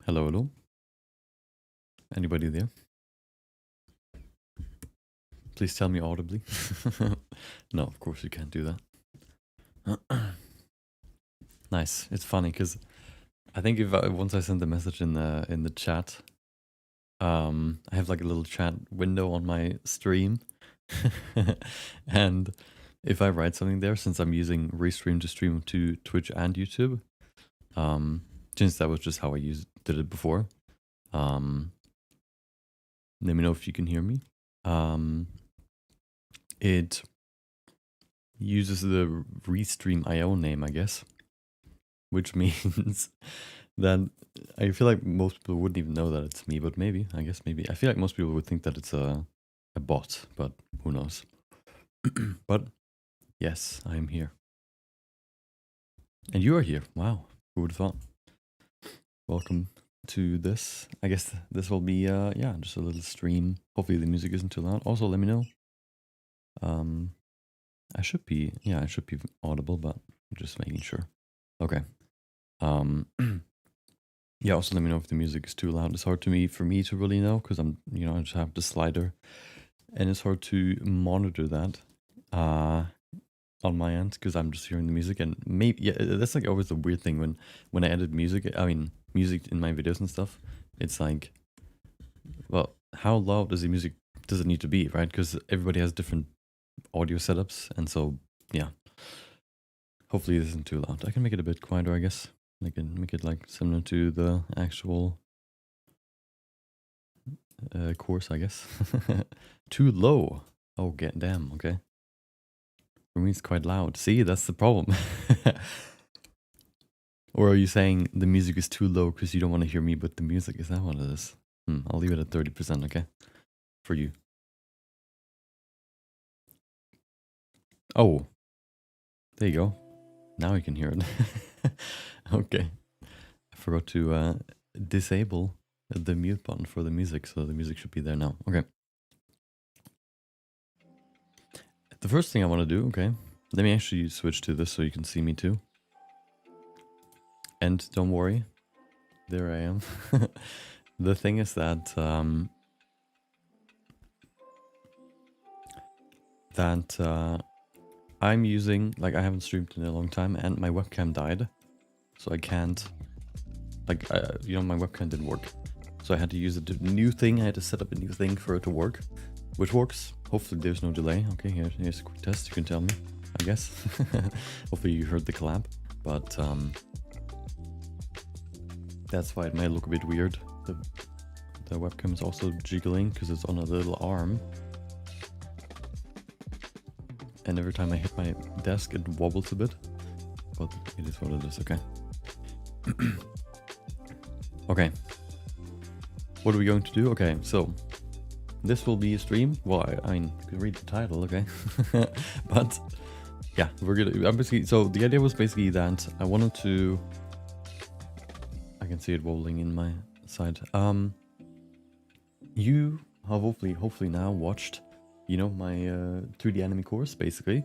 Hello, hello. Anybody there? Please tell me audibly. No, of course you can't do that. Nice. It's funny because I think if once I send the message in the chat, I have like a little chat window on my stream, and if I write something there, since I'm using Restream to stream to Twitch and YouTube, since that was just how I did it before. Let me know if you can hear me. It uses the Restream IO name, I guess, which means that I feel like most people wouldn't even know that it's me, but maybe, I guess maybe. I feel like most people would think that it's a bot, but who knows. But yes, I am here. And you are here. Wow, who would have thought? Welcome to this. I guess this will be, yeah, just a little stream. Hopefully the music isn't too loud. Also, let me know. I should be audible, but I'm just making sure. Okay. Yeah, also let me know if the music is too loud. It's hard for me to really know because I just have the slider, and it's hard to monitor that on my end because I'm just hearing the music. And maybe, yeah, that's like always the weird thing when I edit music. I mean, music in my videos and stuff. It's like, well, how loud does it need to be, right? Because everybody has different audio setups, and so yeah. Hopefully this isn't too loud. I can make it a bit quieter, I guess. I can make it like similar to the actual course, I guess. Too low. Oh, damn, okay. For me, it's quite loud. See, that's the problem. Or are you saying the music is too low because you don't want to hear me but the music? Is that what it is? I'll leave it at 30%, okay? For you. Oh. There you go. Now you can hear it. Okay. I forgot to disable the mute button for the music, so the music should be there now. Okay. The first thing I want to do, okay, let me actually switch to this so you can see me too. And don't worry, there I am. The thing is that I'm using, like, I haven't streamed in a long time and my webcam died, so I can't, like, my webcam didn't work, so I had to use a new thing. I had to set up a new thing for it to work, which works. Hopefully there's no delay. Okay, here's a quick test. You can tell me, I guess. Hopefully you heard the clap, but that's why it may look a bit weird. The webcam is also jiggling because it's on a little arm. And every time I hit my desk, it wobbles a bit. But it is what it is, okay? Okay. What are we going to do? Okay, so this will be a stream. Well, I mean, you can read the title, okay? But yeah, we're gonna obviously. So the idea was basically that I wanted to. I can see it wobbling in my side. You have hopefully now watched, my 3D anime course basically,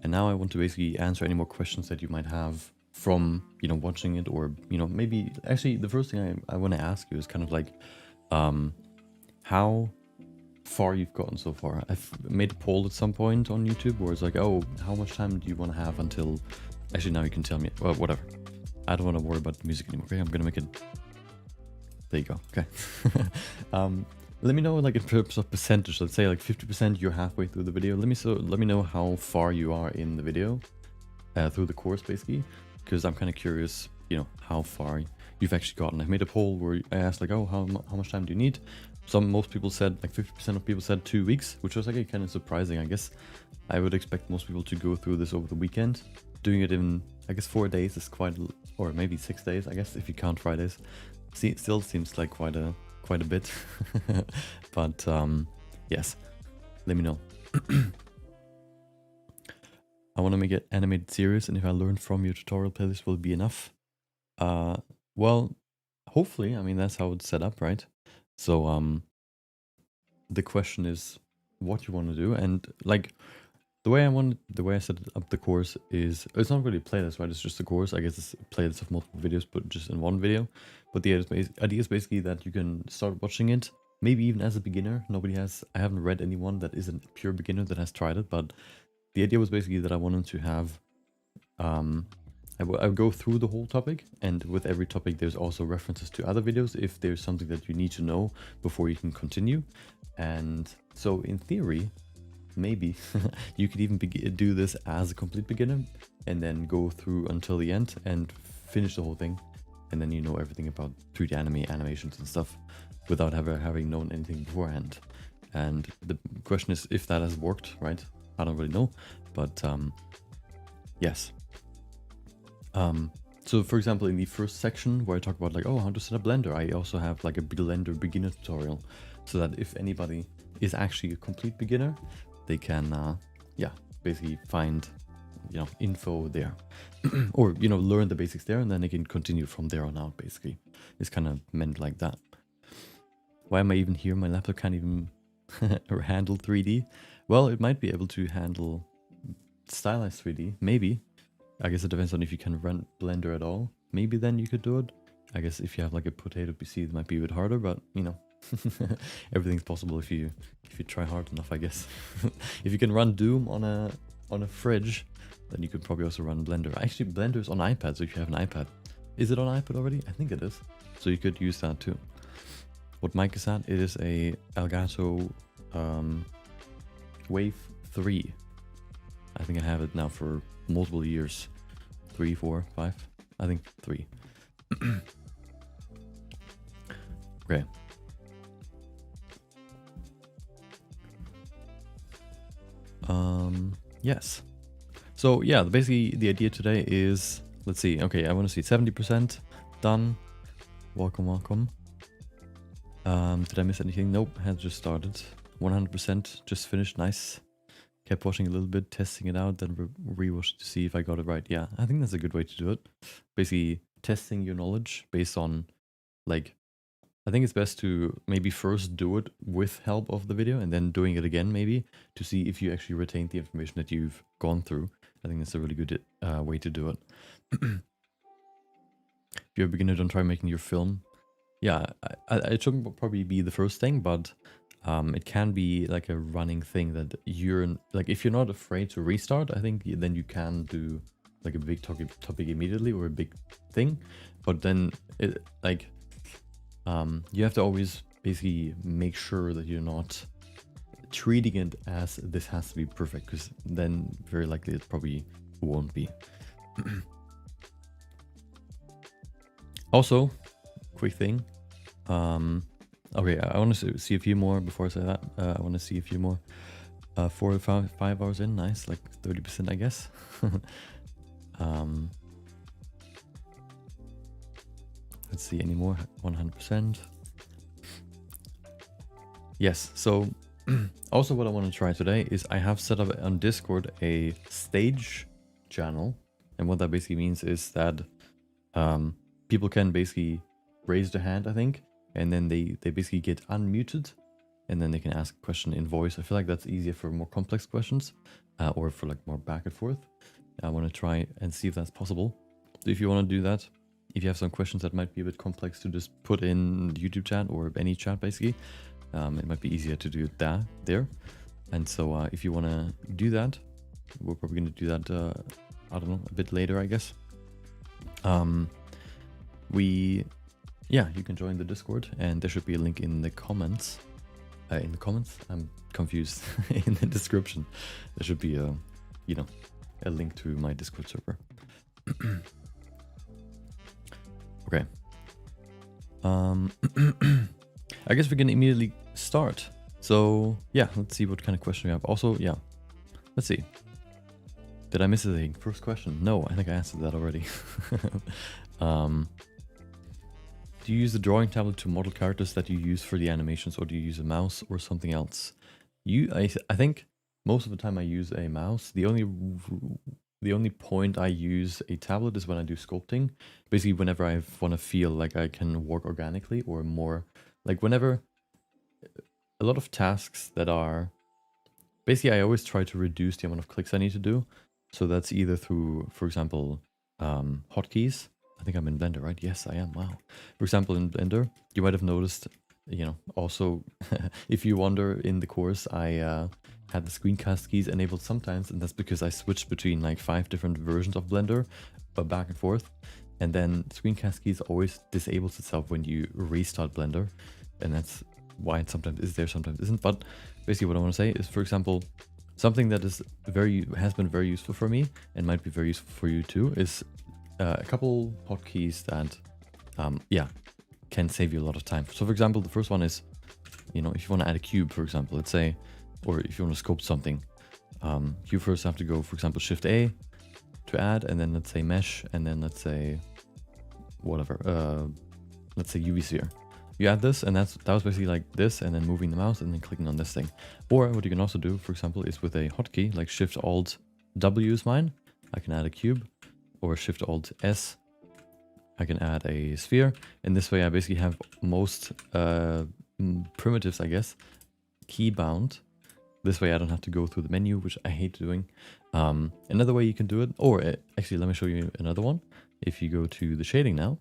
and now I want to basically answer any more questions that you might have from watching it, or maybe actually the first thing I want to ask you is kind of like how far you've gotten so far. I've made a poll at some point on YouTube where it's like, oh, how much time do you want to have until... Actually, now you can tell me. Well, whatever. I don't want to worry about the music anymore. Okay, I'm gonna make it... There you go. Okay. Let me know, like, in terms of percentage. Let's say like 50% you're halfway through the video. Let me know how far you are in the video, through the course basically, because I'm kind of curious, how far you've actually gotten. I made a poll where I asked like, oh, how much time do you need? Most people said, like 50% of people said 2 weeks, which was like kind of surprising, I guess. I would expect most people to go through this over the weekend. Doing it in, I guess, 4 days is quite, or maybe 6 days, I guess, if you count Fridays. See, it still seems like quite a bit. But yes, let me know. I want to make it animated series, and if I learn from your tutorial playlist will be enough. Well, hopefully. I mean, that's how it's set up, right? So the question is what you want to do, and like The way I set up the course is, it's not really a playlist, right? It's just a course. I guess it's a playlist of multiple videos, but just in one video. But the idea is basically that you can start watching it, maybe even as a beginner. I haven't read anyone that isn't a pure beginner that has tried it, but the idea was basically that I wanted to have, I would go through the whole topic, and with every topic there's also references to other videos if there's something that you need to know before you can continue. And so in theory, maybe you could even do this as a complete beginner and then go through until the end and finish the whole thing, and then you know everything about 3D animations and stuff without ever having known anything beforehand. And the question is if that has worked, right? I don't really know, but yes. So for example, in the first section where I talk about like, oh, how to set up Blender, I also have like a Blender beginner tutorial, so that if anybody is actually a complete beginner, they can, yeah, basically find, you know, info there, or, you know, learn the basics there, and then they can continue from there on out, basically. It's kind of meant like that. Why am I even here? My laptop can't even handle 3D. Well, it might be able to handle stylized 3D, maybe. I guess it depends on if you can run Blender at all. Maybe then you could do it. I guess if you have like a potato PC, it might be a bit harder, but you know, everything's possible if you try hard enough, I guess. If you can run Doom on a fridge, then you could probably also run Blender. Actually, Blender is on iPad, so if you have an iPad. Is it on iPad already? I think it is. So you could use that too. What mic is that? It is a Elgato Wave 3. I think I have it now for multiple years. 3, 4, 5. I think 3. Okay. Yes. So yeah, basically the idea today is, let's see. Okay, I want to see 70% done. Welcome. Did I miss anything? Nope, had just started. 100% just finished. Nice. Kept watching a little bit, testing it out, then rewatched to see if I got it right. Yeah, I think that's a good way to do it. Basically, testing your knowledge based on, like, I think it's best to maybe first do it with help of the video and then doing it again, maybe, to see if you actually retain the information that you've gone through. I think that's a really good way to do it. If you're a beginner, don't try making your film. Yeah, it shouldn't probably be the first thing, but it can be like a running thing that like, if you're not afraid to restart, I think then you can do like a big topic immediately, or a big thing. But then you have to always basically make sure that you're not treating it as this has to be perfect, because then very likely it probably won't be. Also, quick thing. Okay, I want to see a few more before I say that. I want to see a few more. 4 or 5 hours in, nice, like 30%, I guess. Let's see, any more? 100%. Yes, so also what I want to try today is I have set up on Discord a stage channel. And what that basically means is that people can basically raise their hand, I think, and then they basically get unmuted, and then they can ask a question in voice. I feel like that's easier for more complex questions, or for like more back and forth. I want to try and see if that's possible. So if you want to do that, if you have some questions that might be a bit complex to just put in the YouTube chat or any chat, basically, it might be easier to do that there. And so if you want to do that, we're probably going to do that, I don't know, a bit later, I guess. Yeah, you can join the Discord, and there should be a link in the comments. I'm confused. In the description, there should be a link to my Discord server. Okay. I guess we can immediately start. So yeah, let's see what kind of question we have. Also, yeah, let's see. Did I miss anything? First question. No, I think I answered that already. Do you use the drawing tablet to model characters that you use for the animations, or do you use a mouse or something else? I think most of the time I use a mouse. The only point I use a tablet is when I do sculpting. Basically, whenever I want to feel like I can work organically, or more like whenever a lot of tasks that are basically I always try to reduce the amount of clicks I need to do. So that's either through, for example, hotkeys. I think I'm in Blender, right? Yes, I am. Wow. For example, in Blender, you might have noticed, also, if you wonder in the course, I had the screencast keys enabled sometimes, and that's because I switched between like 5 different versions of Blender, back and forth. And then screencast keys always disables itself when you restart Blender. And that's why it sometimes is there, sometimes isn't. But basically what I want to say is, for example, something that has been very useful for me and might be very useful for you too is a couple hotkeys that, can save you a lot of time. So for example, the first one is, if you want to add a cube, for example, let's say, or if you want to sculpt something, you first have to go, for example, Shift A to add, and then let's say mesh, and then let's say whatever, let's say UV sphere. You add this, and that was basically like this, and then moving the mouse and then clicking on this thing. Or what you can also do, for example, is with a hotkey like Shift Alt W is mine. I can add a cube, or Shift Alt S. I can add a sphere, and this way I basically have most primitives, I guess, key bound. This way I don't have to go through the menu, which I hate doing. Another way you can do it, or actually let me show you another one. If you go to the shading now,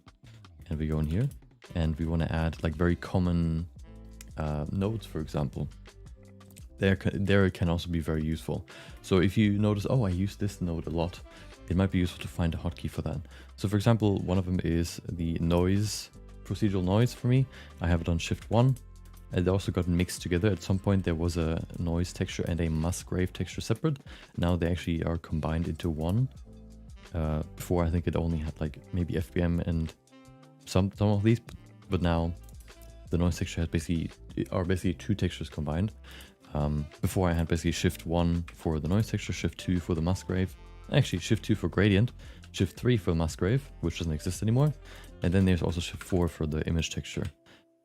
and we go in here, and we want to add like very common nodes, for example, there it can also be very useful. So if you notice, oh, I use this node a lot, it might be useful to find a hotkey for that. So for example, one of them is the noise, procedural noise for me. I have it on Shift 1. It also got mixed together. At some point there was a noise texture and a Musgrave texture separate. Now they actually are combined into one. Before I think it only had like maybe FBM and some of these, but now the noise texture has basically 2 textures combined. Before I had basically Shift 1 for the noise texture, Shift 2 for the Musgrave, actually Shift 2 for gradient, Shift 3 for Musgrave, which doesn't exist anymore, and then there's also Shift 4 for the image texture.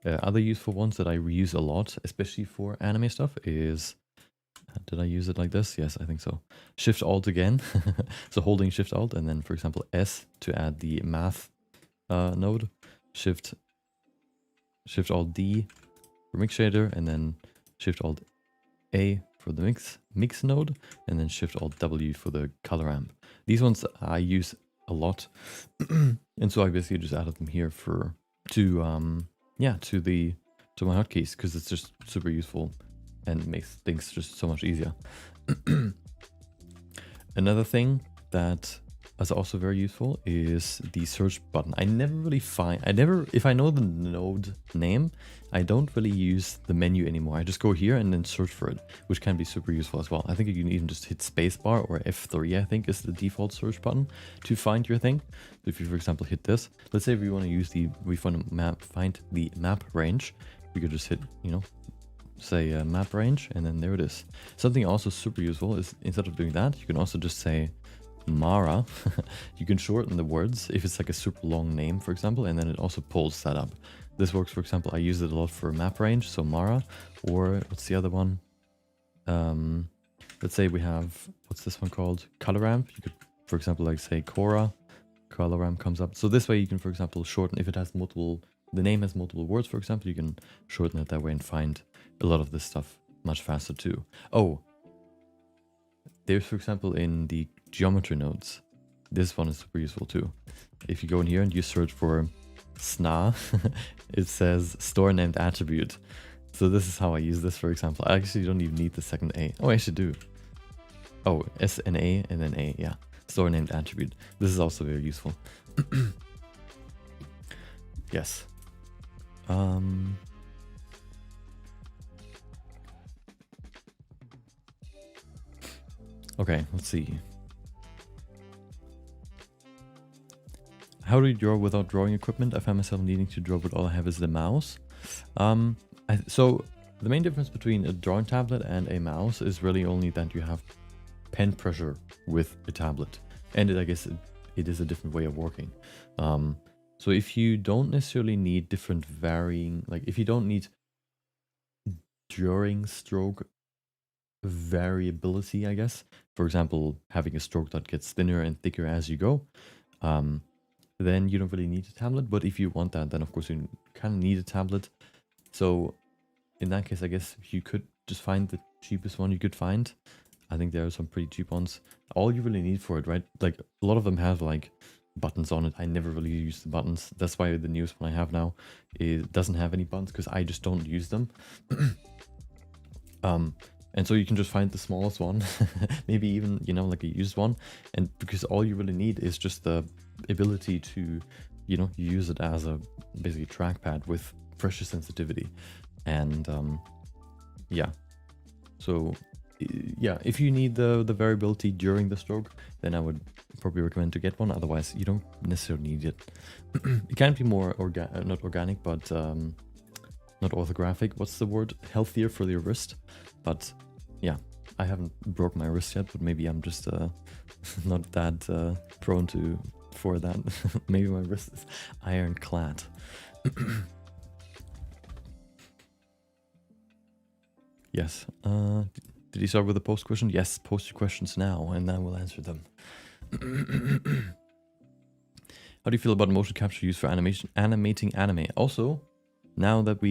Other useful ones that I reuse a lot, especially for anime stuff, is, did I use it like this? Yes, I think so. Shift Alt again, so holding Shift Alt, and then for example S to add the math node, Shift Alt D for mix shader, and then Shift Alt A for the mix node, and then Shift Alt W for the color amp. These ones I use a lot, and so I basically just added them here to my hotkeys, because it's just super useful and makes things just so much easier. Another thing that is also very useful is the search button. If I know the node name, I don't really use the menu anymore. I just go here and then search for it, which can be super useful as well. I think you can even just hit spacebar, or F3, I think is the default search button to find your thing. So if you, for example, hit this, let's say we want to use find the map range, we could just hit, say map range, and then there it is. Something also super useful is, instead of doing that, you can also just say Mara. You can shorten the words if it's like a super long name, for example, and then it also pulls that up. This works, for example, I use it a lot for map range, so Mara, or what's the other one? Let's say we have, what's this one called? Color ramp. You could, for example, like say Cora, color ramp comes up. So this way you can, for example, shorten, if it has the name has multiple words, for example, you can shorten it that way and find a lot of this stuff much faster too. Oh, there's, for example, in the geometry nodes, this one is super useful too. If you go in here and you search for SNA, it says store named attribute. So this is how I use this, for example. I actually don't even need the second A. Oh, I actually do. Oh, S and A and then A, yeah. Store named attribute. This is also very useful. Yes. Okay, let's see. How do you draw without drawing equipment? I find myself needing to draw, but all I have is the mouse. So the main difference between a drawing tablet and a mouse is really only that you have pen pressure with a tablet, and I guess it is a different way of working. So if you don't necessarily need different varying, like if you don't need drawing stroke variability, I guess, for example, having a stroke that gets thinner and thicker as you go, then you don't really need a tablet. But if you want that, then of course you kind of need a tablet. So in that case, I guess you could just find the cheapest one you could find. I think there are some pretty cheap ones. All you really need for it, right? Like a lot of them have like buttons on it. I never really use the buttons. That's why the newest one I have now, it doesn't have any buttons because I just don't use them. And so you can just find the smallest one, maybe even, you know, like a used one. And because all you really need is just the ability to, you know, use it as a basically trackpad with pressure sensitivity. And yeah, so yeah, if you need the variability during the stroke, then I would probably recommend to get one. Otherwise, you don't necessarily need it. It can be more not organic, but not orthographic. What's the word? Healthier for your wrist. But yeah, I haven't broke my wrist yet, but maybe I'm just not that prone for that. Maybe my wrist is ironclad. Yes. Did you start with a post question? Yes, post your questions now, and I will answer them. How do you feel about motion capture used for animating anime? Also, now that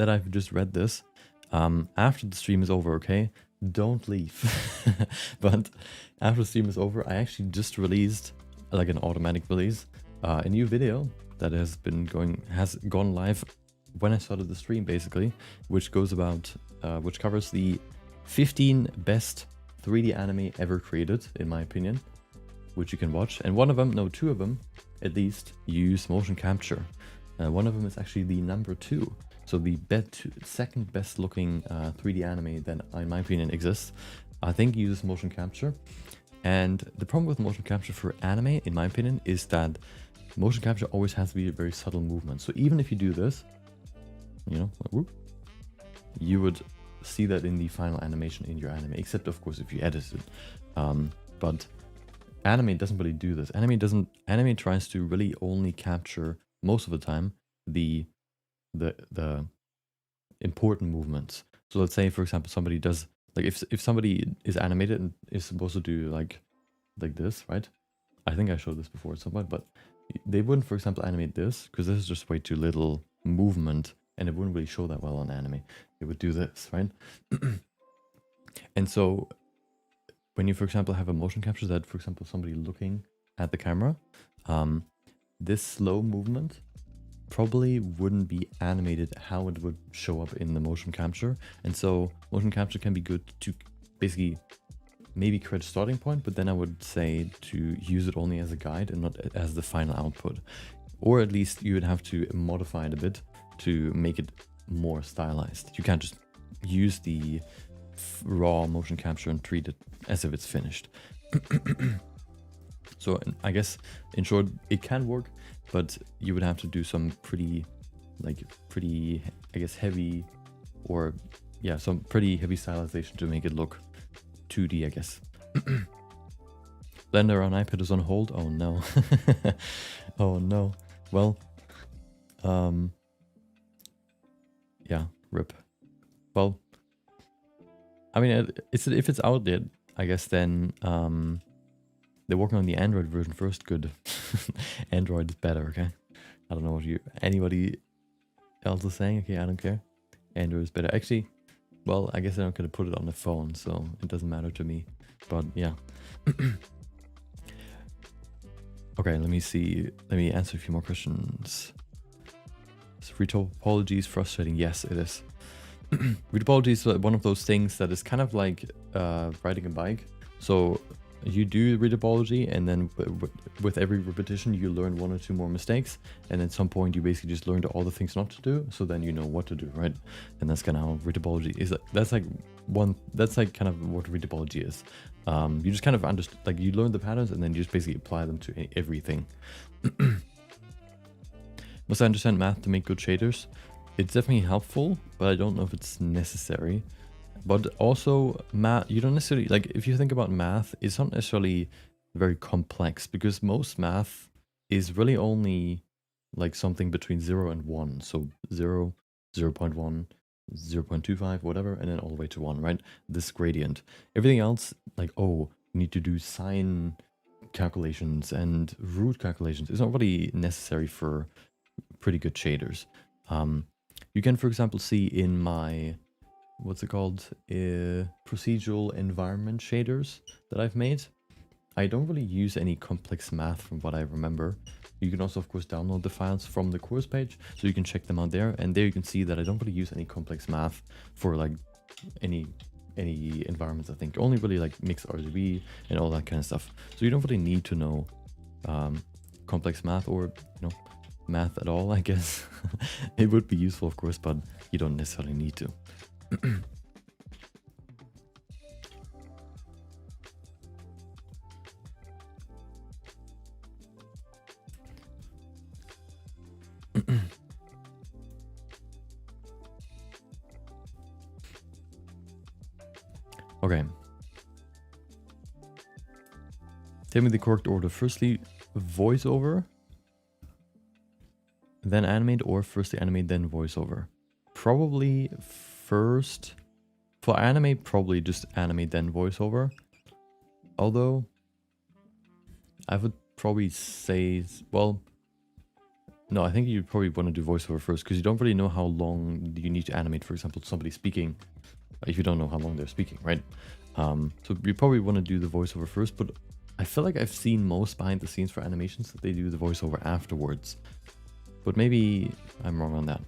I've just read this, after the stream is over, okay, don't leave. But after the stream is over, I actually just released, like an automatic release, a new video that has gone live when I started the stream, basically, which covers the 15 best 3D anime ever created, in my opinion, which you can watch. And two of them at least use motion capture. One of them is actually the number 2. So the second best looking 3D anime that, in my opinion, exists, I think uses motion capture. And the problem with motion capture for anime, in my opinion, is that motion capture always has to be a very subtle movement. So even if you do this, you know, whoop, you would see that in the final animation in your anime, except of course if you edit it. But anime doesn't really do this. Anime tries to really only capture, most of the time, the important movements. So let's say, for example, somebody does, like, if somebody is animated and is supposed to do like this, right? I think I showed this before at some point, but they wouldn't, for example, animate this because this is just way too little movement and it wouldn't really show that well on anime. They would do this, right? And so when you, for example, have a motion capture that, for example, somebody looking at the camera, this slow movement probably wouldn't be animated how it would show up in the motion capture. And so motion capture can be good to basically maybe create a starting point, but then I would say to use it only as a guide and not as the final output. Or at least you would have to modify it a bit to make it more stylized. You can't just use the raw motion capture and treat it as if it's finished. So I guess, in short, it can work, but you would have to do some pretty, I guess, heavy, or yeah, some pretty heavy stylization to make it look 2D, I guess. Blender on iPad is on hold. Oh no. Oh no. Well, yeah, rip. Well, I mean, if it's out there, I guess then they're working on the Android version first. Good. Android is better, okay? I don't know what anybody else is saying. Okay, I don't care. Android is better. Actually, well, I guess they're not going to put it on the phone, so it doesn't matter to me. But yeah. Okay, let me see. Let me answer a few more questions. Is retopology is frustrating? Yes, it is. Retopology is one of those things that is kind of like riding a bike. So you do retopology, and then with every repetition you learn 1 or 2 more mistakes, and at some point you basically just learned all the things not to do, so then you know what to do, right? And that's kind of how retopology is. That's like kind of what retopology is. You just kind of understand, like, you learn the patterns and then you just basically apply them to everything. Must I understand math to make good shaders? It's definitely helpful, but I don't know if it's necessary. But also, math, you don't necessarily, like, if you think about math, it's not necessarily very complex, because most math is really only like something between 0 and 1. So 0, 0.1, 0.25, whatever, and then all the way to 1, right? This gradient. Everything else, like, oh, you need to do sine calculations and root calculations. It's not really necessary for pretty good shaders. You can, for example, see in my what's it called, procedural environment shaders that I've made. I don't really use any complex math from what I remember. You can also, of course, download the files from the course page, so you can check them out there. And there you can see that I don't really use any complex math for like any environments. I think only really like mix RGB and all that kind of stuff. So you don't really need to know complex math or math at all. I guess it would be useful, of course, but you don't necessarily need to. Okay. Tell me the correct order. Firstly, voiceover, then animate, or firstly animate, then voiceover. Probably first. For animate, probably just animate, then voiceover. Although, I would probably say, well, no, I think you probably want to do voiceover first, because you don't really know how long you need to animate, for example, somebody speaking, if you don't know how long they're speaking, right? So you probably want to do the voiceover first, but I feel like I've seen most behind the scenes for animations that they do the voiceover afterwards. But maybe I'm wrong on that.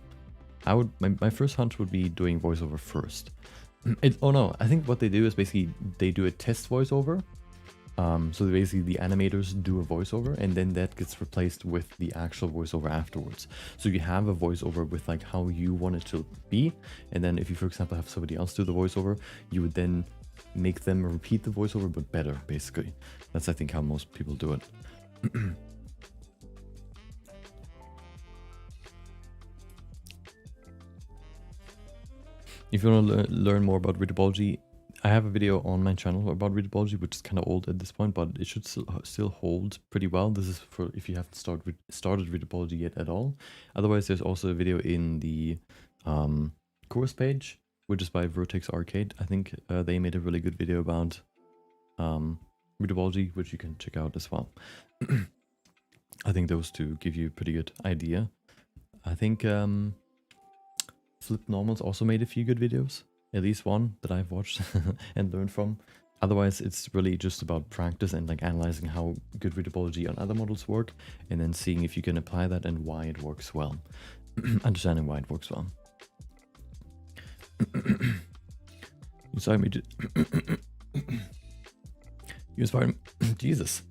My first hunch would be doing voiceover first. Oh no, I think what they do is basically they do a test voiceover. So basically the animators do a voiceover, and then that gets replaced with the actual voiceover afterwards. So you have a voiceover with like how you want it to be, and then if you, for example, have somebody else do the voiceover, you would then make them repeat the voiceover but better, basically. That's, I think, how most people do it. If you want to learn more about readability, I have a video on my channel about readability, which is kind of old at this point, but it should still hold pretty well. This is for if you haven't started readability yet at all. Otherwise, there's also a video in the course page, which is by Vertex Arcade. I think they made a really good video about readability, which you can check out as well. I think those two give you a pretty good idea. I think Flip Normals also made a few good videos. At least one that I've watched and learned from. Otherwise, it's really just about practice and like analyzing how good readability on other models work, and then seeing if you can apply that and why it works well. Understanding why it works well. You inspired me to... You inspired me... Jesus.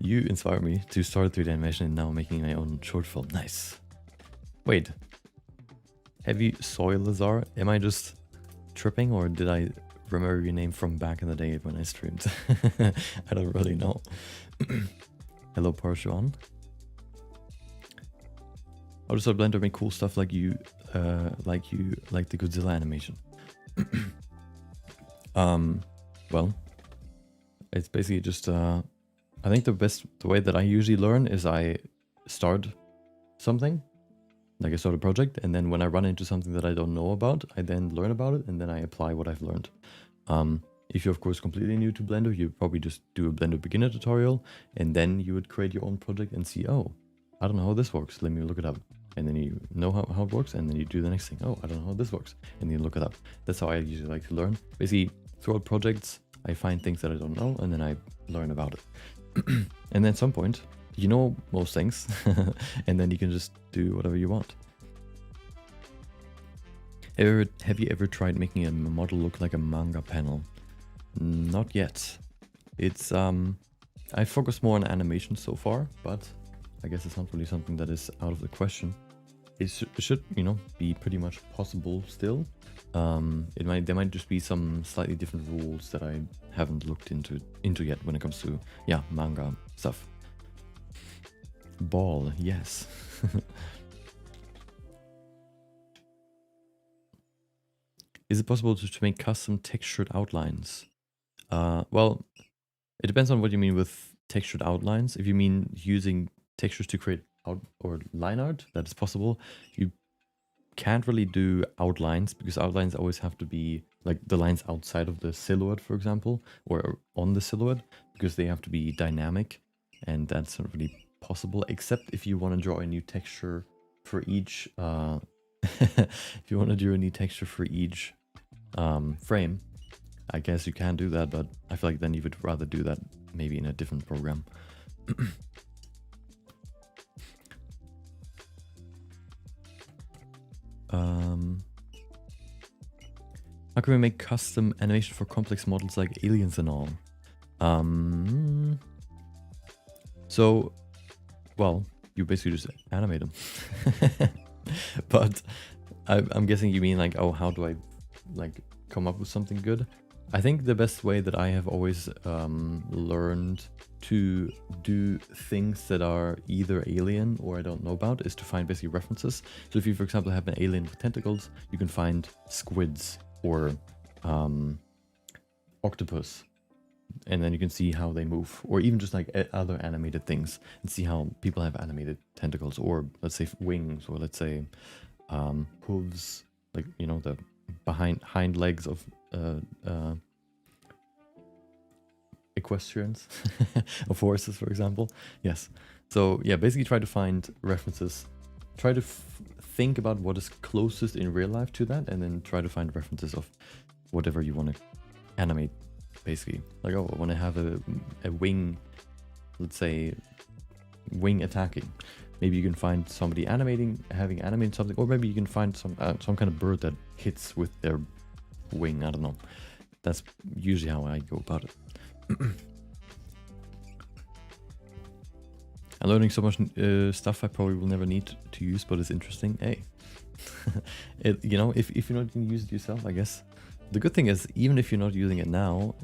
You inspired me to start 3D animation and now making my own short film. Nice. Wait. Heavy Soil Lazar? Am I just tripping, or did I remember your name from back in the day when I streamed? I don't really know. Hello, Parchuan. How does our Blender make cool stuff like you like the Godzilla animation? Well, it's basically just I think the way that I usually learn is I start something. Like I start a project, and then when I run into something that I don't know about, I then learn about it, and then I apply what I've learned. If you're, of course, completely new to Blender, you probably just do a Blender beginner tutorial, and then you would create your own project and see, oh, I don't know how this works, let me look it up. And then you know how it works, and then you do the next thing. Oh, I don't know how this works, and you look it up. That's how I usually like to learn. Basically, throughout projects, I find things that I don't know, and then I learn about it. And then at some point, you know most things, and then you can just do whatever you want. Have you ever tried making a model look like a manga panel? Not yet. It's I focus more on animation so far, but I guess it's not really something that is out of the question. It should, you know, be pretty much possible still. There might just be some slightly different rules that I haven't looked into yet when it comes to, yeah, manga stuff. Ball, yes. Is it possible to make custom textured outlines? Well, it depends on what you mean with textured outlines. If you mean using textures to create line art, that is possible. You can't really do outlines because outlines always have to be like the lines outside of the silhouette, for example, or on the silhouette, because they have to be dynamic, and that's not really possible, except if you want to draw a new texture for each If you want to do any texture for each frame, I guess you can do that, but I feel like then you would rather do that maybe in a different program. How can we make custom animation for complex models like aliens and all? So, well, you basically just animate them. But I'm guessing you mean like, oh, how do I like come up with something good? I think the best way that I have always learned to do things that are either alien or I don't know about is to find basically references. So if you, for example, have an alien with tentacles, you can find squids or octopus, and then you can see how they move, or even just like other animated things and see how people have animated tentacles, or let's say wings, or let's say hooves, like, you know, the hind legs of equestrians of horses, for example. Yes. So yeah, basically try to find references, try to think about what is closest in real life to that, and then try to find references of whatever you want to animate. Basically, like, oh, I want to have a wing, let's say wing attacking. Maybe you can find somebody having animated something, or maybe you can find some kind of bird that hits with their wing. I don't know. That's usually how I go about it. I'm learning so much stuff I probably will never need to use, but it's interesting. Hey, you know, if you're not going to use it yourself, I guess. The good thing is, even if you're not using it now,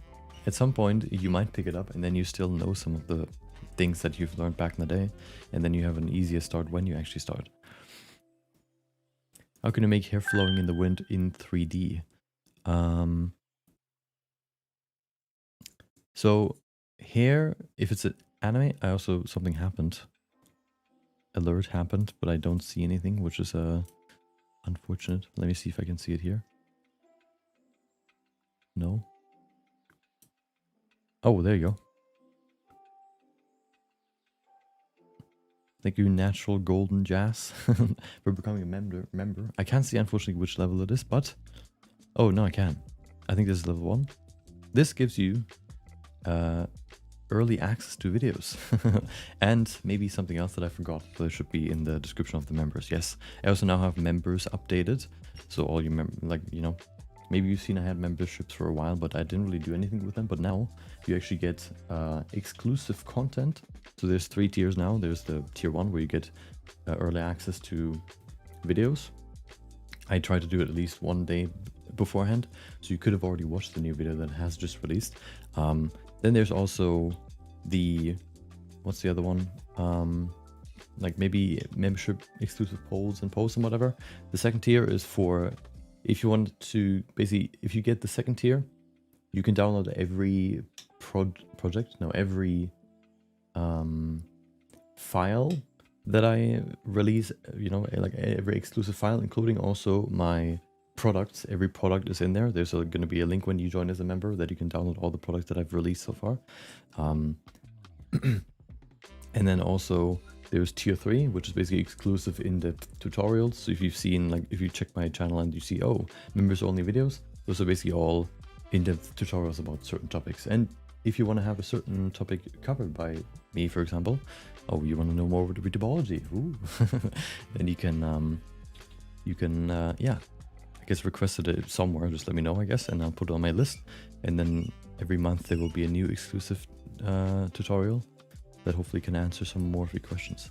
at some point you might pick it up, and then you still know some of the things that you've learned back in the day, and then you have an easier start when you actually start. How can you make hair flowing in the wind in 3D? So here, if it's an anime, something happened. Alert happened, but I don't see anything, which is unfortunate. Let me see if I can see it here. No. Oh, there you go. Thank you, Natural Golden Jazz, for becoming a member. I can't see, unfortunately, which level it is, but... Oh, no, I can. I think this is level 1. This gives you early access to videos. And maybe something else that I forgot, but it should be in the description of the members. Yes, I also now have members updated. So all you like, you know, maybe you've seen I had memberships for a while, but I didn't really do anything with them. But now you actually get exclusive content. So there's 3 tiers now. There's the tier 1 where you get early access to videos. I try to do it at least 1 day beforehand, so you could have already watched the new video that has just released. Then there's also the, what's the other one? Like maybe membership exclusive polls and posts and whatever. The second tier is for, if you want to, basically, if you get the second tier, you can download every every file that I release, you know, like every exclusive file, including also my products. Every product is in there. There's going to be a link when you join as a member that you can download all the products that I've released so far. And then also there's tier 3, which is basically exclusive in-depth tutorials. So if you've seen, like, if you check my channel and you see, oh, members only videos, those are basically all in-depth tutorials about certain topics. And if you want to have a certain topic covered by me, for example, oh, you want to know more about topology, then you can, yeah, I guess request it somewhere, just let me know, I guess, and I'll put it on my list. And then every month there will be a new exclusive tutorial that hopefully can answer some more of your questions.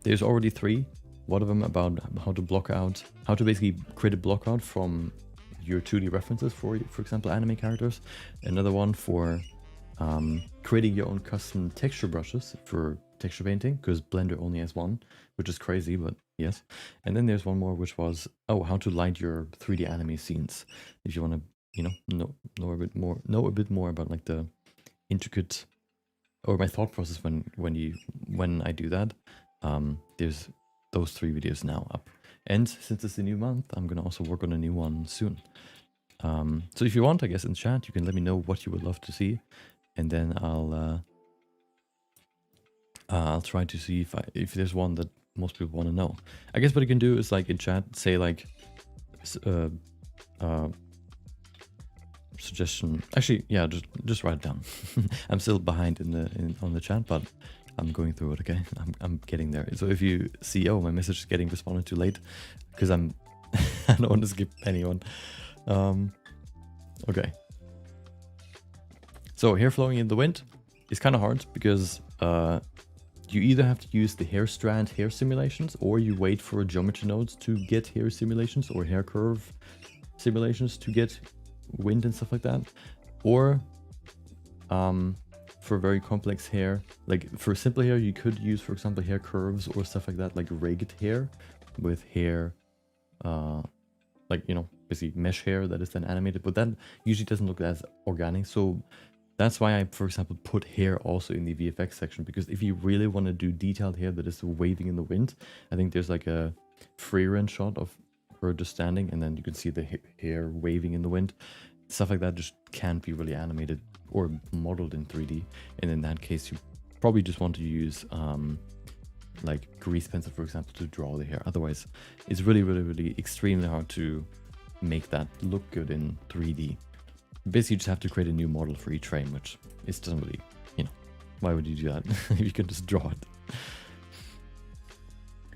There's already 3. One of them about how to block out, how to basically create a block out from your 2D references for example, anime characters. Another one for creating your own custom texture brushes for texture painting, because Blender only has 1, which is crazy, but yes. And then there's one more, which was, oh, how to light your 3D anime scenes. If you want to, you know a bit more about like the intricate, or my thought process when I do that. There's those 3 videos now up. And since it's a new month, I'm gonna also work on a new one soon. So if you want, I guess in chat, you can let me know what you would love to see, and then I'll try to see if there's one that most people want to know. I guess what you can do is like in chat say like suggestion. Actually, yeah, just write it down. I'm still behind on the chat, but I'm going through it. Okay, I'm getting there. So if you see, oh, my message is getting responded to late, because I don't want to skip anyone. Okay. So hair flowing in the wind is kind of hard because you either have to use the hair strand hair simulations, or you wait for geometry nodes to get hair simulations, or hair curve simulations to get wind and stuff like that. Or for very complex hair, like for simple hair, you could use, for example, hair curves or stuff like that, like rigged hair with hair, like, you know, basically mesh hair that is then animated, but that usually doesn't look as organic. So that's why I, for example, put hair also in the VFX section, because if you really want to do detailed hair that is waving in the wind, I think there's like a free run shot of her just standing, and then you can see the hair waving in the wind. Stuff like that just can't be really animated or modeled in 3D. And in that case, you probably just want to use like grease pencil, for example, to draw the hair. Otherwise, it's really extremely hard to make that look good in 3D. Basically, you just have to create a new model for each frame, which it doesn't really, you know, why would you do that if you can just draw it?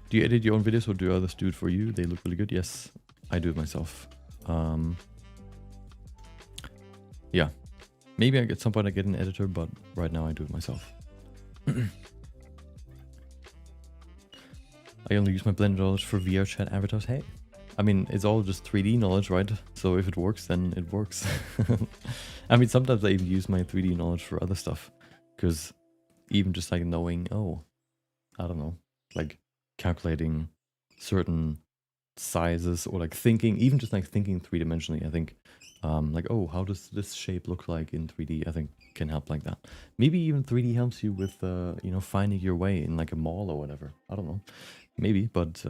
Do you edit your own videos or do others do it for you? They look really good. Yes, I do it myself. Yeah, maybe at some point I get an editor, but right now I do it myself. I only use my Blender knowledge for VR chat avatars. Hey, I mean, it's all just 3D knowledge, right? So if it works, then it works. I mean, sometimes I even use my 3D knowledge for other stuff, because even just like knowing, oh, I don't know, like calculating certain sizes, or like thinking, even just like thinking three-dimensionally, I think like, oh, how does this shape look like in 3D? I think can help like that. Maybe even 3D helps you with you know, finding your way in like a mall or whatever. I don't know, maybe, but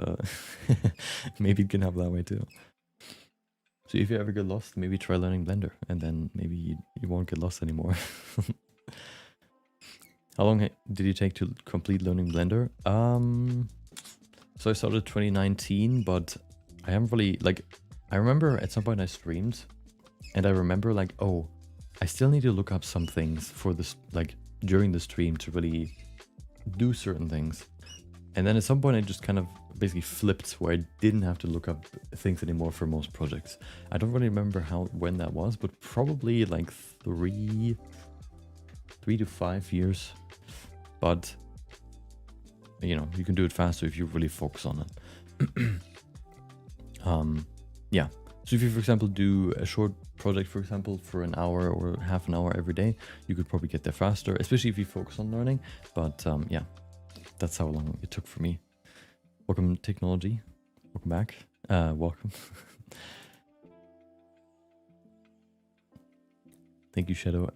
maybe it can help that way too. So if you ever get lost, maybe try learning Blender, and then maybe you won't get lost anymore. How long did you take to complete learning Blender? So I started 2019, but I haven't really, like, I remember at some point I streamed, and I remember like, oh, I still need to look up some things for this, like during the stream, to really do certain things. And then at some point I just kind of basically flipped, where I didn't have to look up things anymore for most projects. I don't really remember when that was, but probably like 3 to 5 years. But you know, you can do it faster if you really focus on it. Yeah. So if you, for example, do a short project, for example, for an hour or half an hour every day, you could probably get there faster, especially if you focus on learning. But yeah, that's how long it took for me. Welcome, technology. Welcome back. Welcome. Thank you, Shadow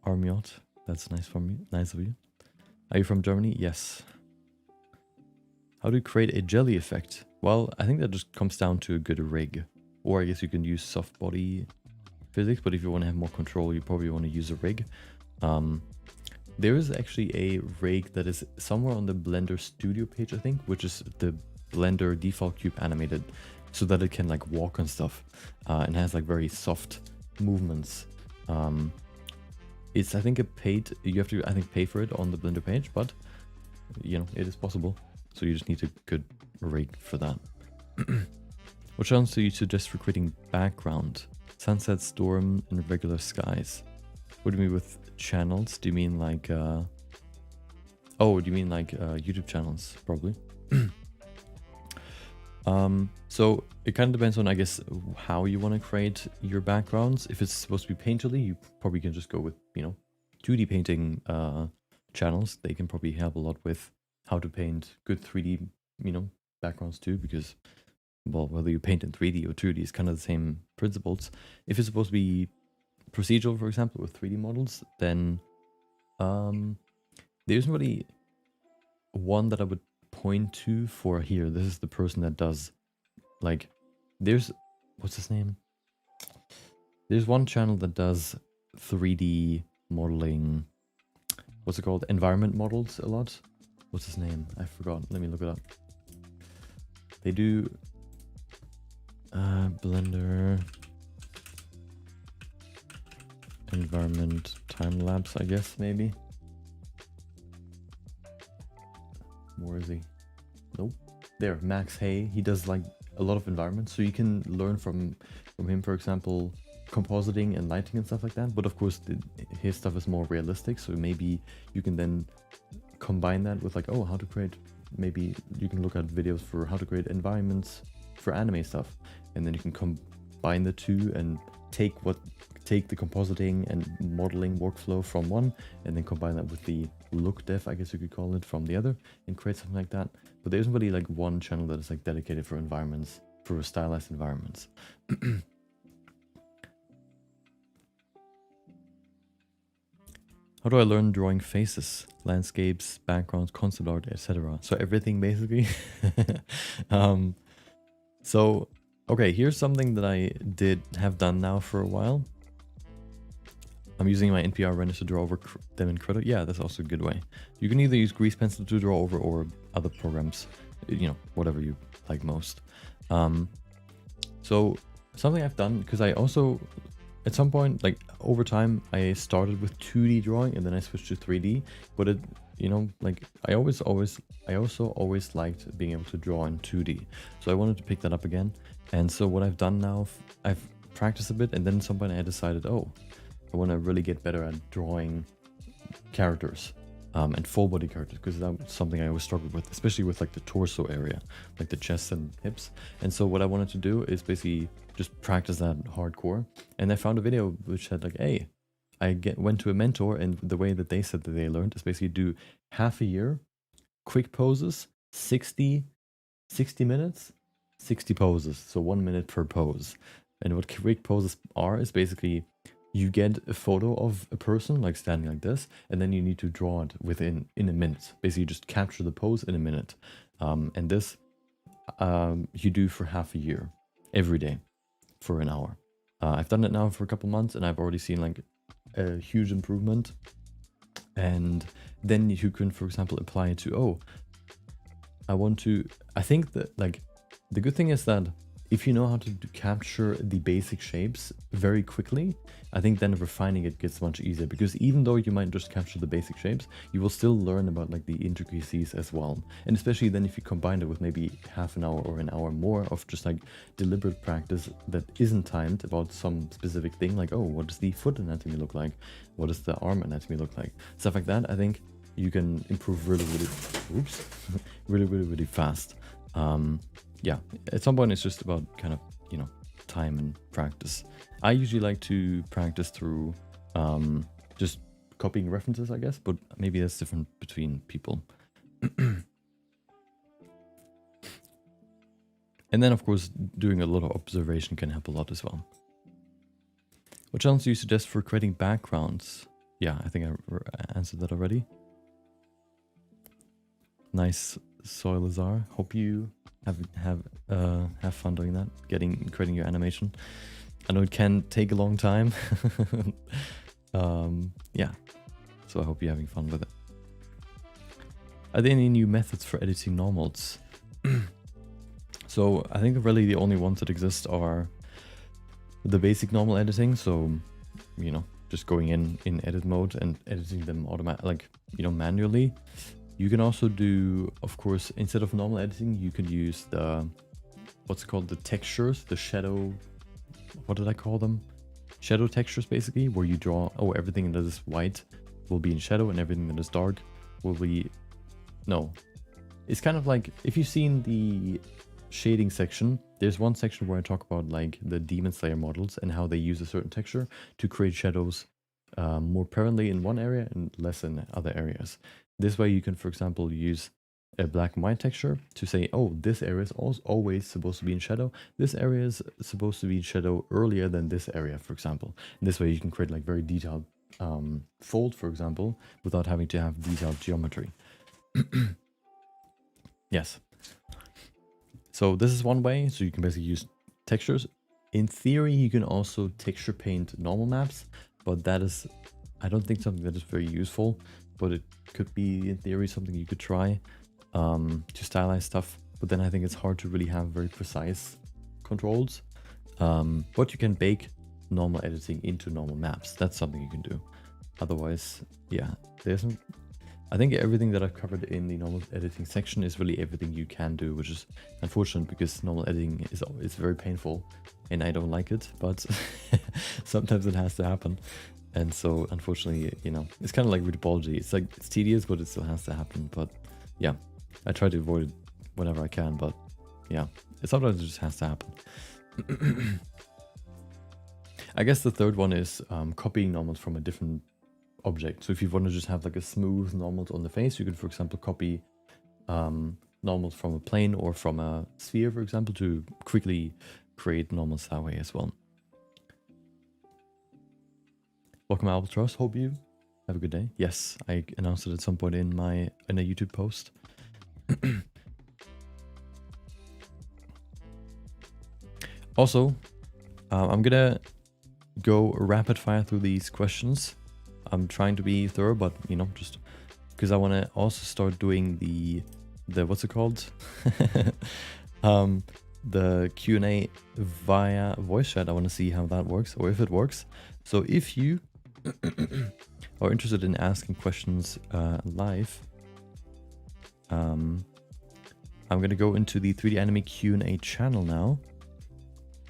Armiot. That's nice from you. Nice of you. Are you from Germany? Yes. How do you create a jelly effect? Well, I think that just comes down to a good rig. Or I guess you can use soft body physics, but if you want to have more control, you probably want to use a rig. There is actually a rig that is somewhere on the Blender Studio page, I think, which is the Blender default cube animated, so that it can like walk and stuff, and has like very soft movements. It's, I think, you have to, I think, pay for it on the Blender page, but you know, it is possible. So you just need a good rig for that. What channels do you suggest for creating background? Sunset, storm, and regular skies. What do you mean with channels? Do you mean like oh, do you mean like YouTube channels? Probably. So it kind of depends on, I guess, how you want to create your backgrounds. If it's supposed to be painterly, you probably can just go with, you know, 2D painting channels. They can probably help a lot with how to paint good 3D, you know, backgrounds too, because, well, whether you paint in 3D or 2D is kind of the same principles. If it's supposed to be procedural, for example, with 3D models, then there isn't really one that I would point to for here. This is the person that does, like, there's, what's his name? There's one channel that does 3D modeling, what's it called? Environment models a lot. What's his name? I forgot. Let me look it up. They do Blender environment time lapse, I guess, maybe. Where is he? Nope. There, Max Hay. He does like a lot of environments, so you can learn from him, for example, compositing and lighting and stuff like that. But of course, his stuff is more realistic, so maybe you can then combine that with like, oh, how to create. Maybe you can look at videos for how to create environments for anime stuff, and then you can combine the two and take the compositing and modeling workflow from one, and then combine that with the look dev, I guess you could call it, from the other, and create something like that. But there isn't really like one channel that is like dedicated for environments, for stylized environments. How do I learn drawing faces, landscapes, backgrounds, concept art, etc.? So everything basically. So okay, here's something that I have done now for a while. I'm using my NPR render to draw over them in Credit. Yeah, that's also a good way. You can either use Grease Pencil to draw over or other programs, you know, whatever you like most. So something I've done, because I also, at some point, like over time, I started with 2D drawing and then I switched to 3D. But it, you know, like I also always liked being able to draw in 2D. So I wanted to pick that up again. And so what I've done now, I've practiced a bit, and then at some point I decided, oh, I want to really get better at drawing characters and full body characters, because that's something I always struggled with, especially with like the torso area, like the chest and hips. And so what I wanted to do is basically just practice that hardcore. And I found a video which said like, hey, went to a mentor, and the way that they said that they learned is basically do half a year, quick poses, 60 minutes, 60 poses. So 1 minute per pose. And what quick poses are is basically you get a photo of a person like standing like this, and then you need to draw it in a minute. Basically, just capture the pose in a minute. And this you do for half a year, every day, for an hour. I've done it now for a couple months, and I've already seen like a huge improvement. And then you can, for example, apply it to, oh, I think that like the good thing is that if you know how to capture the basic shapes very quickly, I think then refining it gets much easier, because even though you might just capture the basic shapes, you will still learn about like the intricacies as well. And especially then if you combine it with maybe half an hour or an hour more of just like deliberate practice that isn't timed about some specific thing, like, oh, what does the foot anatomy look like? What does the arm anatomy look like? Stuff like that, I think you can improve really fast. Yeah, at some point it's just about kind of, you know, time and practice. I usually like to practice through just copying references, I guess, but maybe that's different between people. And then, of course, doing a lot of observation can help a lot as well. What channels do you suggest for creating backgrounds? Yeah, I think I answered that already. Nice, Soilazar. Hope you have fun doing that, creating your animation. I know it can take a long time. Yeah, so I hope you're having fun with it. Are there any new methods for editing normals? So I think really the only ones that exist are the basic normal editing. So, you know, just going in edit mode and editing them manually. You can also do, of course, instead of normal editing, you can use what's called the textures, the shadow, what did I call them? Shadow textures, basically, where you draw, oh, everything that is white will be in shadow and everything that is dark will be, no. It's kind of like, if you've seen the shading section, there's one section where I talk about like the Demon Slayer models and how they use a certain texture to create shadows more permanently in one area and less in other areas. This way you can, for example, use a black and white texture to say, oh, this area is always supposed to be in shadow. This area is supposed to be in shadow earlier than this area, for example. And this way you can create like very detailed fold, for example, without having to have detailed geometry. Yes. So this is one way. So you can basically use textures. In theory, you can also texture paint normal maps, but that is, I don't think, something that is very useful. But it could be, in theory, something you could try to stylize stuff. but then I think it's hard to really have very precise controls. But you can bake normal editing into normal maps. That's something you can do. Otherwise, yeah, I think everything that I've covered in the normal editing section is really everything you can do, which is unfortunate because normal editing is very painful and I don't like it, but sometimes it has to happen. And so unfortunately, you know, it's kind of like retopology. It's tedious, but it still has to happen. But yeah, I try to avoid it whenever I can, but yeah, sometimes it just has to happen. I guess the third one is copying normals from a different object. So if you want to just have like a smooth normals on the face, you could, for example, copy normals from a plane or from a sphere, for example, to quickly create normals that way as well. Welcome, Albatross. Hope you have a good day. Yes, I announced it at some point in a YouTube post. Also, I'm gonna go rapid fire through these questions. I'm trying to be thorough, but you know, just because I want to also start doing the what's it called? The Q&A via voice chat. I want to see how that works, or if it works. So if you are interested in asking questions live, I'm going to go into the 3D Anime Q&A channel now,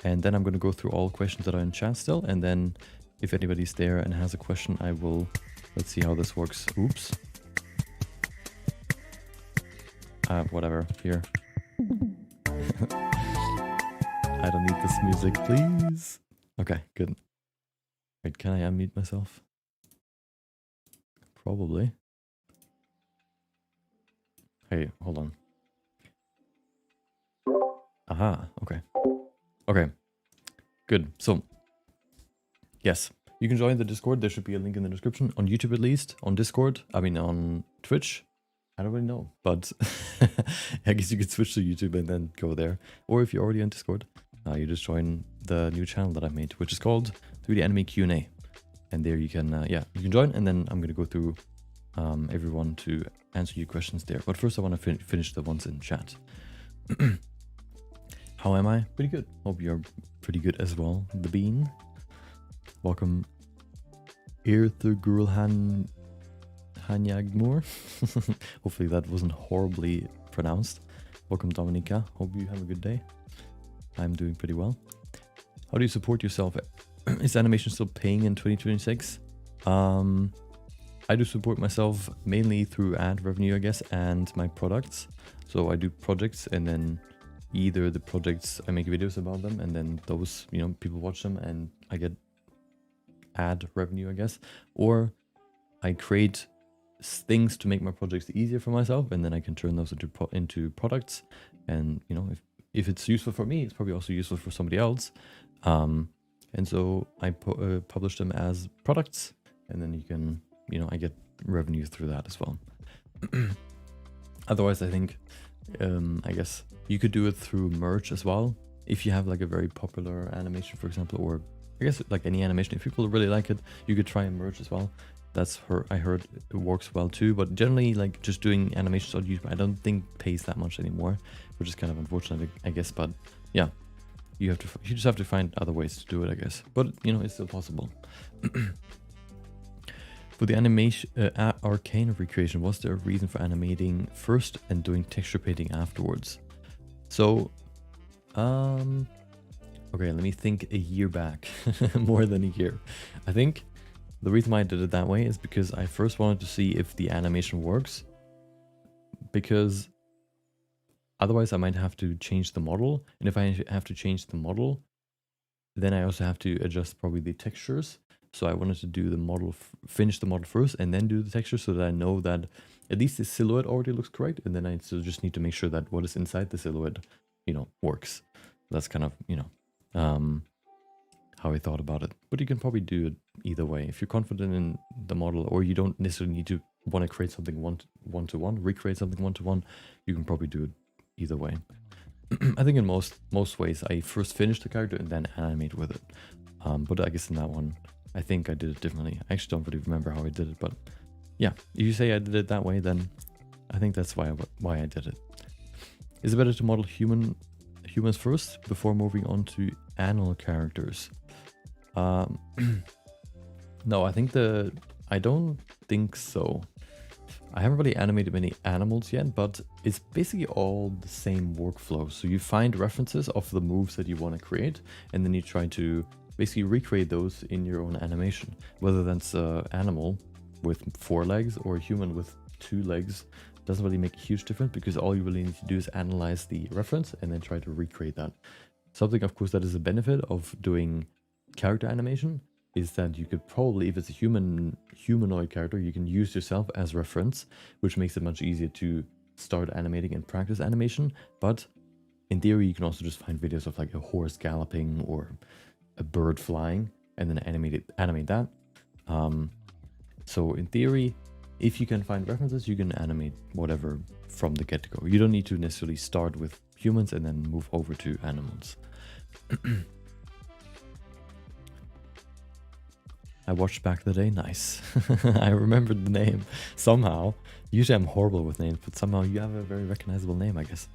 and then I'm going to go through all questions that are in chat still, and then if anybody's there and has a question, I will... Let's see how this works. Oops. Whatever. Here. I don't need this music, please. Okay, good. Wait, can I unmute myself? Probably. Hey, hold on. Aha, okay. Okay, good. So, yes, you can join the Discord. There should be a link in the description. On YouTube at least. On Discord. I mean, on Twitch. I don't really know. But I guess you could switch to YouTube and then go there. Or if you're already on Discord, you just join the new channel that I made, which is called 3D Anime Q&A. And there you can, yeah, you can join. And then I'm going to go through everyone to answer your questions there. But first I want to finish the ones in chat. How am I? Pretty good. Hope you're pretty good as well. The Bean. Welcome, Irthugurul Hanyagmur. Hopefully that wasn't horribly pronounced. Welcome, Dominica. Hope you have a good day. I'm doing pretty well. How do you support yourself? Is animation still paying in 2026? I do support myself mainly through ad revenue, I guess, and my products. So I do projects, and then either the projects, I make videos about them, and then those, you know, people watch them and I get ad revenue, I guess, or I create things to make my projects easier for myself, and then I can turn those into products. And you know, if it's useful for me, it's probably also useful for somebody else. And so I publish them as products, and then you can, you know, I get revenue through that as well. Otherwise, I think, I guess you could do it through merch as well. If you have like a very popular animation, for example, or I guess like any animation, if people really like it, you could try and merch as well. I heard it works well too, but generally like just doing animations on YouTube, I don't think pays that much anymore, which is kind of unfortunate, I guess. But yeah, you just have to find other ways to do it, I guess. But you know, it's still possible. For the animation arcane recreation, was there a reason for animating first and doing texture painting afterwards? So, okay, let me think a year back, more than a year. I think the reason why I did it that way is because I first wanted to see if the animation works, because otherwise I might have to change the model. And if I have to change the model, then I also have to adjust probably the textures. So I wanted to do the model, finish the model first and then do the texture, so that I know that at least the silhouette already looks correct. And then I still just need to make sure that what is inside the silhouette, you know, works. That's kind of, you know, how I thought about it. But you can probably do it either way. If you're confident in the model, or you don't necessarily need to want to create something one-to-one, recreate something one-to-one, you can probably do it either way. I think in most ways, I first finish the character and then animate with it. But I guess in that one, I think I did it differently. I actually don't really remember how I did it, but yeah, if you say I did it that way, then I think that's why I did it. Is it better to model humans first before moving on to animal characters? No, I don't think so. I haven't really animated many animals yet, but it's basically all the same workflow. So you find references of the moves that you want to create, and then you try to basically recreate those in your own animation. Whether that's an animal with 4 legs or a human with 2 legs, doesn't really make a huge difference, because all you really need to do is analyze the reference and then try to recreate that. Something, of course, that is a benefit of doing character animation is that you could probably, if it's a humanoid character, you can use yourself as reference, which makes it much easier to start animating and practice animation. But in theory, you can also just find videos of like a horse galloping or a bird flying and then animate that. So in theory, if you can find references, you can animate whatever from the get-go. You don't need to necessarily start with humans and then move over to animals. I watched back the day. Nice. I remembered the name somehow. Usually I'm horrible with names, but somehow you have a very recognizable name, I guess.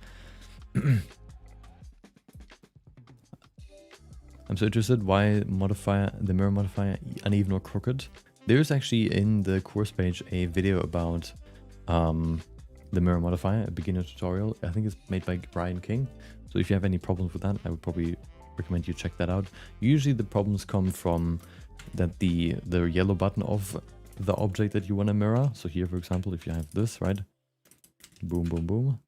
I'm so interested why the mirror modifier uneven or crooked. There's actually in the course page a video about the mirror modifier, a beginner tutorial. I think it's made by Brian King. So if you have any problems with that, I would probably recommend you check that out. Usually the problems come from that the yellow button of the object that you want to mirror. So here, for example, if you have this, right? Boom, boom, boom.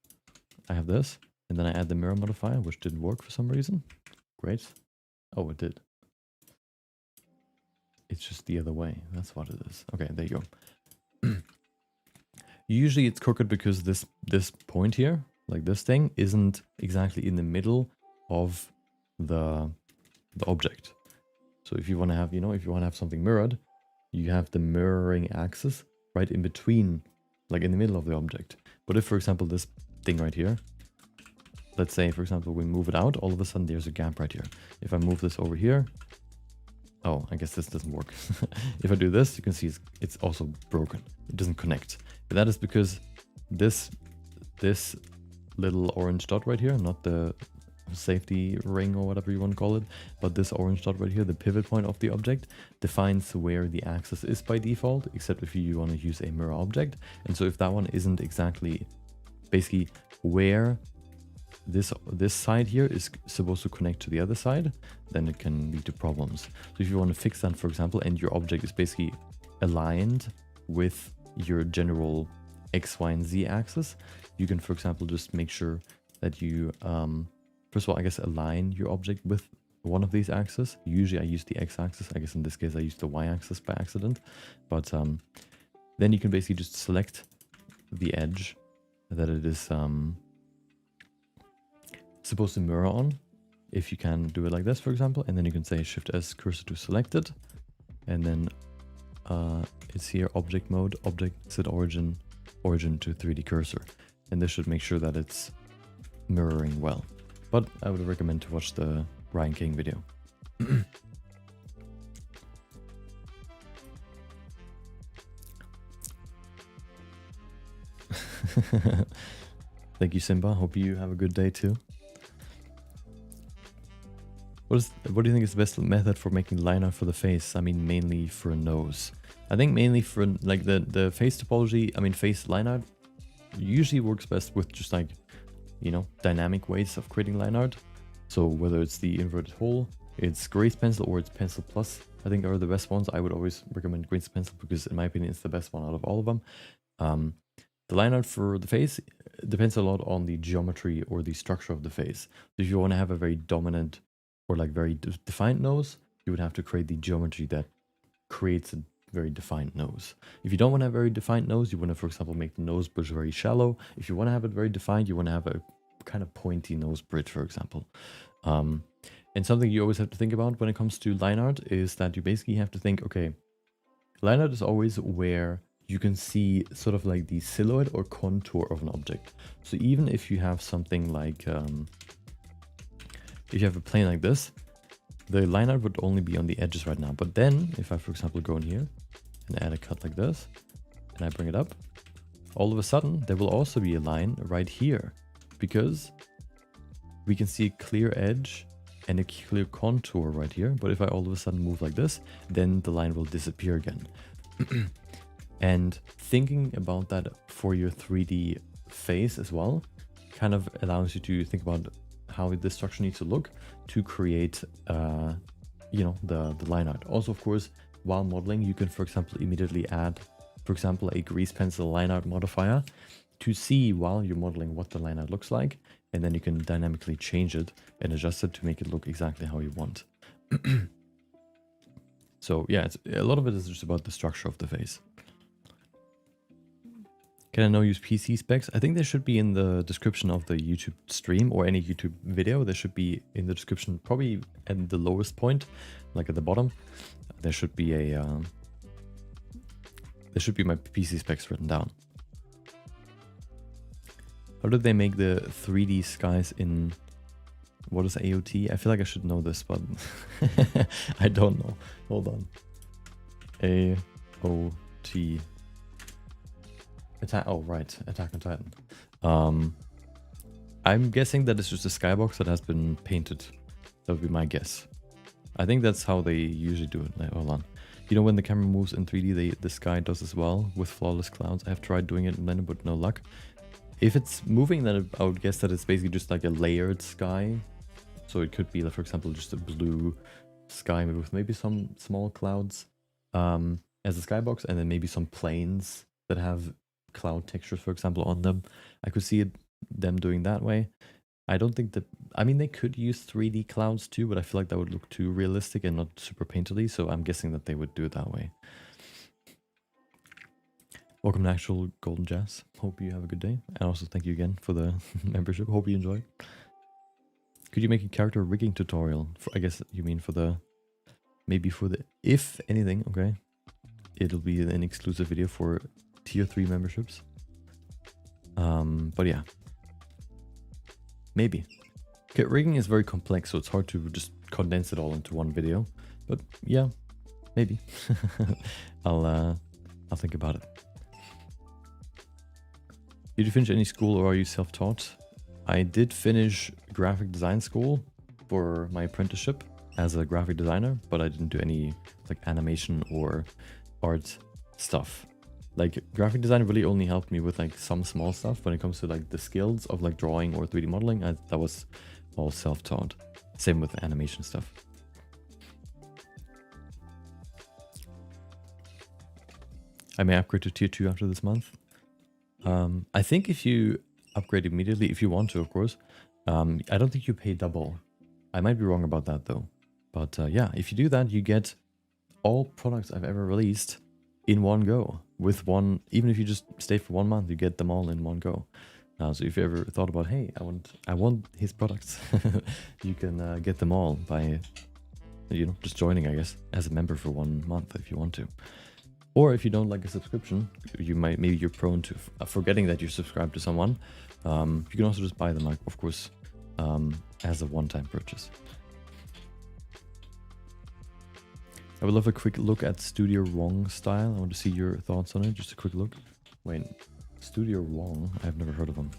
I have this. And then I add the mirror modifier, which didn't work for some reason. Great. Oh, it did. It's just the other way. That's what it is. Okay, there you go. Usually it's crooked because this point here, like this thing, isn't exactly in the middle of the object. So if you want to have, if you want to have something mirrored, you have the mirroring axis right in between, like in the middle of the object. But if, for example, this thing right here, let's say, for example, we move it out, all of a sudden there's a gap right here. If I move this over here, oh, I guess this doesn't work. If I do this, you can see it's also broken. It doesn't connect. But that is because this little orange dot right here, not the safety ring or whatever you want to call it, but this orange dot right here, the pivot point of the object, defines where the axis is by default, except if you want to use a mirror object. And so if that one isn't exactly basically where this side here is supposed to connect to the other side, then it can lead to problems. So if you want to fix that, for example, and your object is basically aligned with your general X, Y, and Z axis, you can, for example, just make sure that you first of all, I guess, align your object with one of these axes. Usually I use the X axis. I guess in this case I used the Y axis by accident. But then you can basically just select the edge that it is supposed to mirror on. If you can do it like this, for example, and then you can say Shift S cursor to selected. And then it's here, object mode, object set origin to 3D cursor. And this should make sure that it's mirroring well. But I would recommend to watch the Brian King video. Thank you, Simba. Hope you have a good day too. What do you think is the best method for making line art for the face? I mean, mainly for a nose. I think mainly for like the face topology, I mean, face line art usually works best with just like, dynamic ways of creating line art. So whether it's the inverted hole, it's Grace Pencil, or it's Pencil Plus, I think are the best ones. I would always recommend Grace Pencil because in my opinion, it's the best one out of all of them. The line art for the face depends a lot on the geometry or the structure of the face. So if you want to have a very dominant or like very defined nose, you would have to create the geometry that creates a very defined nose. If you don't want to have a very defined nose, you want to, for example, make the nose bridge very shallow. If you want to have it very defined, you want to have a kind of pointy nose bridge, for example. And something you always have to think about when it comes to line art is that you basically have to think, okay, line art is always where you can see sort of like the silhouette or contour of an object. So even if you have something like, if you have a plane like this, the line art would only be on the edges right now. But then if I, for example, go in here and add a cut like this, and I bring it up, all of a sudden there will also be a line right here. because we can see a clear edge and a clear contour right here. But if I all of a sudden move like this, then the line will disappear again. And thinking about that for your 3D face as well kind of allows you to think about how this structure needs to look to create, you know, the line art. Also, of course, while modeling, you can, for example, immediately add, for example, a grease pencil line art modifier to see while you're modeling what the line art looks like. And then you can dynamically change it and adjust it to make it look exactly how you want. So yeah, a lot of it is just about the structure of the face. Can I now use PC specs? I think they should be in the description of the YouTube stream or any YouTube video. They should be in the description, probably at the lowest point, like at the bottom. There should be a there should be my PC specs written down. How did they make the 3D skies in, what is AOT? I feel like I should know this, but I don't know. Hold on. AOT. Oh, right. Attack on Titan. I'm guessing that it's just a skybox that has been painted. That would be my guess. I think that's how they usually do it. Like, hold on. You know, when the camera moves in 3D, the sky does as well with flawless clouds. I have tried doing it in Blender, but no luck. If it's moving, then I would guess that it's basically just like a layered sky. So it could be, like, for example, just a blue sky with maybe some small clouds as a skybox, and then maybe some planes that have cloud textures, for example, on them. I could see them doing that way. I don't think that, I mean, they could use 3D clouds too, but I feel like that would look too realistic and not super painterly, so I'm guessing that they would do it that way. Welcome to Actual Golden Jazz. Hope you have a good day. And also thank you again for the membership. Hope you enjoy. Could you make a character rigging tutorial? I guess you mean for the, maybe for the, if anything, okay. It'll be an exclusive video for tier 3 memberships. But yeah. Maybe. Okay, rigging is very complex, so it's hard to just condense it all into one video. But yeah, maybe. I'll think about it. Did you finish any school or are you self-taught? I did finish graphic design school for my apprenticeship as a graphic designer, but I didn't do any like animation or art stuff. Like graphic design really only helped me with like some small stuff. When it comes to like the skills of like drawing or 3D modeling, that was all self-taught. Same with animation stuff. I may upgrade to tier 2 after this month. I think if you upgrade immediately, if you want to, of course, I don't think you pay double. I might be wrong about that though. But yeah, if you do that, you get all products I've ever released in one go. With one, even if you just stay for 1 month, you get them all in one go. So if you ever thought about, hey, I want his products, you can get them all by, you know, just joining, I guess, as a member for 1 month if you want to. Or if you don't like a subscription, maybe you're prone to forgetting that you subscribe to someone. You can also just buy them, like, of course, as a one-time purchase. I would love a quick look at Studio Wong style. I want to see your thoughts on it. Just a quick look. Wait, Studio Wong? I've never heard of them.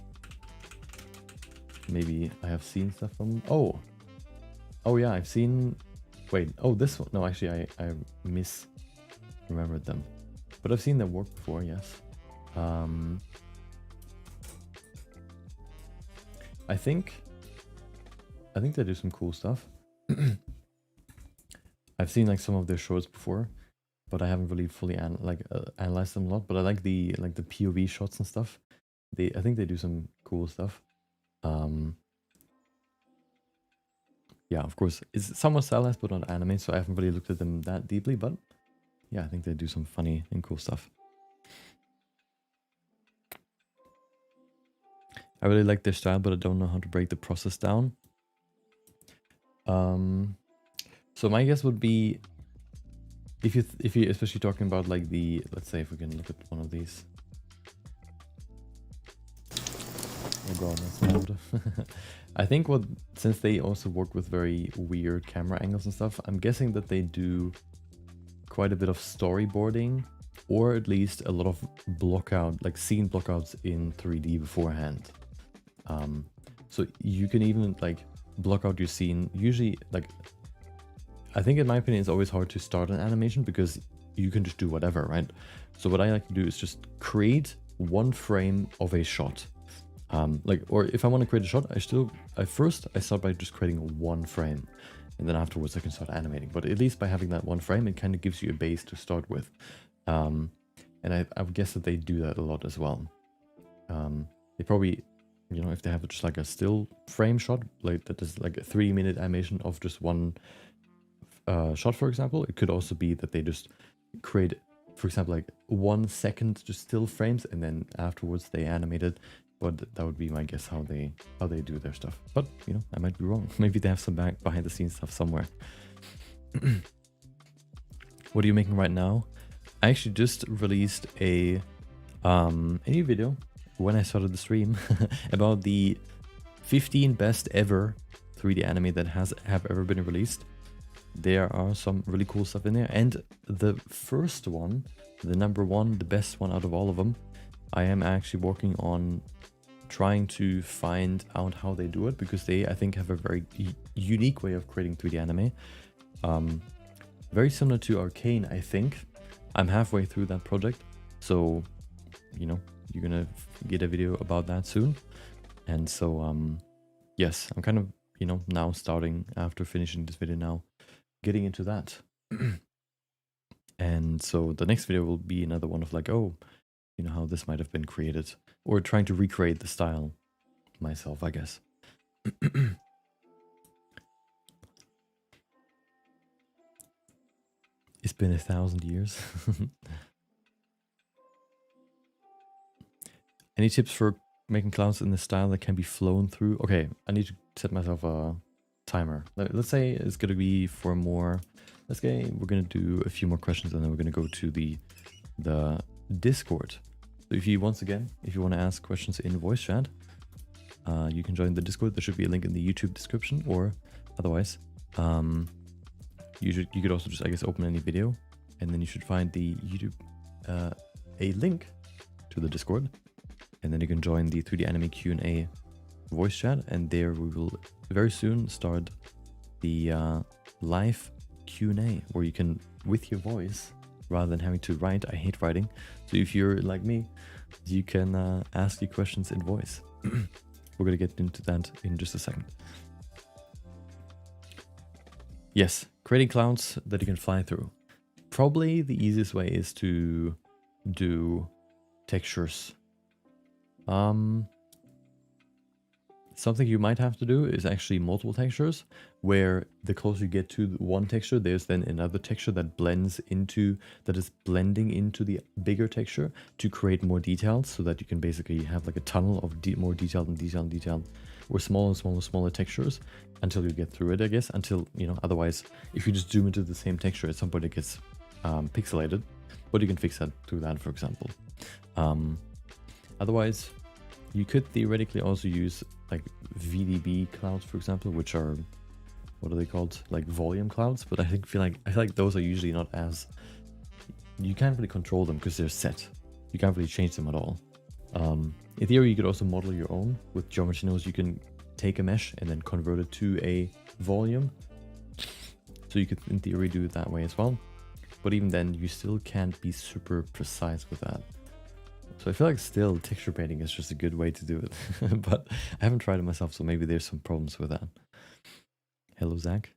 Maybe I have seen stuff from... Oh yeah, I've seen... Wait, oh, this one. No, actually, I misremembered them. But I've seen their work before, yes. I think they do some cool stuff. I've seen like some of their shorts before, but I haven't really fully analyzed them a lot. But I like the POV shots and stuff. I think they do some cool stuff. Yeah, of course, it's somewhat stylized, but not anime, so I haven't really looked at them that deeply. But yeah, I think they do some funny and cool stuff. I really like their style, but I don't know how to break the process down. So my guess would be, if you especially talking about like let's say if we can look at one of these. Oh god, that's loud. I think since they also work with very weird camera angles and stuff, I'm guessing that they do quite a bit of storyboarding, or at least a lot of scene blockouts in 3D beforehand. So you can even like block out your scene. Usually, like, I think in my opinion, it's always hard to start an animation because you can just do whatever, right? So what I like to do is just create one frame of a shot. Or if I want to create a shot, I start by just creating one frame, and then afterwards I can start animating. But at least by having that one frame, it kind of gives you a base to start with. And I would guess that they do that a lot as well. They probably, you know, if they have just like a still frame shot, like that is like a 3-minute animation of just one shot, for example, it could also be that they just create, for example, like 1 second just still frames, and then afterwards they animate it. But that would be my guess how they do their stuff. But you know, I might be wrong. Maybe they have some behind the scenes stuff somewhere. What are you making right now? I actually just released a new video when I started the stream about the 15 best ever 3D anime that have ever been released. There are some really cool stuff in there, and the first one, the number one, the best one out of all of them, I am actually working on trying to find out how they do it, because they, I think, have a very unique way of creating 3D anime. Very similar to Arcane, I think. I'm halfway through that project, so, you know, you're gonna get a video about that soon. And so, yes, I'm kind of, you know, now starting, after finishing this video now, getting into that. And so the next video will be another one of like, oh, you know, how this might have been created, or trying to recreate the style myself, I guess. It's been 1,000 years. Any tips for making clouds in the style that can be flown through? Okay, I need to set myself a timer. Let's say it's gonna be for more. Let's say we're gonna do a few more questions, and then we're gonna go to the Discord. So if you, once again, if you want to ask questions in voice chat, you can join the Discord. There should be a link in the YouTube description, or otherwise, you could also just, I guess, open any video, and then you should find the YouTube a link to the Discord, and then you can join the 3D Anime Q&A voice chat, and there we will very soon start the live Q&A, where you can, with your voice, rather than having to write. I hate writing. So if you're like me, you can ask your questions in voice. We're going to get into that in just a second. Yes, creating clouds that you can fly through. Probably the easiest way is to do textures. Something you might have to do is actually multiple textures, where the closer you get to one texture, there's then another texture that is blending into the bigger texture to create more details, so that you can basically have like a tunnel of more detailed and detailed and detailed, or smaller textures until you get through it, I guess, until, you know, otherwise, if you just zoom into the same texture, at some point it gets pixelated, but you can fix that through that, for example. Otherwise, you could theoretically also use like VDB clouds, for example, which are, what are they called? Like volume clouds. But I feel like those are usually not as, you can't really control them because they're set. You can't really change them at all. In theory, you could also model your own with geometry nodes. You can take a mesh and then convert it to a volume. So you could, in theory, do it that way as well. But even then, you still can't be super precise with that. So I feel like still texture painting is just a good way to do it. But I haven't tried it myself, so maybe there's some problems with that. Hello, Zach.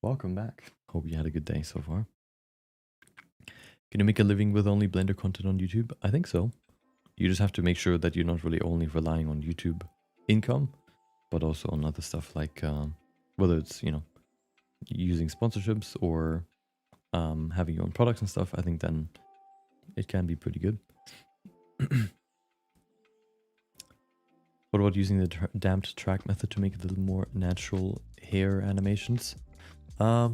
Welcome back. Hope you had a good day so far. Can you make a living with only Blender content on YouTube? I think so. You just have to make sure that you're not really only relying on YouTube income, but also on other stuff like whether it's, you know, using sponsorships or having your own products and stuff. I think then it can be pretty good. What about using the damped track method to make a little more natural hair animations? I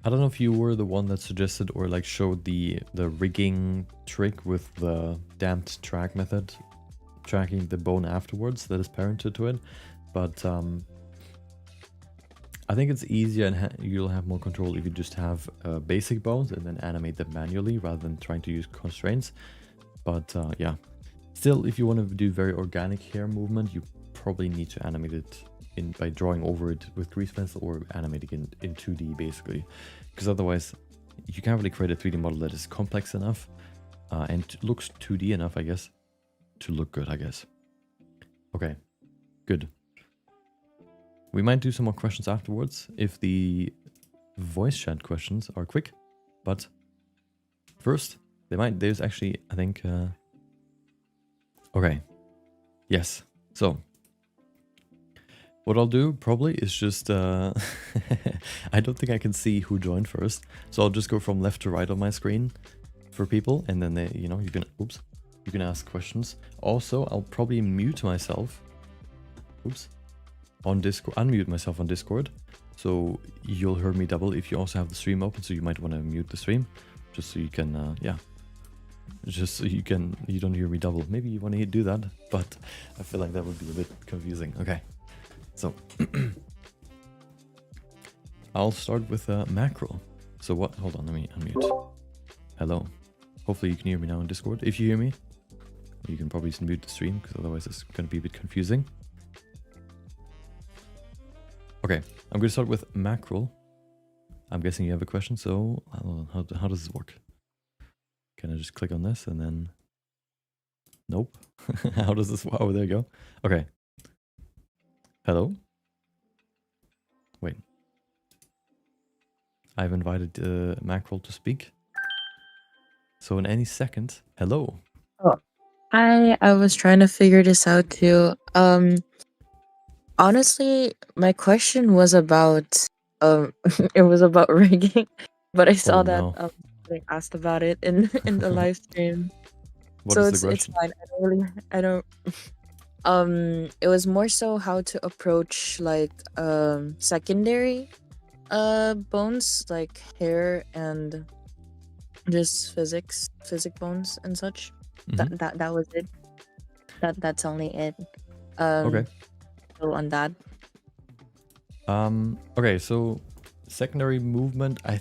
don't know if you were the one that suggested or like showed the rigging trick with the damped track method, tracking the bone afterwards that is parented to it, but I think it's easier and you'll have more control if you just have basic bones and then animate them manually rather than trying to use constraints. But yeah, still, if you want to do very organic hair movement, you probably need to animate it by drawing over it with grease pencil or animating it in 2D basically, because otherwise you can't really create a 3D model that is complex enough and looks 2D enough, I guess, to look good, I guess. Okay, good. We might do some more questions afterwards if the voice chat questions are quick, but first there's actually, I think, okay, yes. So what I'll do probably is just, I don't think I can see who joined first, so I'll just go from left to right on my screen for people, and then you know, you can ask questions. Also, I'll probably mute myself. On Discord, unmute myself on Discord, so you'll hear me double if you also have the stream open. So you might want to mute the stream, just so you can, yeah, just so you don't hear me double. Maybe you want to do that, but I feel like that would be a bit confusing. Okay, so I'll start with macro. So what? Hold on, let me unmute. Hello. Hopefully you can hear me now on Discord. If you hear me, you can probably just mute the stream because otherwise it's going to be a bit confusing. Okay, I'm going to start with macro. I'm guessing you have a question, so how does this work? Can I just click on this and then... Nope. How does this... Oh, there you go. Okay. Hello? Wait. I've invited macro to speak. So in any second, hello. Oh, I was trying to figure this out too. Honestly, my question was about it was about rigging, but I saw that they asked about it in the live stream. What so is the it's question? fine. I don't it was more so how to approach like secondary bones like hair and just physic bones and such. That was it. That's only it. Okay. On that. Okay, so secondary movement. I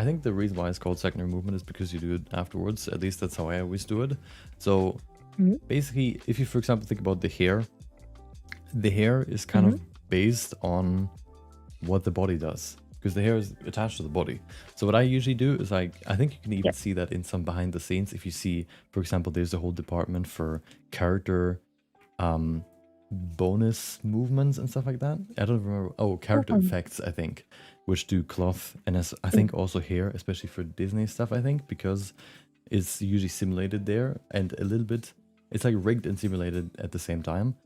think the reason why it's called secondary movement is because you do it afterwards. At least that's how I always do it. So basically, if you, for example, think about the hair is kind of based on what the body does, because the hair is attached to the body. So what I usually do is I think you can even see that in some behind the scenes. If you see, for example, there's a whole department for character bonus movements and stuff like that. I don't remember. Oh, character effects, I think, which do cloth and I think also hair, especially for Disney stuff, I think, because it's usually simulated there and a little bit, it's like rigged and simulated at the same time.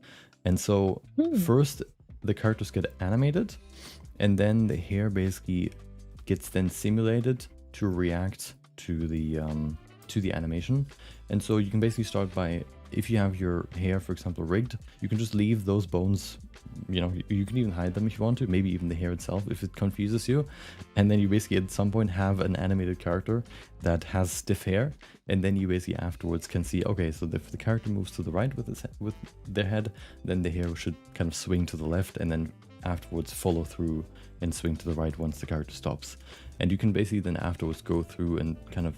And so first the characters get animated and then the hair basically gets then simulated to react to the animation. And so you can basically start by, if you have your hair, for example, rigged, you can just leave those bones, you know, you can even hide them if you want to, maybe even the hair itself if it confuses you. And then you basically at some point have an animated character that has stiff hair, and then you basically afterwards can see, okay, so if the character moves to the right with their head, then the hair should kind of swing to the left, and then afterwards follow through and swing to the right once the character stops. And you can basically then afterwards go through and kind of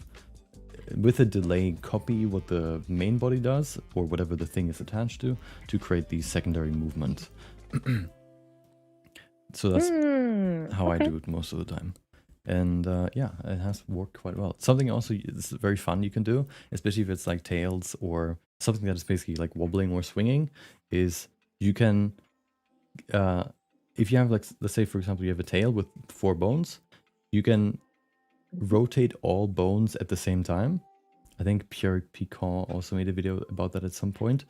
with a delay copy what the main body does or whatever the thing is attached to create the secondary movement. So that's how I do it most of the time. And yeah, it has worked quite well. Something also is very fun you can do, especially if it's like tails or something that is basically like wobbling or swinging, is you can if you have, like, let's say for example you have a tail with 4 bones, you can rotate all bones at the same time. I think Pierre Picon also made a video about that at some point.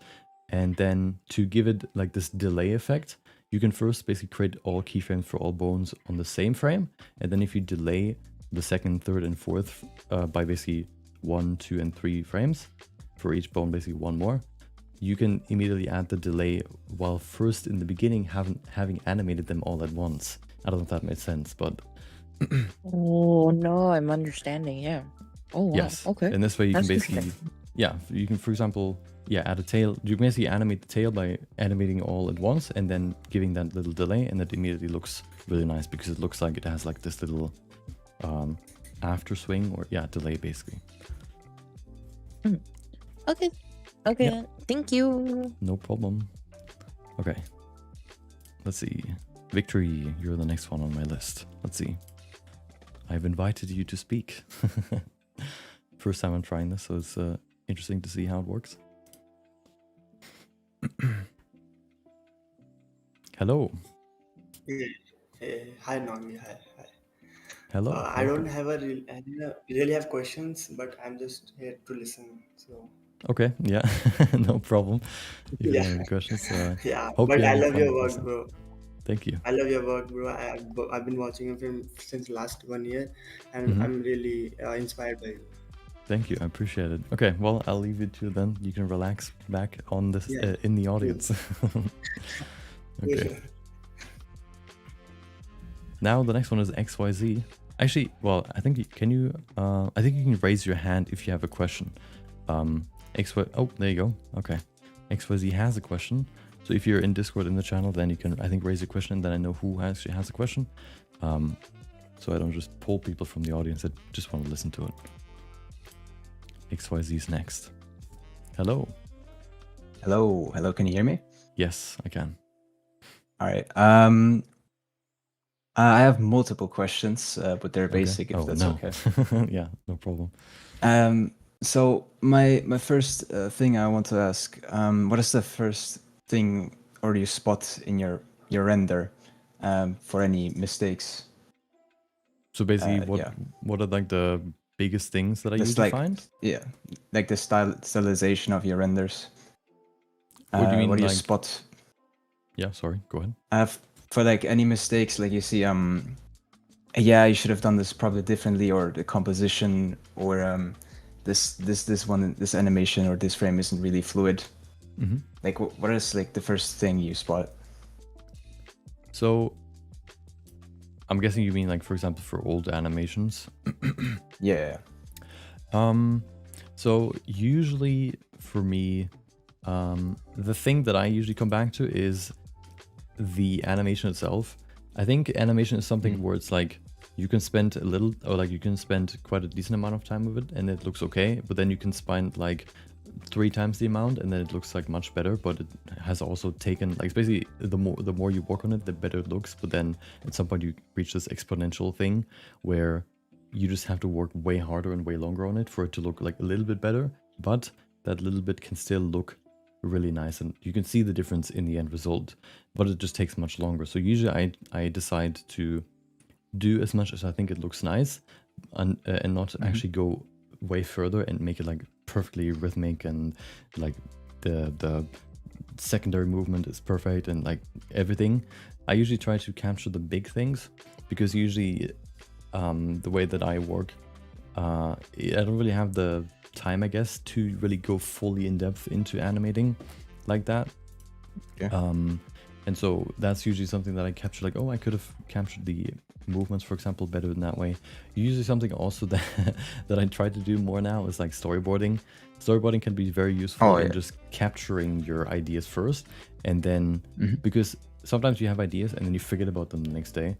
And then to give it like this delay effect, you can first basically create all keyframes for all bones on the same frame. And then if you delay the second, third, and fourth by basically 1, 2, and 3 frames for each bone, basically 1 more, you can immediately add the delay while first in the beginning having animated them all at once. I don't know if that made sense, but oh no, I'm understanding. Yeah. Oh wow. yes. Okay. And this way you can basically, yeah, you can, for example, add a tail. You basically animate the tail by animating all at once and then giving that little delay, and it immediately looks really nice because it looks like it has like this little after swing or delay basically. Okay. Yeah. Thank you. No problem. Okay. Let's see. Victory, you're the next one on my list. Let's see. I've invited you to speak. First time I'm trying this, so it's interesting to see how it works. Hello. Hi, Nami. Hi. Hello. I don't really have questions, but I'm just here to listen. So Okay, yeah, no problem. If you don't have yeah, any questions, yeah. hope But you I have love fun your with work, this. bro. Thank you. I love your work, bro. I've been watching your film since last 1 year, and Mhm. I'm really inspired by you. Thank you, I appreciate it. Okay, well, I'll leave you to then. You can relax back on this Yeah. in the audience. Okay. Now the next one is XYZ. Actually, well, I think I think you can raise your hand if you have a question. XY. Oh, there you go. Okay. XYZ has a question. So if you're in Discord in the channel, then you can, I think, raise a question, and then I know who actually has a question. So I don't just pull people from the audience that just want to listen to it. XYZ's next. Hello. Hello. Can you hear me? Yes, I can. All right. I have multiple questions, but they're basic, if that's okay. Yeah, no problem. So my first thing I want to ask, what is the first thing or you spot in your render for any mistakes? So basically, what are like the biggest things that I usually find? Yeah, like the stylization of your renders. What do you mean? What do you like, spot? Yeah, sorry, go ahead. For like any mistakes, like you see, yeah, you should have done this probably differently, or the composition, or this animation or this frame isn't really fluid. Mm-hmm. Like, what is like the first thing you spot? So, I'm guessing you mean like, for example, for old animations. Yeah. So usually for me, the thing that I usually come back to is the animation itself. I think animation is something where it's like you can spend a little, or like you can spend quite a decent amount of time with it and it looks okay, but then you can spend like 3 times the amount and then it looks like much better, but it has also taken, like, basically the more you work on it, the better it looks. But then at some point you reach this exponential thing where you just have to work way harder and way longer on it for it to look like a little bit better, but that little bit can still look really nice and you can see the difference in the end result, but it just takes much longer. So usually I decide to do as much as I think it looks nice and not actually go way further and make it like perfectly rhythmic and like the secondary movement is perfect and like everything. I usually try to capture the big things because usually the way that I work, I don't really have the time, I guess, to really go fully in depth into animating like that. Yeah. And so that's usually something that I capture, like, oh, I could have captured the movements, for example, better in that way. Usually something also that that I try to do more now is like storyboarding. Storyboarding can be very useful in just capturing your ideas first, and then because sometimes you have ideas and then you forget about them the next day,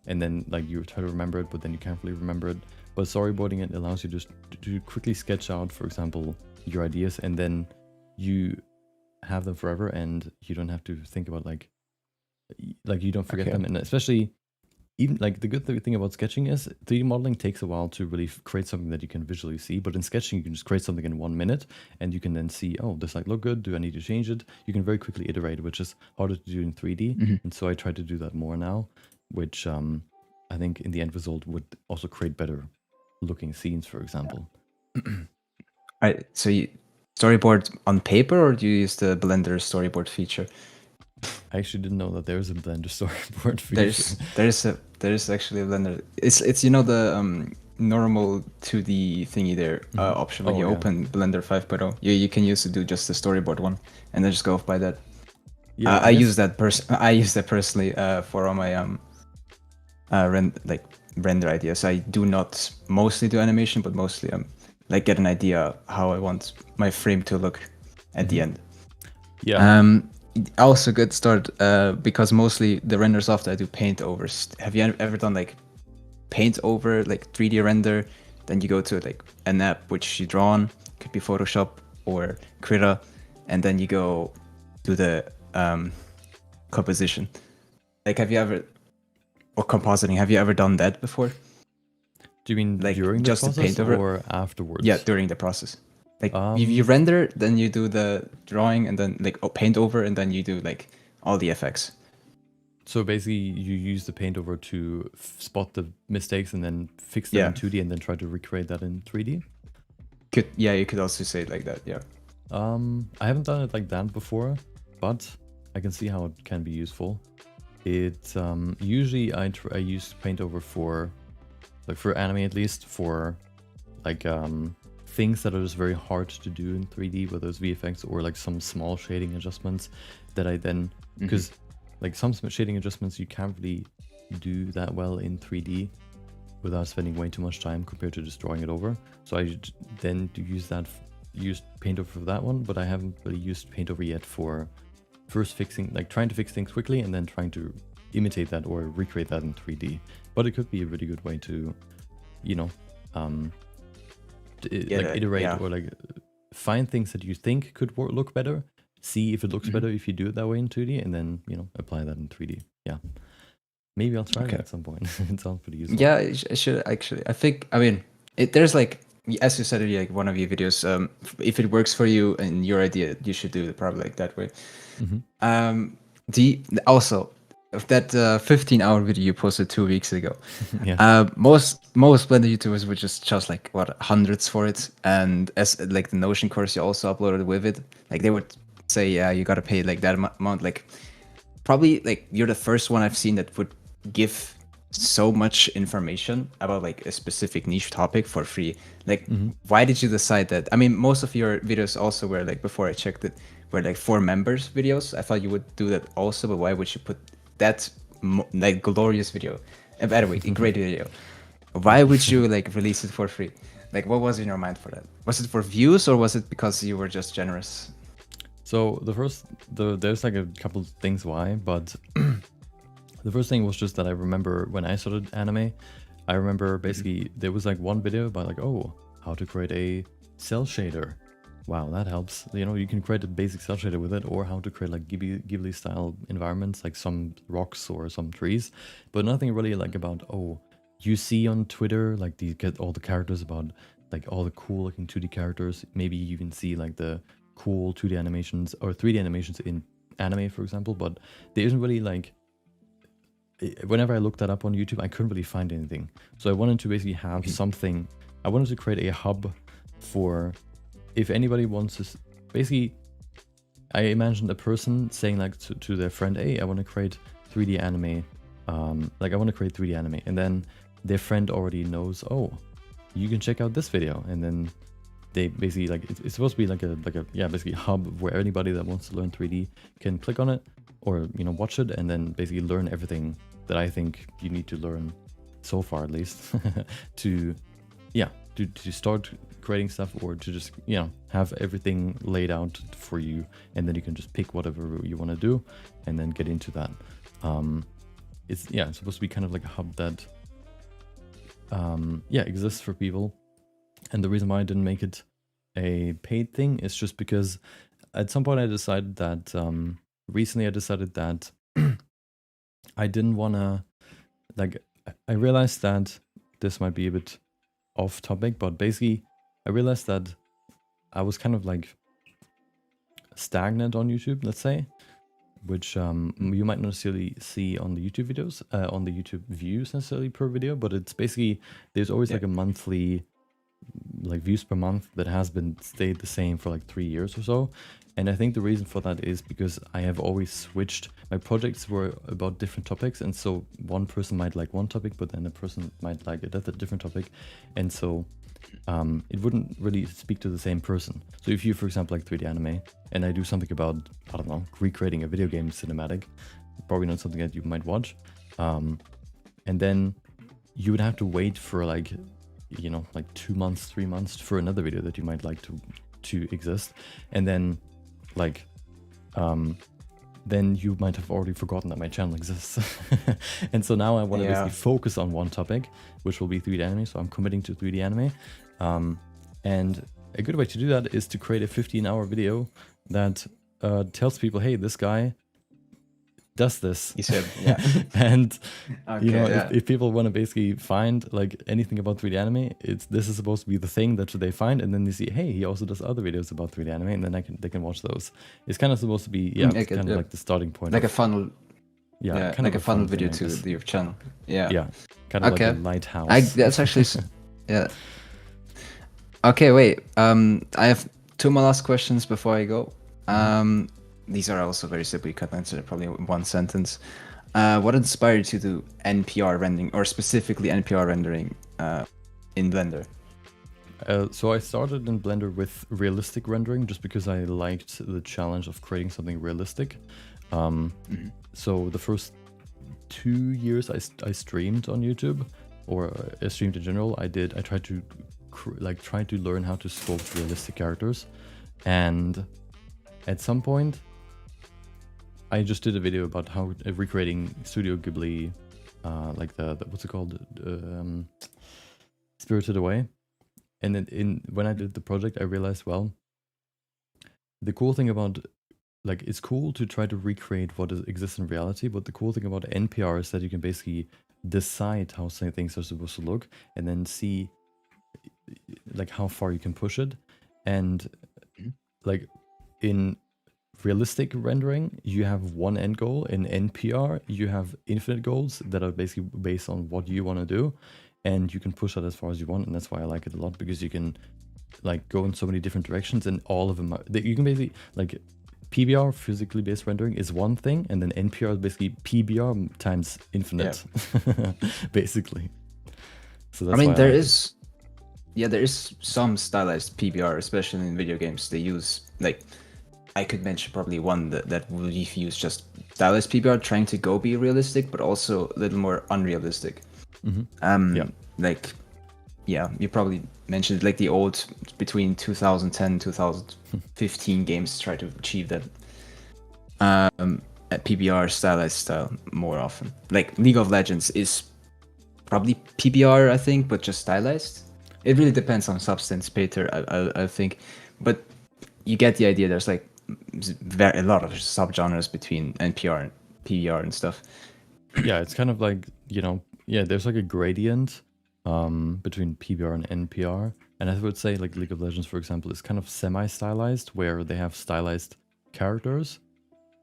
and then like you try to remember it, but then you can't really remember it. But storyboarding, it allows you just to quickly sketch out, for example, your ideas, and then you have them forever, and you don't have to think about like you don't forget them. And especially, even like the good thing about sketching is 3D modeling takes a while to really create something that you can visually see. But in sketching, you can just create something in 1 minute, and you can then see, oh, this like look good. Do I need to change it? You can very quickly iterate, which is harder to do in 3D. And so I try to do that more now, which I think in the end result would also create better looking scenes, for example. So you storyboard on paper, or do you use the Blender storyboard feature? I actually didn't know that there is a Blender storyboard feature. There is actually a Blender. It's you know the normal 2D thingy there option when you open Blender 5.0. You can use to do just the storyboard one, and then just go off by that. Yeah, I use that personally for all my render ideas. I do not mostly do animation, but mostly like get an idea how I want my frame to look. at the end. Yeah. Also good start because mostly the render software I do paint overs. Have you ever done like paint over, like 3D render? Then you go to like an app which you draw on, could be Photoshop or Krita, and then you go do the composition. Like, have you ever, or compositing, have you ever done that before? Do you mean Like during the just the process paint over or afterwards? Yeah, during the process. Like you render, then you do the drawing, and then like paint over, and then you do like all the effects. So basically, you use the paint over to spot the mistakes and then fix them in 2D, and then try to recreate that in 3D. You could also say it like that. Yeah. I haven't done it like that before, but I can see how it can be useful. It usually I use paint over for, like for anime at least, for like things that are just very hard to do in 3D, whether it's VFX or like some small shading adjustments that I then, because like some shading adjustments you can't really do that well in 3D without spending way too much time compared to just drawing it over. So I then use paint over for that one, but I haven't really used paint over yet for first trying to fix things quickly and then trying to imitate that or recreate that in 3D. But it could be a really good way to, you know, iterate or like find things that you think could look better, see if it looks better if you do it that way in 2D, and then, you know, apply that in 3D. Yeah. Maybe I'll try that at some point. It sounds pretty useful. Yeah, I should actually. I mean, there's like, as you said, like one of your videos, if it works for you and your idea, you should do it probably like that way. Also, that 15-hour video you posted 2 weeks ago, most Blender YouTubers would just charge like what, hundreds for it, and as like the Notion course you also uploaded with it, like they would say, yeah, you gotta pay like that amount. Like probably like you're the first one I've seen that would give so much information about like a specific niche topic for free. Like why did you decide that? I mean, most of your videos also were like, before I checked it, were like for members videos. I thought you would do that also, but why would you put that like glorious video, and by the way, a great video, why would you like release it for free? Like what was in your mind for that? Was it for views, or was it because you were just generous? So there's like a couple things why, but the first thing was just that I remember when I started anime, I remember basically there was like one video about like, oh, how to create a cell shader. Wow, that helps. You know, you can create a basic cell shader with it, or how to create like Ghibli style environments, like some rocks or some trees, but nothing really like about, oh, you see on Twitter, like all the characters about like all the cool looking 2D characters. Maybe you even see like the cool 2D animations or 3D animations in anime, for example, but there isn't really like, whenever I looked that up on YouTube, I couldn't really find anything. So I wanted to basically have something, I wanted to create a hub for, if anybody wants to, basically, I imagined a person saying like to their friend, hey, I want to create 3D anime, like I want to create 3D anime, and then their friend already knows, oh, you can check out this video, and then they basically like, it's supposed to be like a basically hub where anybody that wants to learn 3D can click on it, or, you know, watch it, and then basically learn everything that I think you need to learn, so far at least, to start creating stuff, or to just, you know, have everything laid out for you, and then you can just pick whatever you want to do and then get into that. It's supposed to be kind of like a hub that exists for people. And the reason why I didn't make it a paid thing is just because at some point I decided that recently I decided that I didn't want to, like, I realized that this might be a bit off topic, but basically I realized that I was kind of like stagnant on YouTube, let's say, which you might not necessarily see on the YouTube videos, on the YouTube views necessarily per video, but it's basically, there's always like a monthly, like views per month that has stayed the same for like 3 years or so. And I think the reason for that is because I have always switched. My projects were about different topics, and so one person might like one topic, but then a person might like a different topic, and so it wouldn't really speak to the same person. So if you, for example, like 3D anime, and I do something about, I don't know, recreating a video game cinematic, probably not something that you might watch, and then you would have to wait for like, you know, like 2 months, 3 months for another video that you might like to exist, and then like, then you might have already forgotten that my channel exists. And so now I want to basically focus on one topic, which will be 3D anime. So I'm committing to 3D anime. And a good way to do that is to create a 15-hour video that tells people, hey, this guy does this. He said, yeah. And Okay, you know, yeah. if people want to basically find like anything about 3D anime, this is supposed to be the thing that they find, and then they see, hey, he also does other videos about 3D anime, and then they can watch those. It's kind of supposed to be Like kind of like the starting point. Like a funnel. Yeah, kind like of a funnel video thing, to your channel. Yeah. Yeah, kind of like a lighthouse. That's actually yeah. Okay, wait. I have two more last questions before I go. These are also very simple. You can answer probably in one sentence. What inspired you to do NPR rendering, or specifically NPR rendering in Blender? So I started in Blender with realistic rendering just because I liked the challenge of creating something realistic. So the first 2 years I streamed on YouTube, or I streamed in general. I tried to try to learn how to sculpt realistic characters, and at some point I just did a video about how recreating Studio Ghibli, like the what's it called, Spirited Away. And then when I did the project, I realized, well, the cool thing about, like, it's cool to try to recreate what exists in reality, but the cool thing about NPR is that you can basically decide how some things are supposed to look, and then see like how far you can push it. And like in realistic rendering, you have one end goal. In NPR, you have infinite goals that are basically based on what you want to do, and you can push that as far as you want. And that's why I like it a lot, because you can like go in so many different directions, and all of them are, you can basically, like, PBR, physically based rendering, is one thing, and then NPR is basically PBR times infinite, basically. So that's, I mean, there is some stylized PBR, especially in video games. They use, like, I could mention probably one that will use just stylized PBR, trying to go be realistic, but also a little more unrealistic. Like, yeah, you probably mentioned like the old, between 2010 2015 games try to achieve that at PBR stylized style more often. Like League of Legends is probably PBR, I think, but just stylized. It really depends on substance, Peter, I think, but you get the idea. There's like a lot of subgenres between NPR and PBR and stuff. Yeah, it's kind of like, you know, yeah, there's like a gradient between PBR and NPR. And I would say like League of Legends, for example, is kind of semi-stylized, where they have stylized characters,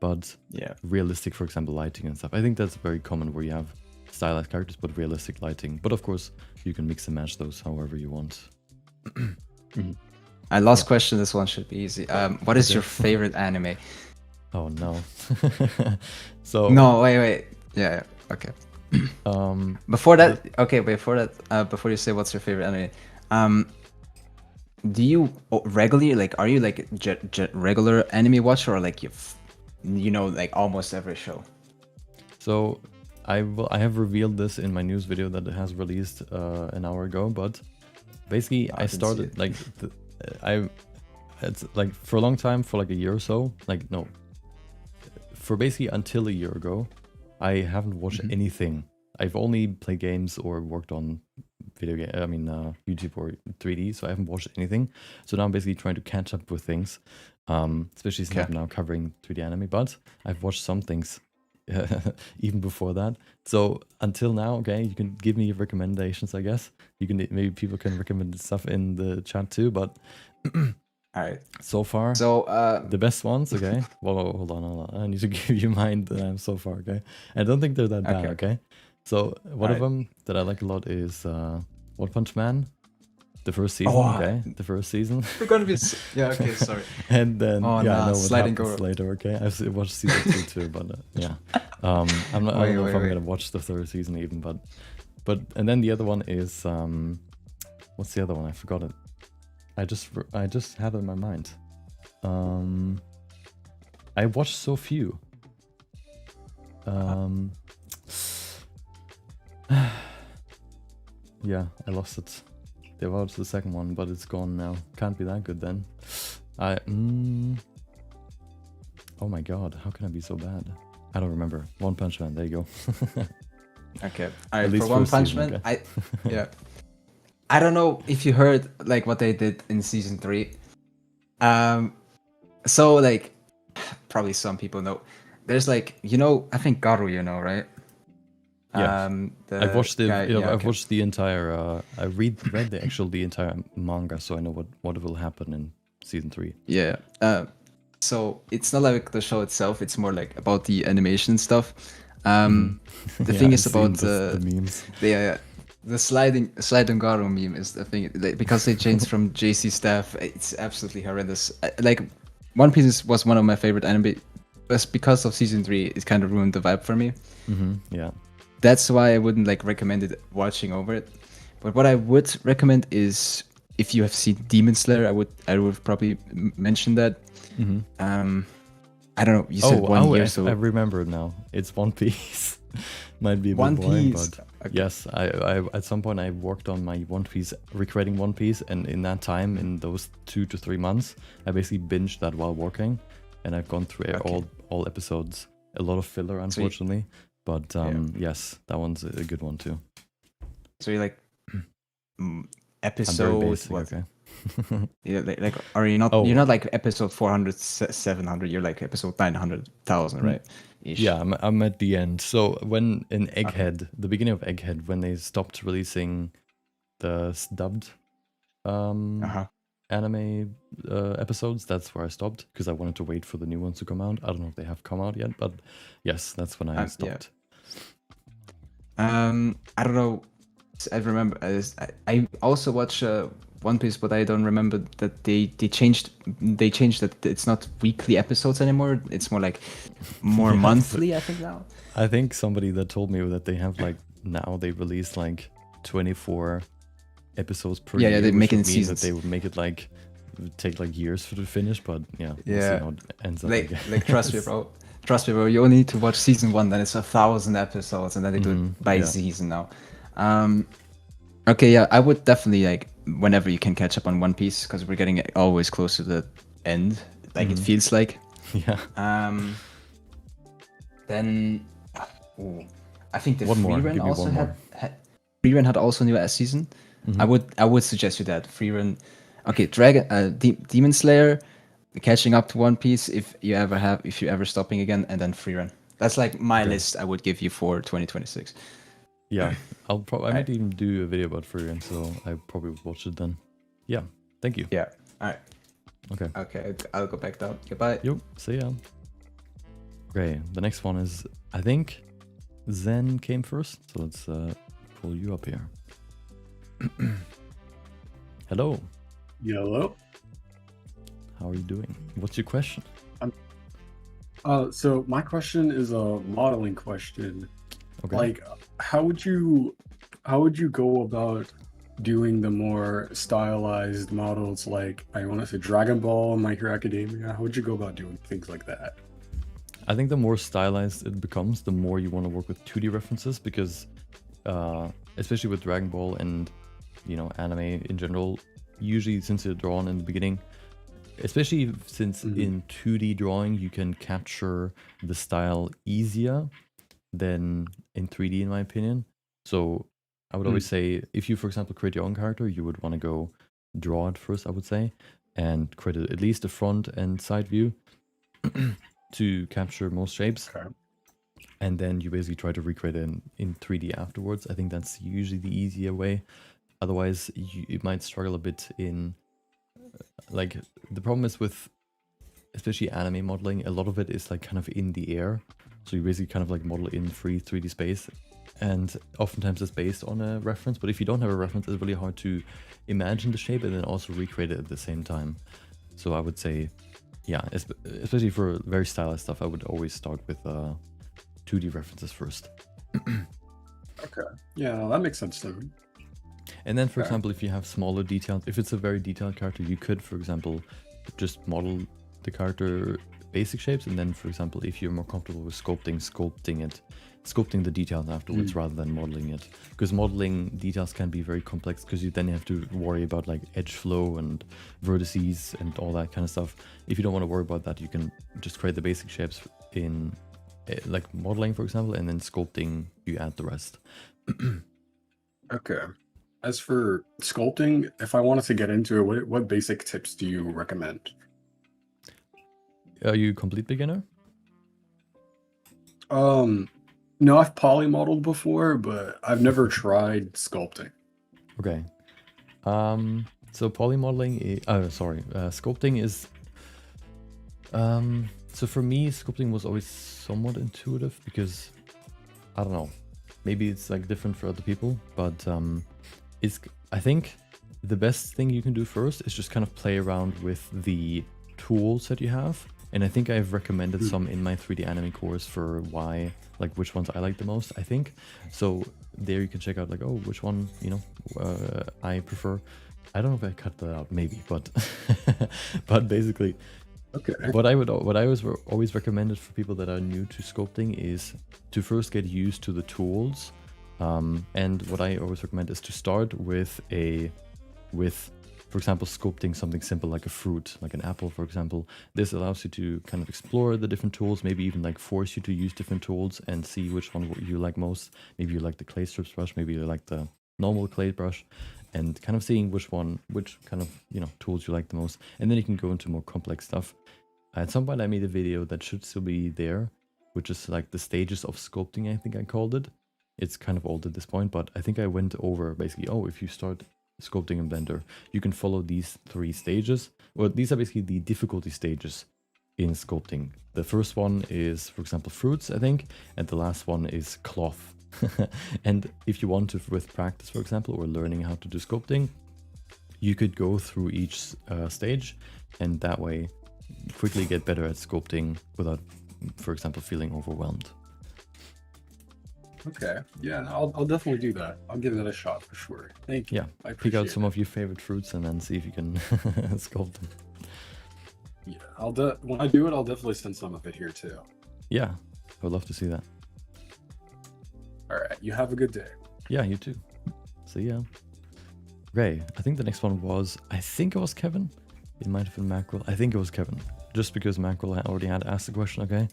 but realistic, for example, lighting and stuff. I think that's very common, where you have stylized characters but realistic lighting. But of course, you can mix and match those however you want. Last question. This one should be easy. What is your favorite anime? Oh no. So no, wait. Yeah. Okay. Before you say what's your favorite anime, do you regularly, like, are you like regular anime watcher, or like you know like almost every show? So I have revealed this in my news video that has released an hour ago, but basically I started like it's like for a long time, for like a year or so, like no, for basically until a year ago, I haven't watched anything. I've only played games or worked on YouTube or 3D, so I haven't watched anything. So now I'm basically trying to catch up with things, especially since I'm now covering 3D anime. But I've watched some things even before that. So until now, you can give me recommendations, I guess. You can, maybe people can recommend stuff in the chat too, but all right. So far, the best ones, okay? Well, hold on. I need to give you mine so far, okay? I don't think they're that bad, okay? So one of them that I like a lot is One Punch Man, the first season, okay? The first season. We're gonna be okay, sorry. And then I know what sliding happens later, okay? I've watched season 2 too, but I don't know if I'm gonna watch the third season even, but and then the other one is what's the other one? I forgot it. I just had it in my mind. I watched so few. Yeah, I lost it. There was the second one, but it's gone now. Can't be that good then. Oh my god, how can I be so bad? I don't remember. One Punch Man, there you go. Okay. At Alright, least for One first Punch season, Man, okay. yeah. I don't know if you heard like what they did in season 3. So like probably some people know. There's like, I think Garu, right? Yeah. The I've watched the guy, yeah, I've okay. watched the entire I read the entire manga, so I know what will happen in season 3. Yeah. So it's not like the show itself, it's more like about the animation stuff. The Yeah, thing I've is about seen the memes. the sliding Garo meme is the thing, like, because they changed from JC staff. It's absolutely horrendous. Like, One Piece was one of my favorite anime, but because of season 3, it kind of ruined the vibe for me. Yeah. That's why I wouldn't like recommend it watching over it. But what I would recommend is, if you have seen Demon Slayer, I would probably mention that. I don't know. You said 1 year, so I remember now. It's One Piece. Might be a bit One boring, Piece. but Okay. yes, I at some point I worked on my One Piece, recreating One Piece, and in that time, in those 2 to 3 months, I basically binged that while working, and I've gone through all episodes. A lot of filler, unfortunately, but yes, that one's a good one too. So you're like I'm very episode basic, what? okay. Yeah, like are you not? Oh. You're not like episode 400, 700. You're like episode 900,000, right? Ish. Yeah, I'm at the end. So when in Egghead, the beginning of Egghead, when they stopped releasing the dubbed anime episodes, that's where I stopped, because I wanted to wait for the new ones to come out. I don't know if they have come out yet, but yes, that's when I stopped. I don't know. I remember. I also watch One Piece, but I don't remember that they changed that it's not weekly episodes anymore. It's more like more monthly, I think now. I think somebody that told me that they have like now they release like 24 episodes per year. Yeah, they which make it in would mean seasons. that they would make it like take like years for to finish, but we'll see how it ends up. Like trust me, bro. Trust me, bro. You only need to watch season 1, then it's 1,000 episodes, and then they do it by season now. Okay, yeah, I would definitely like whenever you can catch up on One Piece, because we're getting always close to the end. Like it feels like. Yeah. Then, I think the One more. Free Run Give me also one more. had Free Run had also a new season. I would suggest you that Free Run. Okay, Demon Slayer, catching up to One Piece if you ever stopping again, and then Free Run. That's like my list I would give you for 2026. Yeah, I might even do a video about Free Run, so I probably would watch it then. Yeah, thank you. Yeah. All right. Okay. Okay, I'll go back down. Goodbye. Yo, see ya. Okay, the next one is, I think Zen came first, so let's pull you up here. Hello. Hello. How are you doing? What's your question? So my question is a modeling question. Okay. Like, how would you go about doing the more stylized models? Like, I want to say Dragon Ball, My Hero Academia. How would you go about doing things like that? I think the more stylized it becomes, the more you want to work with 2D references, because especially with Dragon Ball and anime in general, usually since you're drawn in the beginning, especially since in 2D drawing you can capture the style easier than in 3D, in my opinion. So I would always say, if you, for example, create your own character, you would want to go draw it first, I would say, and create at least a front and side view to capture most shapes. Okay. And then you basically try to recreate it in 3D afterwards. I think that's usually the easier way. Otherwise, it might struggle a bit in... like, the problem is with, especially anime modeling, a lot of it is like kind of in the air. So you basically kind of like model in free 3D space. And oftentimes it's based on a reference. But if you don't have a reference, it's really hard to imagine the shape and then also recreate it at the same time. So I would say, yeah, especially for very stylized stuff, I would always start with 2D references first. Okay. Yeah, that makes sense to me. And then, for example, if you have smaller details, if it's a very detailed character, you could, for example, just model the character basic shapes, and then, for example, if you're more comfortable with sculpting the details afterwards rather than modeling it. Because modeling details can be very complex because you then have to worry about like edge flow and vertices and all that kind of stuff. If you don't want to worry about that, you can just create the basic shapes in like modeling, for example, and then sculpting, you add the rest. Okay. As for sculpting, if I wanted to get into it, what basic tips do you recommend? Are you a complete beginner? No, I've polymodeled before, but I've never tried sculpting. Okay. So polymodeling, sculpting is, so for me, sculpting was always somewhat intuitive because, I don't know, maybe it's like different for other people, but I think the best thing you can do first is just kind of play around with the tools that you have. And I think I've recommended some in my 3D anime course for which ones I like the most, I think. So there you can check out like, oh, which one, I prefer. I don't know if I cut that out, maybe, but but basically, okay. What I always recommended for people that are new to sculpting is to first get used to the tools. And what I always recommend is to start with for example, sculpting something simple like a fruit, like an apple, for example. This allows you to kind of explore the different tools, maybe even like force you to use different tools and see which one you like most. Maybe you like the clay strips brush, maybe you like the normal clay brush, and kind of seeing which kind of, tools you like the most. And then you can go into more complex stuff. At some point I made a video that should still be there, which is like the stages of sculpting, I think I called it. It's kind of old at this point, but I think I went over basically, if you start sculpting in Blender, you can follow these 3 stages. Well, these are basically the difficulty stages in sculpting. The first one is, for example, fruits, I think, and the last one is cloth. And if you want to, with practice, for example, or learning how to do sculpting, you could go through each stage, and that way quickly get better at sculpting without, for example, feeling overwhelmed. Okay. Yeah, I'll definitely do that. I'll give that a shot for sure. Thank you. Yeah, I pick out appreciate some it. of your favorite fruits and then see if you can sculpt them. Yeah, when I do it, I'll definitely send some of it here too. Yeah, I would love to see that. All right. You have a good day. Yeah, you too. See ya. Okay, I think the next one was, I think it was Kevin. It might have been Mackerel. I think it was Kevin. Just because Mackerel already had asked the question, okay?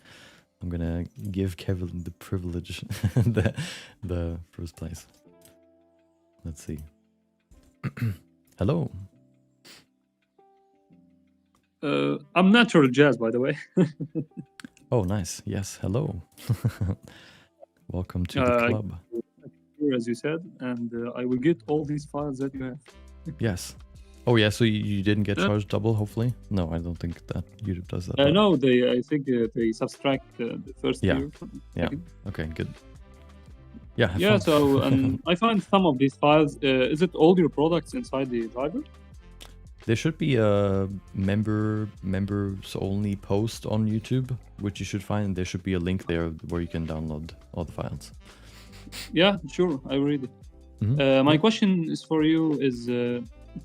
I'm gonna give Kevin the privilege, the first place. Let's see. Hello. I'm natural jazz, by the way. Oh, nice. Yes, hello. Welcome to the club. As you said, and I will get all these files that you have. Yes. Oh yeah, so you didn't get charged double, hopefully? No, I don't think that YouTube does that. No, I think they subtract the first year. Yeah. Okay, good. Yeah. Have Yeah. fun. So I find some of these files. Is it all your products inside the driver? There should be a members only post on YouTube, which you should find. There should be a link there where you can download all the files. Yeah, sure. I read it. My question is for you is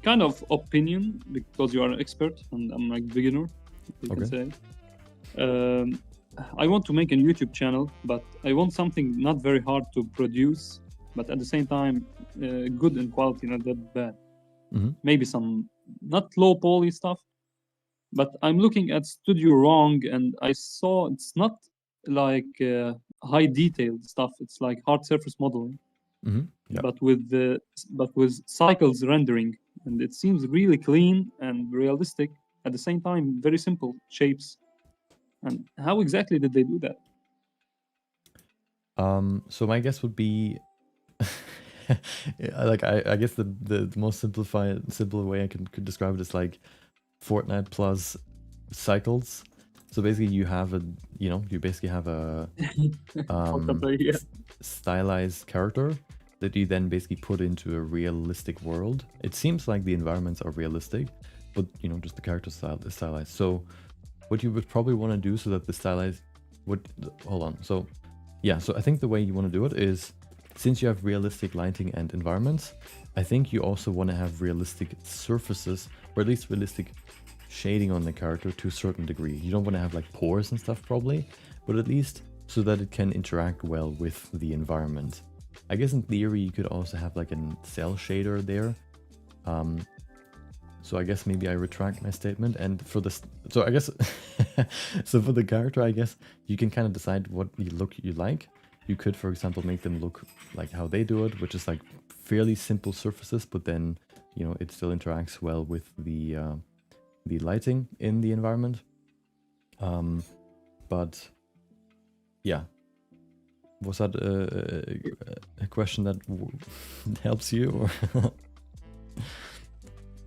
kind of opinion, because you are an expert and I'm like beginner, you can say. I want to make a YouTube channel, but I want something not very hard to produce, but at the same time good in quality, not that bad. Maybe some not low poly stuff, but I'm looking at Studio Wrong and I saw it's not like high detailed stuff. It's like hard surface modeling, but with cycles rendering, and it seems really clean and realistic at the same time. Very simple shapes. And how exactly did they do that? So my guess would be, like I guess the most simple way I could describe it is like Fortnite plus cycles. So basically you have you basically have a stylized character that you then basically put into a realistic world. It seems like the environments are realistic, but just the character style is stylized. So what you would probably want to do so that the stylized so I think the way you want to do it is, since you have realistic lighting and environments, I think you also want to have realistic surfaces, or at least realistic shading on the character to a certain degree. You don't want to have like pores and stuff probably, but at least so that it can interact well with the environment. I guess in theory you could also have like a cell shader there. So I guess maybe I retract my statement. And for this, so I guess, so for the character, I guess you can kind of decide what look you like. You could, for example, make them look like how they do it, which is like fairly simple surfaces, but then, you know, it still interacts well with the lighting in the environment. But yeah, was that a question that helps you? Or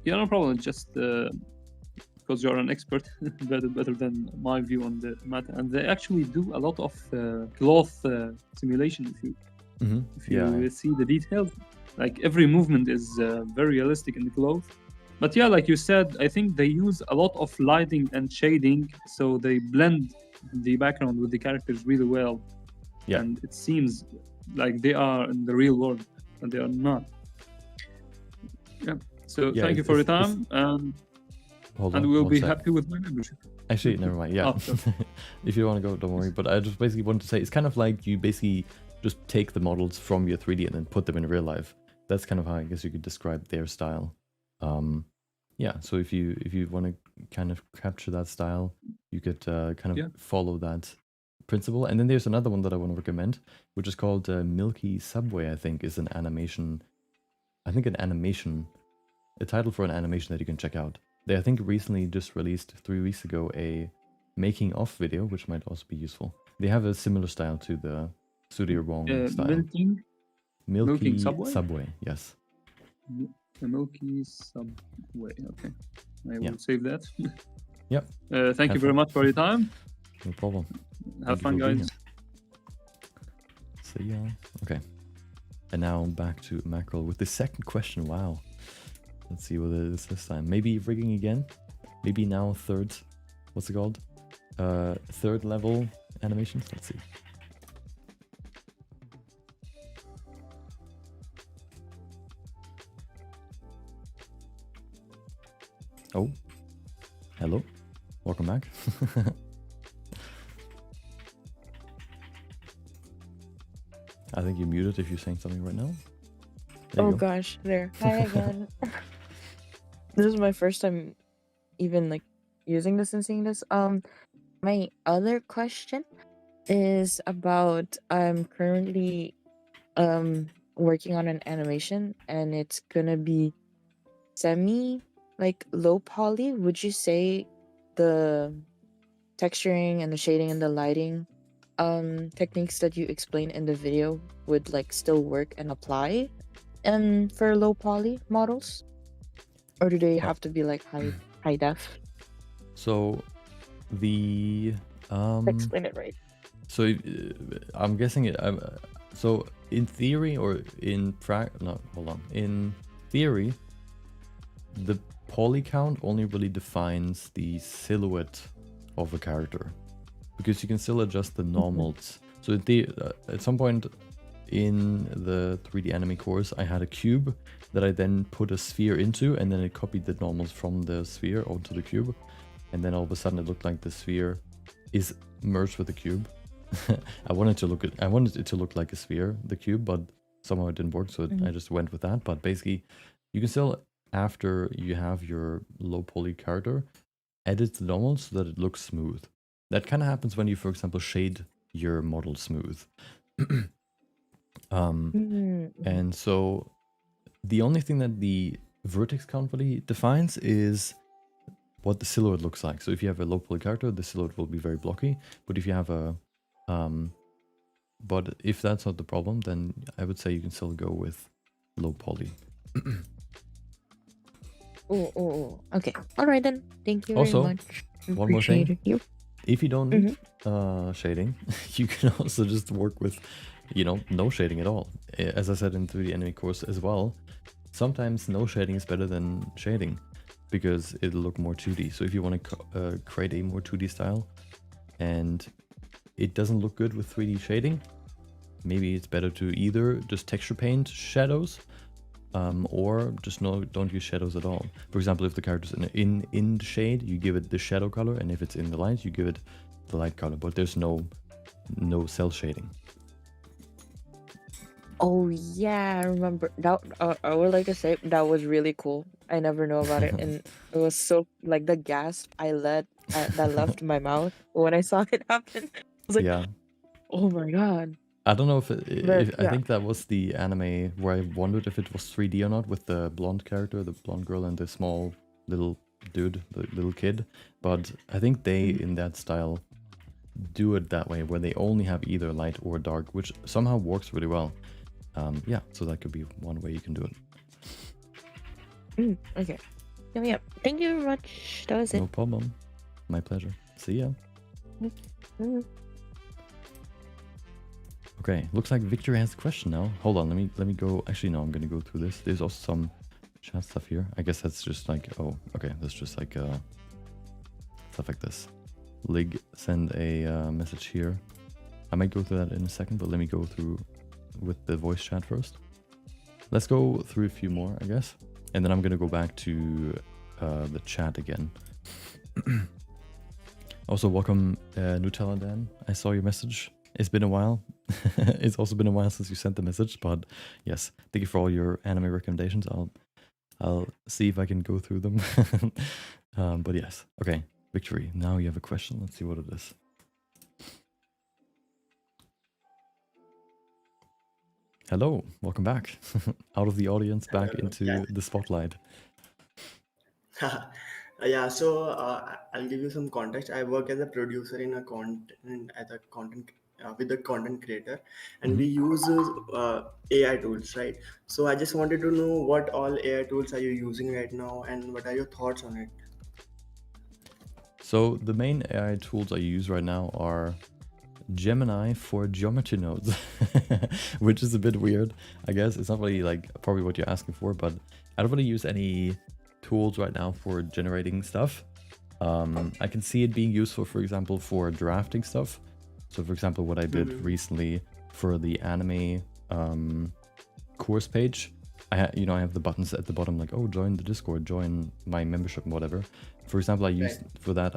Yeah, no problem. Just because you're an expert, better than my view on the matter. And they actually do a lot of cloth simulation. If you see the details, like every movement is very realistic in the cloth. But yeah, like you said, I think they use a lot of lighting and shading, so they blend the background with the characters really well. Yeah. And it seems like they are in the real world, and they are not. Yeah. So Yeah, thank you for your time, and we'll be happy with my membership. Actually, never mind. Yeah, if you want to go, don't worry. But I just basically wanted to say it's kind of like you basically just take the models from your 3D and then put them in real life. That's kind of how I guess you could describe their style. Yeah. So if you want to kind of capture that style, you could kind of follow that principle. And then there's another one that I want to recommend, which is called Milky Subway. I think is an animation. I think a title for an animation that you can check out. They, I think, recently just released 3 weeks ago a making of video, which might also be useful. They have a similar style to the Studio Wong style. Milky Subway, yes. The Milky Subway, okay. I will save that. Yep. Thank you very much for your time. No problem. Have fun, guys. See ya. Okay. And now back to Mackerel with the second question. Wow. Let's see what it is this time. Maybe rigging again. Maybe now third. What's it called? Third level animations. Let's see. Oh. Hello. Welcome back. I think you're muted if you're saying something right now. Oh gosh, there. Hi again. This is my first time even like using this and seeing this. My other question is about I'm currently working on an animation and it's gonna be semi like low poly. Would you say the texturing and the shading and the lighting techniques that you explained in the video would like still work and apply for low poly models, or do they have to be like high def? So the explain it right. So I'm guessing it. So in theory or in in theory, the poly count only really defines the silhouette of a character, because you can still adjust the normals. So at some point in the 3D anime course, I had a cube that I then put a sphere into, and then it copied the normals from the sphere onto the cube, and then all of a sudden it looked like the sphere is merged with the cube. I wanted it to look like a sphere, the cube, but somehow it didn't work, so I just went with that. But basically, you can still, after you have your low poly character, edit the normals so that it looks smooth. That kind of happens when you, for example, shade your model smooth. And so the only thing that the vertex count really defines is what the silhouette looks like. So if you have a low poly character, the silhouette will be very blocky. But if you have a but if that's not the problem, then I would say you can still go with low poly. Okay. All right then. Thank you also, very much. One more thing. You. If you don't need shading, you can also just work with, no shading at all. As I said in 3D anime course as well, sometimes no shading is better than shading, because it'll look more 2D. So if you want to create a more 2D style and it doesn't look good with 3D shading, maybe it's better to either just texture paint shadows or just don't use shadows at all. For example, if the character's in the shade, you give it the shadow color, and if it's in the light, you give it the light color. But there's no cell shading. Oh yeah, I remember that. I would like to say that was really cool. I never know about it, and it was so like the gasp that left my mouth when I saw it happen. I was like, Yeah. oh my god. I don't know if But I yeah. think that was the anime where I wondered if it was 3D or not, with the blonde character, the blonde girl, and the small little dude, the little kid. But I think they, in that style, do it that way, where they only have either light or dark, which somehow works really well. Yeah, so that could be one way you can do it. Okay. Yeah. Thank you very much. That was it. No problem. My pleasure. See ya. Mm. Okay, looks like Victor has a question now. Hold on, let me go. Actually, no, I'm gonna go through this. There's also some chat stuff here. I guess that's just like, oh, okay, that's just like stuff like this. Lig send a message here. I might go through that in a second, but let me go through with the voice chat first. Let's go through a few more, I guess, and then I'm gonna go back to the chat again. Also, welcome Nutella Dan. I saw your message. It's been a while. It's also been a while since you sent the message, but yes, thank you for all your anime recommendations. I'll see if I can go through them. But yes, okay, Victory. Now you have a question. Let's see what it is. Hello, welcome back. Out of the audience, back into the spotlight. Yeah, so I'll give you some context. I work as a producer in a content with the content creator, and we use AI tools, right? So I just wanted to know what all AI tools are you using right now, and what are your thoughts on it? So the main AI tools I use right now are Gemini for geometry nodes, which is a bit weird, I guess. It's not really like probably what you're asking for, but I don't really use any tools right now for generating stuff. I can see it being useful, for example, for drafting stuff. So for example, what I did recently for the anime course page, I have the buttons at the bottom like, oh, join the Discord, join my membership and whatever. For example, I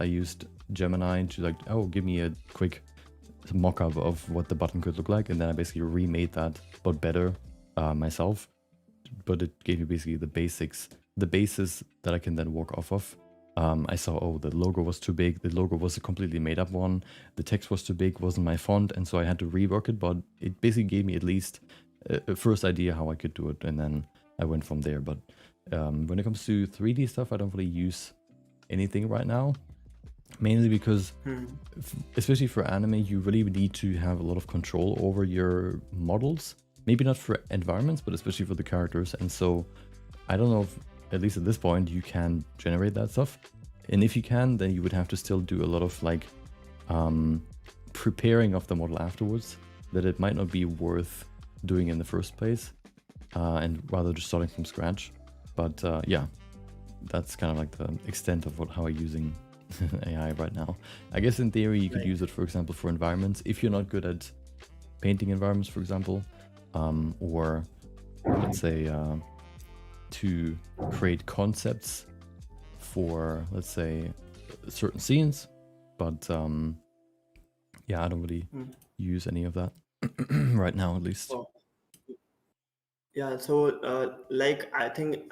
used Gemini to like, oh, give me a quick mock-up of what the button could look like, and then I basically remade that but better myself. But it gave me basically the basis that I can then work off of. I saw, oh, the logo was too big, the logo was a completely made up one, the text was too big, wasn't my font, and so I had to rework it, but it basically gave me at least a first idea how I could do it, and then I went from there. But when it comes to 3D stuff, I don't really use anything right now. Mainly because, especially for anime, you really need to have a lot of control over your models. Maybe not for environments, but especially for the characters. And so, I don't know if, at least at this point, you can generate that stuff. And if you can, then you would have to still do a lot of like preparing of the model afterwards, that it might not be worth doing in the first place, and rather just starting from scratch. But yeah, that's kind of like the extent of how I'm using AI right now. I guess in theory you could use it, for example, for environments if you're not good at painting environments, for example, or let's say to create concepts for, let's say, certain scenes. But yeah, I don't really use any of that right now, at least. Oh. Yeah, so like I think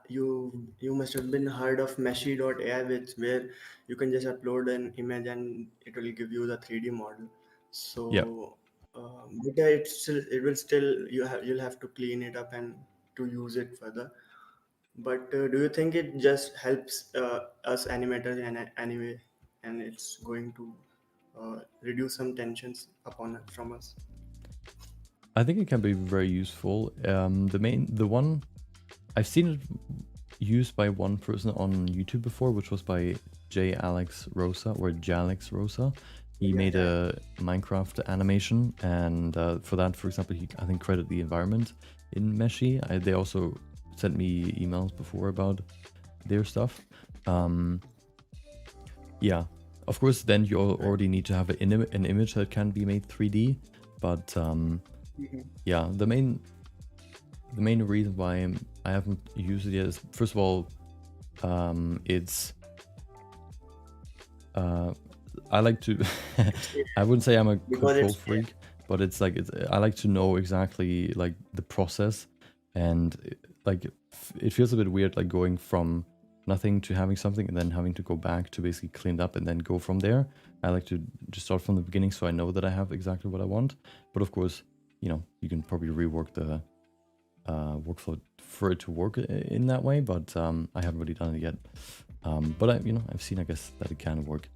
you must have been heard of Meshy.ai, where you can just upload an image and it will give you the 3D model. So yeah, but it will still you'll have to clean it up and to use it further. But do you think it just helps us animators and anime, and it's going to reduce some tensions from us? I think it can be very useful. The one I've seen it used by one person on YouTube before, which was by Alex Rosa. He made a Minecraft animation, and for that, for example, he, I think, credited the environment in Meshy. They also sent me emails before about their stuff. Yeah, of course, then you already need to have an image that can be made 3D, but yeah, the the main reason why I haven't used it yet is, first of all, it's I like to I wouldn't say I'm a Because control it's freak, but it's like I like to know exactly like the process, and like it feels a bit weird like going from nothing to having something and then having to go back to basically clean it up and then go from there. I like to just start from the beginning so I know that I have exactly what I want. But of course, you know, you can probably rework the workflow for it to work in that way, but I haven't really done it yet. But I've seen, I guess, that it can work.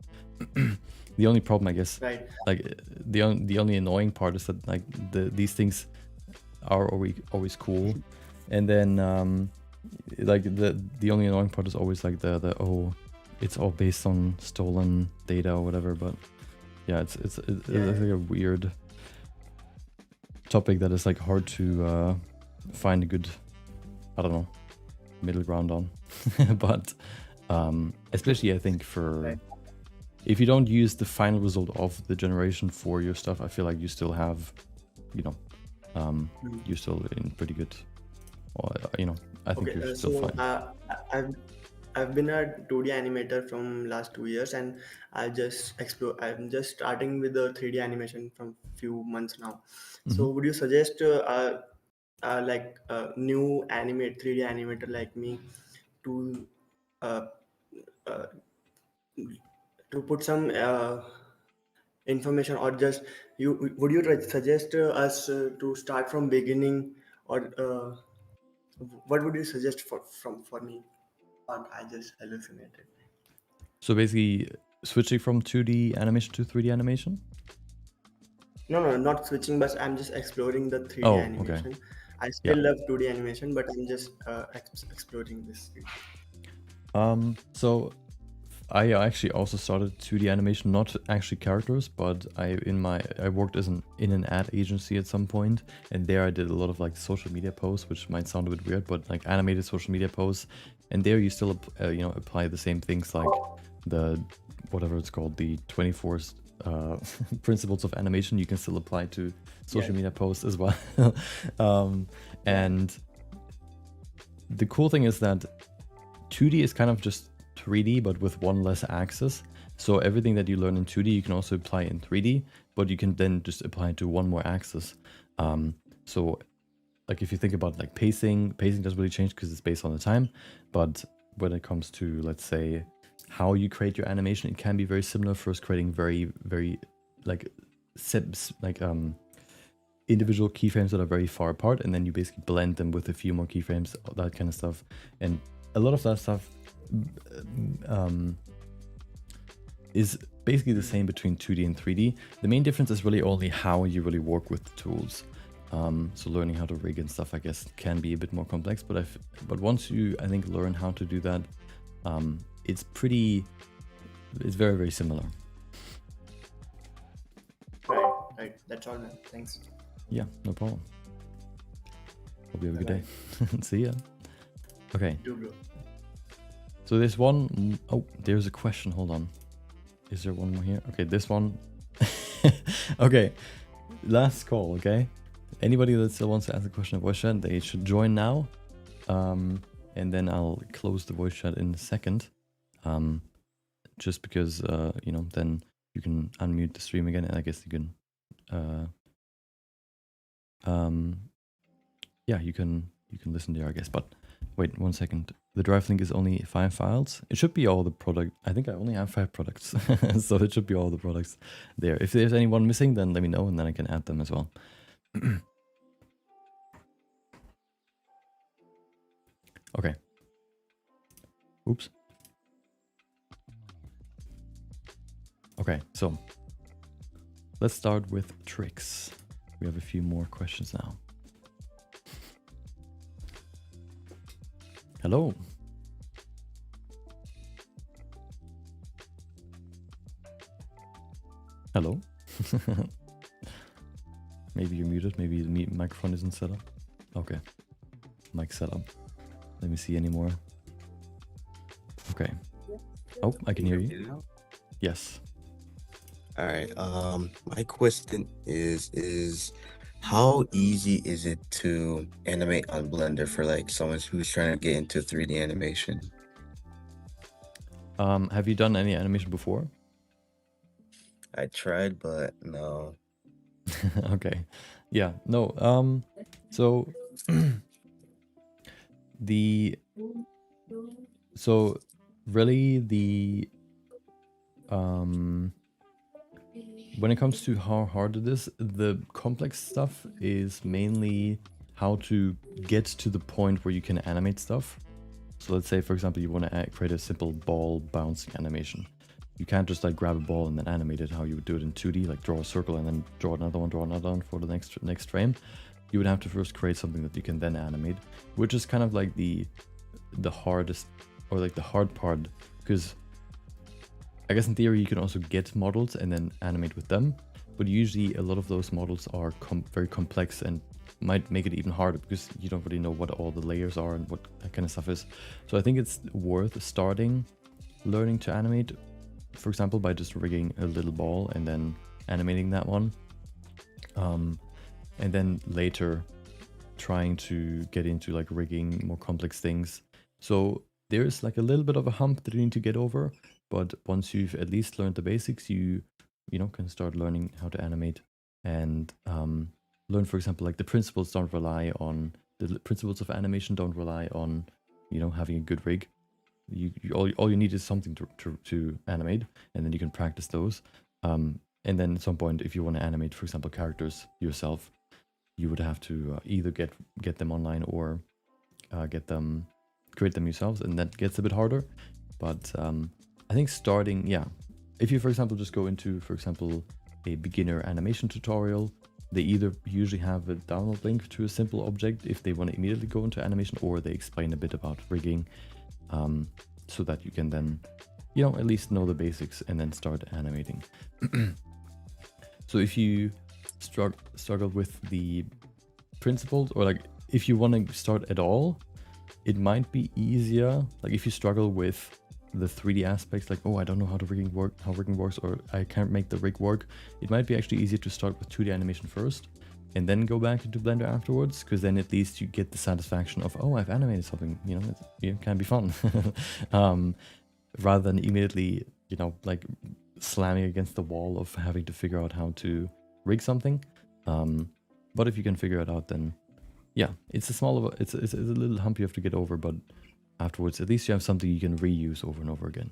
The only problem, I guess, right. like the only annoying part is that like these things are always cool, and then like the only annoying part is always like the oh, it's all based on stolen data or whatever. But yeah, it's like a weird topic that is like hard to find a good, I don't know, middle ground on. But especially I think for if you don't use the final result of the generation for your stuff, I feel like you still have, you're still in pretty good, or I think you're still fine. I've been a 2D animator from last 2 years, and I just explore. I'm just starting with the 3D animation from few months now. So would you suggest like a new 3D animator like me to uh, uh, to put some information, or just would you suggest us to start from beginning, or what would you suggest for me? Or I just hallucinated. So basically switching from 2D animation to 3D animation? No, not switching, but I'm just exploring the 3D Oh, animation. okay. I still love 2D animation, but I'm just exploring this. So I actually also started 2D animation, not actually characters, but I worked in an ad agency at some point, and there I did a lot of like social media posts, which might sound a bit weird, but like animated social media posts, and there you still apply the same things like the whatever it's called, the 24 principles of animation. You can still apply to social media posts as well. And the cool thing is that 2D is kind of just 3D, but with one less axis. So everything that you learn in 2D, you can also apply in 3D, but you can then just apply it to one more axis. So like if you think about like pacing doesn't really change because it's based on the time. But when it comes to, let's say, how you create your animation, it can be very similar. First creating very, very like individual keyframes that are very far apart, and then you basically blend them with a few more keyframes, that kind of stuff. And a lot of that stuff is basically the same between 2D and 3D. The main difference is really only how you really work with the tools. So learning how to rig and stuff, I guess, can be a bit more complex. But once you, I think, learn how to do that, it's very, very similar. Right. That's all, man. Thanks. Yeah, no problem. Hope you have a good day. See ya. Okay. Do, bro. So there's one, oh, there's a question, hold on. Is there one more here? Okay, this one. Okay, last call, okay? Anybody that still wants to ask a question of voice chat, they should join now. And then I'll close the voice chat in a second. Just because, then you can unmute the stream again, and I guess you can, yeah, you can listen there, I guess. But wait 1 second. The drive link is only 5 files. It should be all the product. I think I only have 5 products, so it should be all the products there. If there's anyone missing, then let me know, and then I can add them as well. Okay. Oops. Okay, so let's start with tricks. We have a few more questions now. Hello. Hello. Maybe you're muted. Maybe the microphone isn't set up. Okay. Mic set up. Let me see any more. Okay. Oh, I can hear you. Yes. All right. My question is How easy is it to animate on Blender for like someone who's trying to get into 3D animation? Have you done any animation before? I tried, but no. Okay. Yeah, no. So so really when it comes to how hard it is, the complex stuff is mainly how to get to the point where you can animate stuff. So let's say, for example, you want to create a simple ball bouncing animation. You can't just like grab a ball and then animate it how you would do it in 2D, like draw a circle and then draw another one for the next frame. You would have to first create something that you can then animate, which is kind of like the hardest, or like the hard part, because I guess in theory you can also get models and then animate with them, but usually a lot of those models are very complex and might make it even harder because you don't really know what all the layers are and what that kind of stuff is. So I think it's worth starting learning to animate, for example, by just rigging a little ball and then animating that one. And then later trying to get into like rigging more complex things. So there's like a little bit of a hump that you need to get over, but once you've at least learned the basics, you can start learning how to animate and learn, for example, like the principles don't rely on the principles of animation don't rely on having a good rig. All you need is something to animate, and then you can practice those. And then at some point, if you want to animate, for example, characters yourself, you would have to either get them online or create them yourselves, and that gets a bit harder. But I think starting, if you, for example, just go into, for example, a beginner animation tutorial, they either usually have a download link to a simple object if they want to immediately go into animation, or they explain a bit about rigging, so that you can then, at least know the basics and then start animating. So if you struggle with the principles, or like if you want to start at all, it might be easier. Like if you struggle with the 3D aspects, like, oh, I don't know how rigging works, or I can't make the rig work, it might be actually easier to start with 2D animation first and then go back into Blender afterwards, because then at least you get the satisfaction of, oh, I've animated something, it can be fun. Rather than immediately, like slamming against the wall of having to figure out how to rig something. But if you can figure it out, then it's a little hump you have to get over, but afterwards, at least you have something you can reuse over and over again.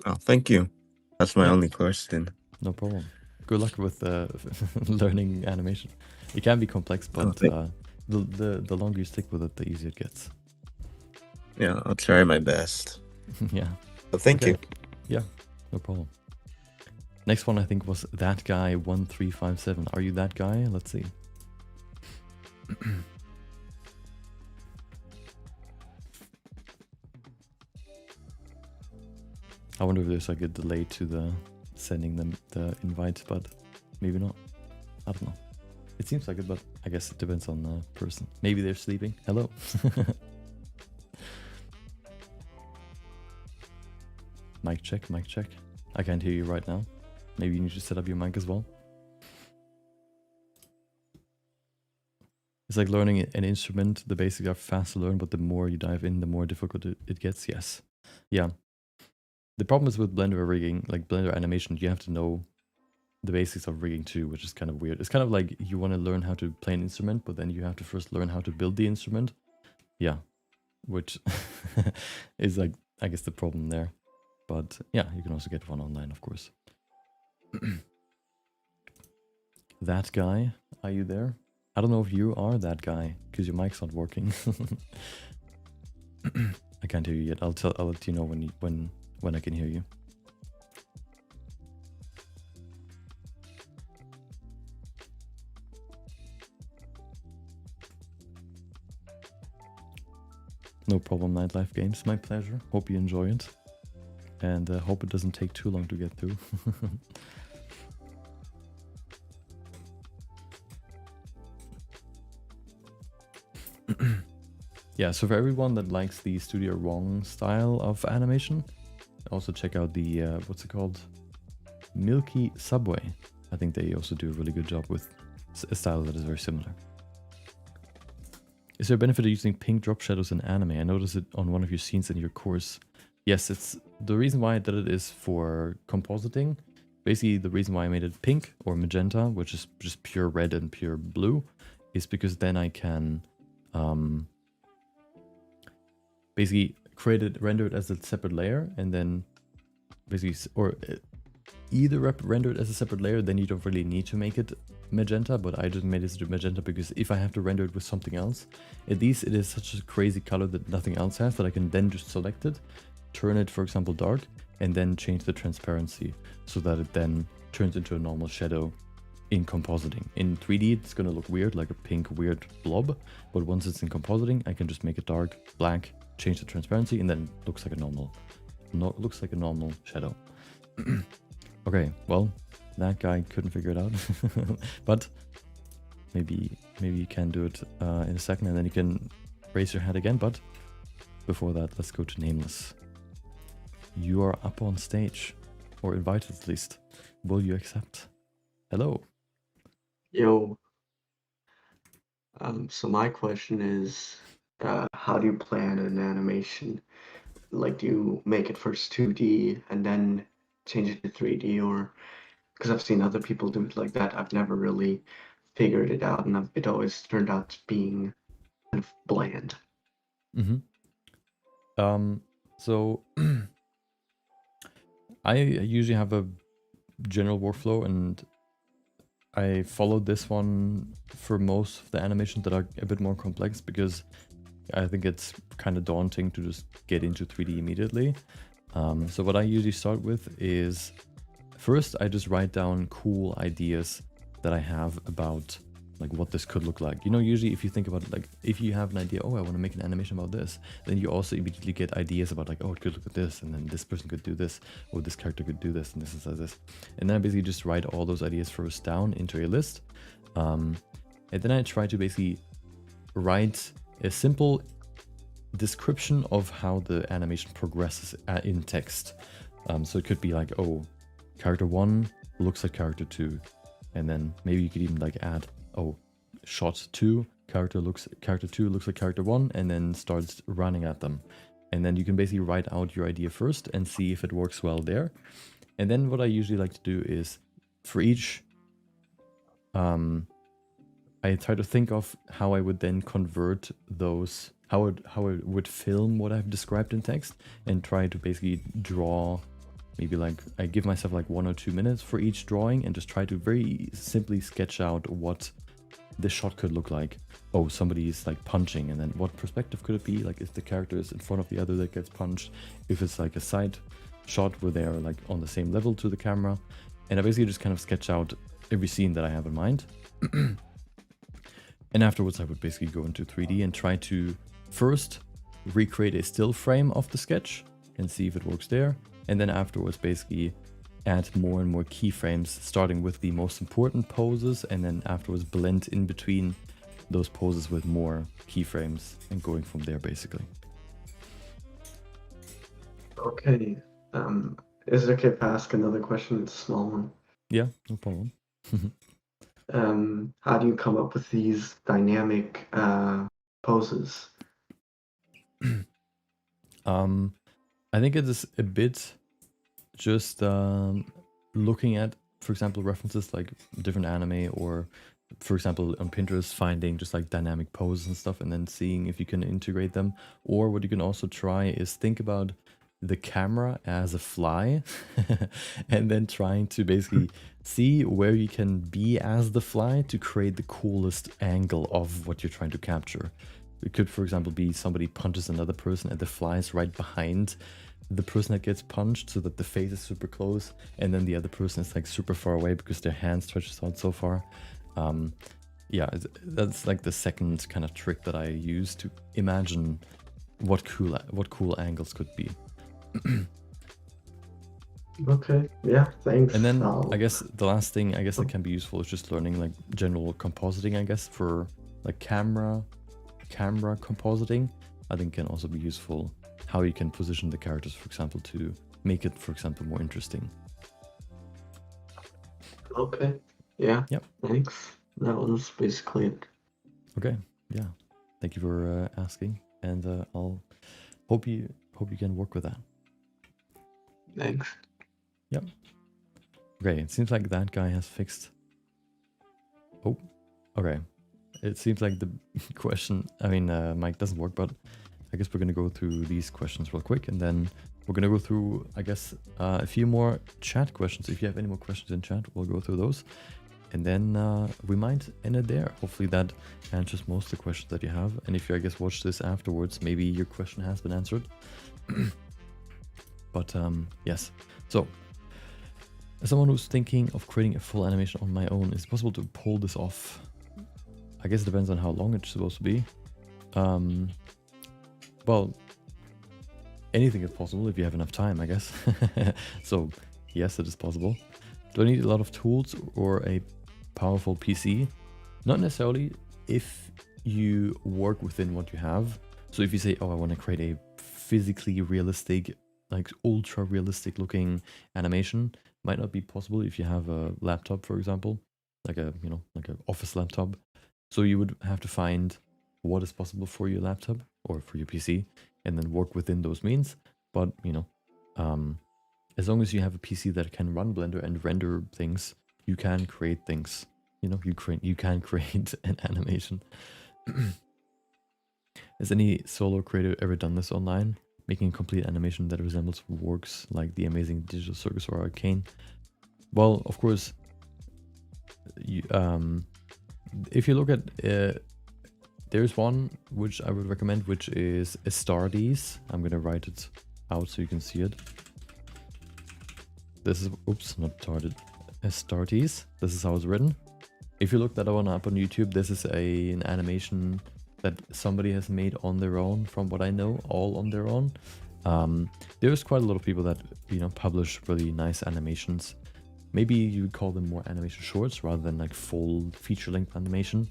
Oh, thank you. That's my only question. No problem. Good luck with learning animation. It can be complex, but the longer you stick with it, the easier it gets. Yeah, I'll try my best. Yeah. Well, thank you. Yeah, no problem. Next one I think was that guy 1357. Are you that guy? Let's see. I wonder if there's like a delay to the sending them the invites, but maybe not. I don't know. It seems like it, but I guess it depends on the person. Maybe they're sleeping. Hello. Mic check, mic check. I can't hear you right now. Maybe you need to set up your mic as well. It's like learning an instrument. The basics are fast to learn, but the more you dive in, the more difficult it gets. Yes. Yeah. The problem is with Blender rigging, like Blender animation, you have to know the basics of rigging too, which is kind of weird. It's kind of like you want to learn how to play an instrument, but then you have to first learn how to build the instrument. Yeah. Which is like, I guess, the problem there. But yeah, you can also get one online, of course. That guy, are you there? I don't know if you are that guy, because your mic's not working. I can't hear you yet. I'll let you know when I can hear you. No problem, Nightlife Games. My pleasure. Hope you enjoy it. And hope it doesn't take too long to get through. Yeah, so for everyone that likes the Studio Wrong style of animation, also check out the, what's it called? Milky Subway. I think they also do a really good job with a style that is very similar. Is there a benefit of using pink drop shadows in anime? I noticed it on one of your scenes in your course. Yes, it's the reason why I did it is for compositing. Basically, the reason why I made it pink or magenta, which is just pure red and pure blue, is because then I can basically render it as a separate layer, and then basically, either render it as a separate layer, then you don't really need to make it magenta, but I just made it magenta because if I have to render it with something else, at least it is such a crazy color that nothing else has, that I can then just select it, turn it, for example, dark, and then change the transparency so that it then turns into a normal shadow in compositing. In 3D, it's going to look weird, like a pink weird blob, but once it's in compositing, I can just make it dark, black, change the transparency, and then it looks like a normal shadow. Okay, well, that guy couldn't figure it out, but maybe you can do it in a second, and then you can raise your hand again. But before that, let's go to Nameless. You are up on stage, or invited at least. Will you accept? Hello. Yo. So my question is, how do you plan an animation? Like, do you make it first 2D and then change it to 3D, or because I've seen other people do it like that. I've never really figured it out, and it always turned out being kind of bland. So I usually have a general workflow, and I followed this one for most of the animations that are a bit more complex, because I think it's kind of daunting to just get into 3D immediately. So what I usually start with is, first I just write down cool ideas that I have about like what this could look like. You know, usually if you think about it, like if you have an idea, oh, I want to make an animation about this, then you also immediately get ideas about like, oh, it could look at this, and then this person could do this, or this character could do this, and this is this. And then I basically just write all those ideas first down into a list. And then I try to basically write a simple description of how the animation progresses in text. So it could be like, oh, character 1 looks like character 2, and then maybe you could even like add, oh, shot 2, character 2 looks like character 1, and then starts running at them. And then you can basically write out your idea first and see if it works well there. And then what I usually like to do is, for each I try to think of how I would then convert those, how I would film what I've described in text, and try to basically draw, maybe like I give myself like 1 or 2 minutes for each drawing, and just try to very simply sketch out what the shot could look like. Oh, somebody's like punching, and then what perspective could it be? Like if the character is in front of the other that gets punched, if it's like a side shot where they are like on the same level to the camera. And I basically just kind of sketch out every scene that I have in mind. And afterwards I would basically go into 3D and try to first recreate a still frame of the sketch and see if it works there. And then afterwards basically add more and more keyframes, starting with the most important poses, and then afterwards blend in between those poses with more keyframes and going from there basically. Okay. Is it okay if I ask another question? It's a small one. Yeah, no problem. How do you come up with these dynamic poses? I think it is a bit just looking at, for example, references like different anime, or for example on Pinterest, finding just like dynamic poses and stuff, and then seeing if you can integrate them. Or what you can also try is think about the camera as a fly and then trying to basically see where you can be as the fly to create the coolest angle of what you're trying to capture. It could, for example, be somebody punches another person and the fly is right behind the person that gets punched, so that the face is super close, and then the other person is like super far away because their hand stretches out so far. Yeah, that's like the second kind of trick that I use to imagine what cool angles could be. Okay, yeah, thanks. And then I guess the last thing I guess that can be useful is just learning like general compositing, I guess, for like camera compositing. I think can also be useful, how you can position the characters, for example, to make it, for example, more interesting. Okay. Yeah. Yep. Thanks. That was basically it. Okay. Yeah. Thank you for asking, and I'll hope you can work with that. Thanks. Yep. Okay. It seems like that guy has fixed. Oh. Okay. It seems like the question. I mean, mic doesn't work, but I guess we're gonna go through these questions real quick, and then we're gonna go through, I guess, a few more chat questions. If you have any more questions in chat, we'll go through those. And then we might end it there. Hopefully that answers most of the questions that you have. And if you, I guess, watch this afterwards, maybe your question has been answered. But yes. So, as someone who's thinking of creating a full animation on my own, is it possible to pull this off? I guess it depends on how long it's supposed to be. Well, anything is possible if you have enough time, I guess. So, yes, it is possible. Do I need a lot of tools or a powerful PC? Not necessarily if you work within what you have. So if you say, oh, I want to create a physically realistic, like ultra realistic looking animation, might not be possible if you have a laptop, for example, like a, you know, like an office laptop. So you would have to find what is possible for your laptop or for your PC and then work within those means. But, you know, as long as you have a PC that can run Blender and render things, you can create things. You know, you can create an animation. Has any solo creator ever done this online? Making a complete animation that resembles works like The Amazing Digital Circus or Arcane? Well, of course, you, if you look at... there's one which I would recommend, which is Astartes. I'm going to write it out so you can see it. This is, oops, not started. Astartes. This is how it's written. If you look that one up on YouTube, this is an animation that somebody has made on their own, from what I know, all on their own. There's quite a lot of people that, you know, publish really nice animations. Maybe you would call them more animation shorts rather than like full feature-length animation.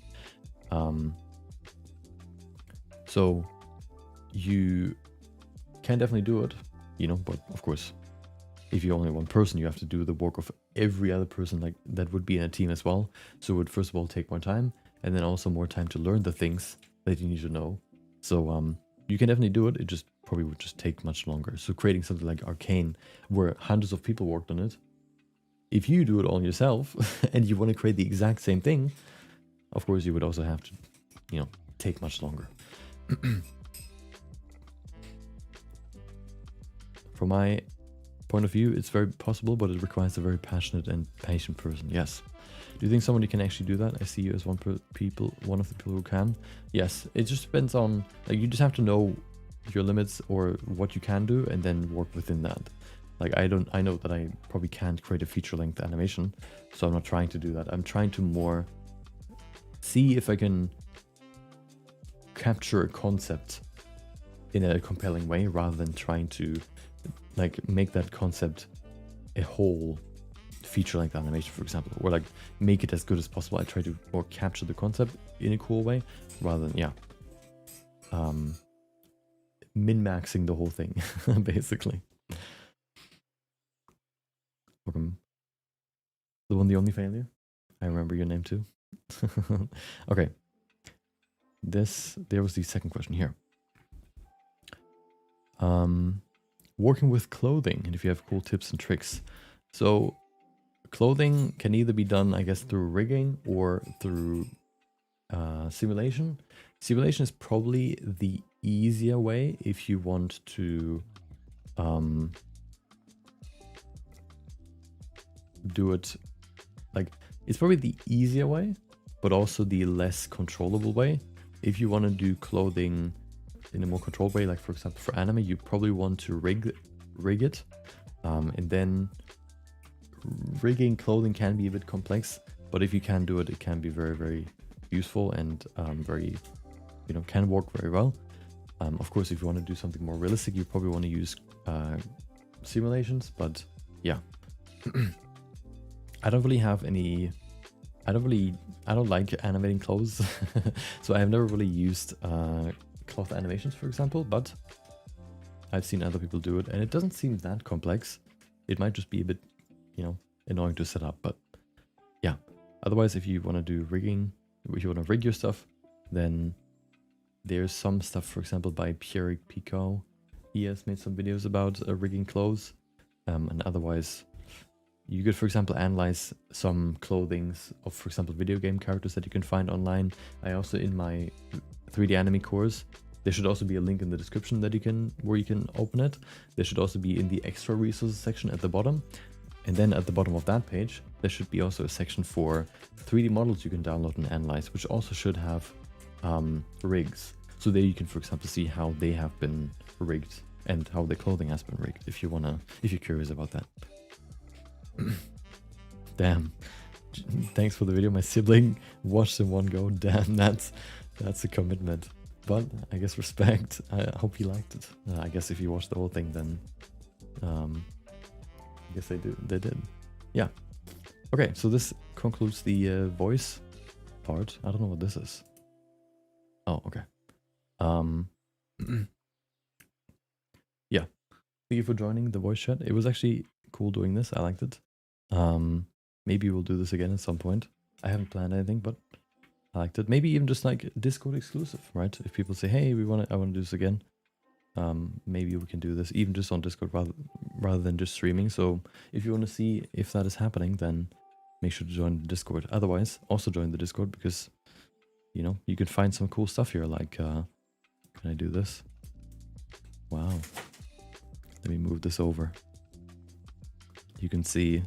So you can definitely do it, you know, but of course, if you're only one person, you have to do the work of every other person like that would be in a team as well. So it would first of all take more time, and then also more time to learn the things that you need to know. So you can definitely do it. It just probably would just take much longer. So creating something like Arcane, where hundreds of people worked on it, if you do it all yourself and you want to create the exact same thing, of course you would also have to, you know, take much longer. From my point of view, it's very possible, but it requires a very passionate and patient person. Yes. Do you think somebody can actually do that? I see you as one of the people who can. Yes, it just depends on, like, you just have to know your limits or what you can do and then work within that. Like, I know that I probably can't create a feature-length animation, so I'm not trying to do that. I'm trying to more see if I can capture a concept in a compelling way rather than trying to like make that concept a whole feature-length animation, for example, or like make it as good as possible. I try to more capture the concept in a cool way rather than min-maxing the whole thing basically. Welcome. The one, the only failure. I remember your name too. Okay. There was the second question here. Working with clothing, and if you have cool tips and tricks. So clothing can either be done, I guess, through rigging or through simulation. Simulation is probably the easier way if you want to do it. Like, it's probably the easier way, but also the less controllable way. If you want to do clothing in a more controlled way, like for example for anime, you probably want to rig it, and then rigging clothing can be a bit complex, but if you can do it, it can be very, very useful and very, you know, can work very well. Of course, if you want to do something more realistic, you probably want to use simulations, but yeah. I don't really have any, I don't like animating clothes, so I have never really used cloth animations, for example, but I've seen other people do it, and it doesn't seem that complex. It might just be a bit, you know, annoying to set up, but yeah. Otherwise, if you want to do rigging, if you want to rig your stuff, then there's some stuff, for example, by Pierre Picot. He has made some videos about rigging clothes. And otherwise, you could, for example, analyze some clothings of, for example, video game characters that you can find online. I also, in my 3D anime course, there should also be a link in the description that where you can open it. There should also be in the extra resources section at the bottom. And then at the bottom of that page, there should be also a section for 3D models you can download and analyze, which also should have rigs. So there you can, for example, see how they have been rigged and how the clothing has been rigged, if you're curious about that. Damn. Thanks for the video. My sibling watched in one go. Damn, that's a commitment. But I guess respect. I hope you liked it. I guess if you watched the whole thing, then I guess they did. Yeah. Okay, so this concludes the voice part. I don't know what this is. Oh, okay. Yeah. Thank you for joining the voice chat. It was actually cool doing this. I liked it. Maybe we'll do this again at some point. I haven't planned anything, but I liked it. Maybe even just like Discord exclusive, right? If people say, "Hey, I want to do this again," maybe we can do this even just on Discord rather than just streaming. So if you want to see if that is happening, then make sure to join the Discord. Otherwise, also join the Discord because you can find some cool stuff here. Like, can I do this? Wow. Let me move this over. You can see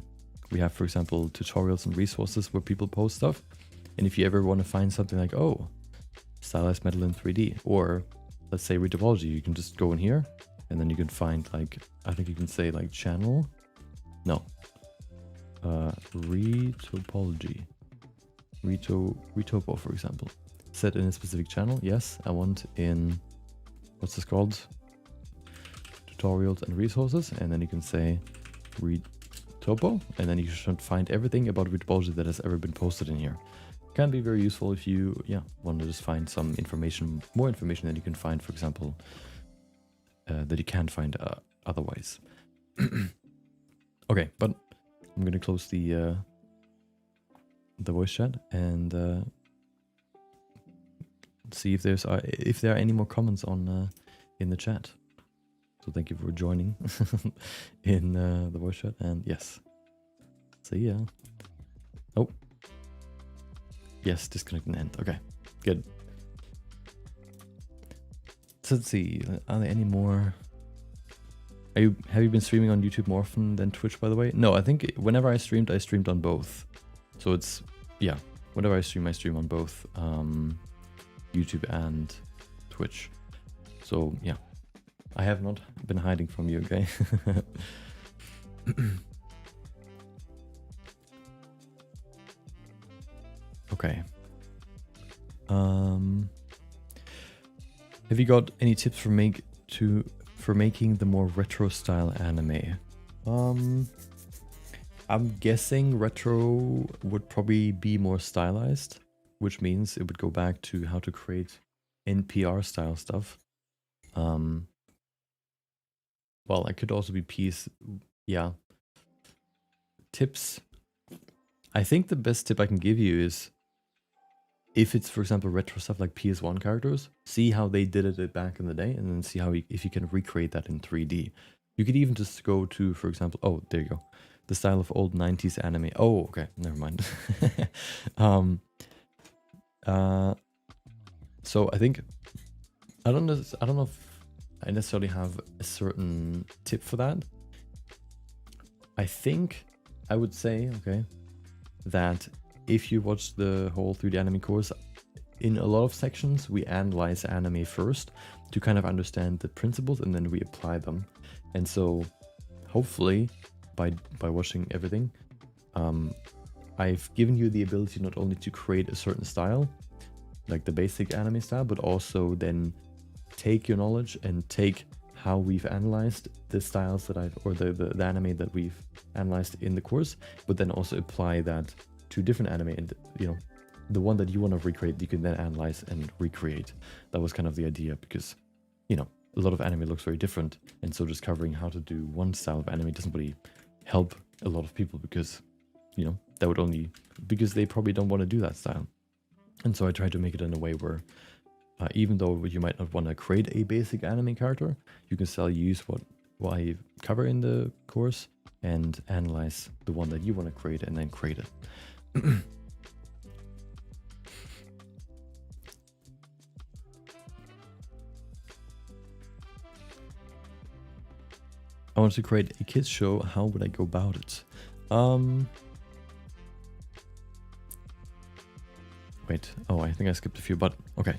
we have, for example, tutorials and resources where people post stuff. And if you ever want to find something like, oh, stylized metal in 3D, or let's say retopology, you can just go in here and then you can find, like, I think you can say like channel. No. Retopology. Retopo, for example. Set in a specific channel. Yes, I want in, what's this called? Tutorials and resources. And then you can say retopo. And then you should find everything about retopology that has ever been posted in here. Can be very useful if you want to just find some information, more information than you can find, for example, that you can't find otherwise. Okay, but I'm gonna close the voice chat and see if there are any more comments on in the chat. So thank you for joining in the voice chat, and yes, see ya. Oh. Yes, disconnect and end. Okay, good. So let's see. Are there any more? Have you been streaming on YouTube more often than Twitch, by the way? No, I think whenever I streamed on both. So it's whenever I stream on both YouTube and Twitch. So yeah, I have not been hiding from you, okay? Okay. Have you got any tips for making the more retro style anime? I'm guessing retro would probably be more stylized, which means it would go back to how to create NPR style stuff. Well, it could also be tips. I think the best tip I can give you is, if it's, for example, retro stuff like PS1 characters, see how they did it back in the day, and then see if you can recreate that in 3D. You could even just go to, for example, oh, there you go, the style of old 90s anime. Oh, okay, never mind. So I think, I don't know if I necessarily have a certain tip for that. I think I would say, okay, that if you watch the whole 3D anime course, in a lot of sections we analyze anime first to kind of understand the principles, and then we apply them. And so hopefully by watching everything, I've given you the ability not only to create a certain style, like the basic anime style, but also then take your knowledge and take how we've analyzed the styles that the anime that we've analyzed in the course, but then also apply that to different anime, and the one that you want to recreate, you can then analyze and recreate. That was kind of the idea, because a lot of anime looks very different, and so just covering how to do one style of anime doesn't really help a lot of people, because that would only, because they probably don't want to do that style. And so I try to make it in a way where even though you might not want to create a basic anime character, you can still use what I cover in the course and analyze the one that you want to create and then create it. I want to create a kids show. How would I go about it? Wait. Oh, I think I skipped a few, but okay.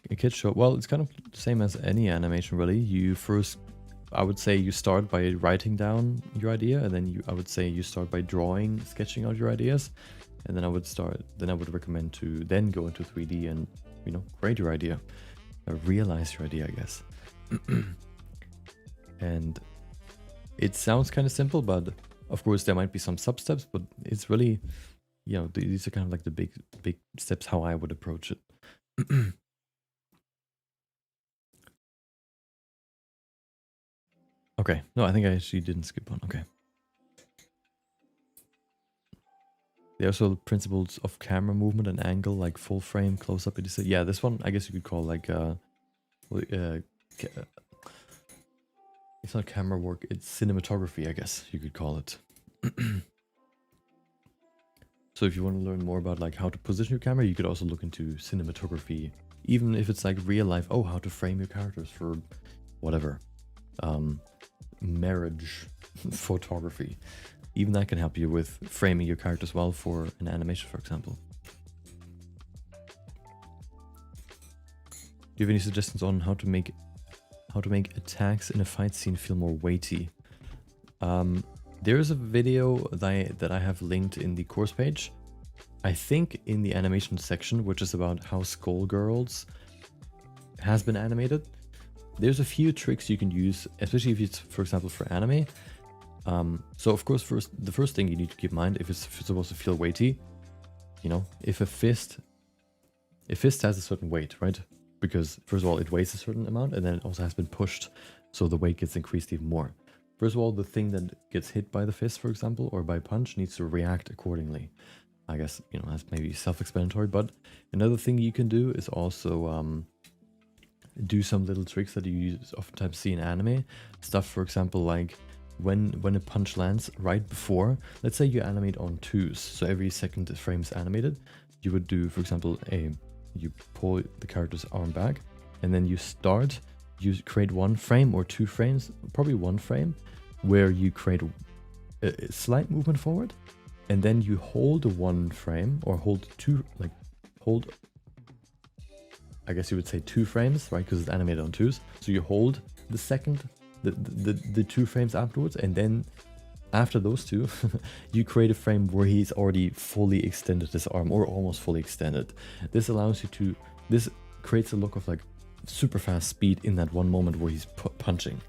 A kids show. Well, it's kind of the same as any animation, really. You first, I would say, you start by writing down your idea, and then I would say you start by drawing, sketching out your ideas, and then I would recommend to then go into 3D and, you know, create your idea, realize your idea, I guess. And it sounds kind of simple, but of course there might be some sub steps, but it's really, you know, these are kind of like the big steps how I would approach it. Okay, no, I think I actually didn't skip one. Okay. There are also principles of camera movement and angle, like full frame, close up. Yeah, this one I guess you could call like it's not camera work, it's cinematography, I guess you could call it. So if you want to learn more about like how to position your camera, you could also look into cinematography, even if it's like real life. Oh, how to frame your characters for whatever, marriage photography. Even that can help you with framing your characters well for an animation, for example. Do you have any suggestions on how to make attacks in a fight scene feel more weighty? There's a video that I have linked in the course page. I think in the animation section, which is about how Skullgirls has been animated. There's a few tricks you can use, especially if it's, for example, for anime. So of course, the first thing you need to keep in mind, if it's supposed to feel weighty, you know, if a fist has a certain weight, right? Because first of all, it weighs a certain amount, and then it also has been pushed, so the weight gets increased even more. First of all, the thing that gets hit by the fist, for example, or by punch, needs to react accordingly. I guess, you know, that's maybe self-explanatory, but another thing you can do is also do some little tricks that you oftentimes see in anime. Stuff, for example, like when a punch lands right before, let's say you animate on 2s, so every second frame is animated, you would do, for example, you pull the character's arm back, and then you create 1 frame or 2 frames, probably 1 frame, where you create a slight movement forward, and then you hold 1 frame, or hold I guess you would say 2 frames, right? Because it's animated on 2s. So you hold the 2 frames afterwards, and then after those 2, you create a frame where he's already fully extended his arm, or almost fully extended. This allows you to, this creates a look of like super fast speed in that one moment where he's punching.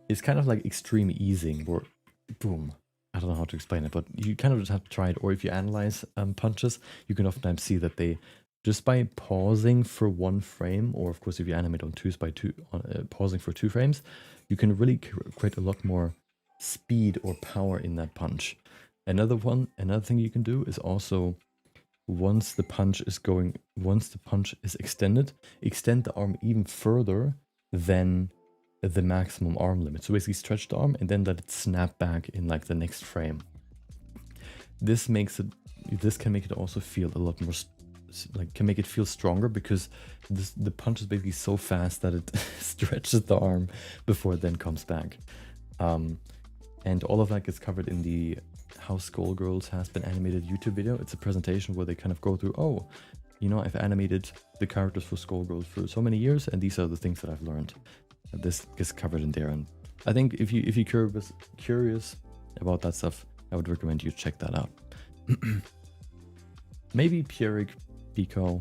It's kind of like extreme easing, or boom. I don't know how to explain it, but you kind of just have to try it. Or if you analyze punches, you can oftentimes see that they, just by pausing for 1 frame, or of course if you animate on 2s by 2, pausing for 2 frames, you can really create a lot more speed or power in that punch. Another thing you can do is also, once the punch is extended, extend the arm even further than the maximum arm limit. So basically stretch the arm and then let it snap back in like the next frame. This can make it also feel a lot more, can make it feel stronger, because the punch is basically so fast that it stretches the arm before it then comes back. And all of that gets covered in the How Skullgirls Has Been Animated YouTube video. It's a presentation where they kind of go through, oh, you know, I've animated the characters for Skullgirls for so many years, and these are the things that I've learned. This gets covered in there, and I think if you're curious about that stuff, I would recommend you check that out. Maybe Pierrick Pico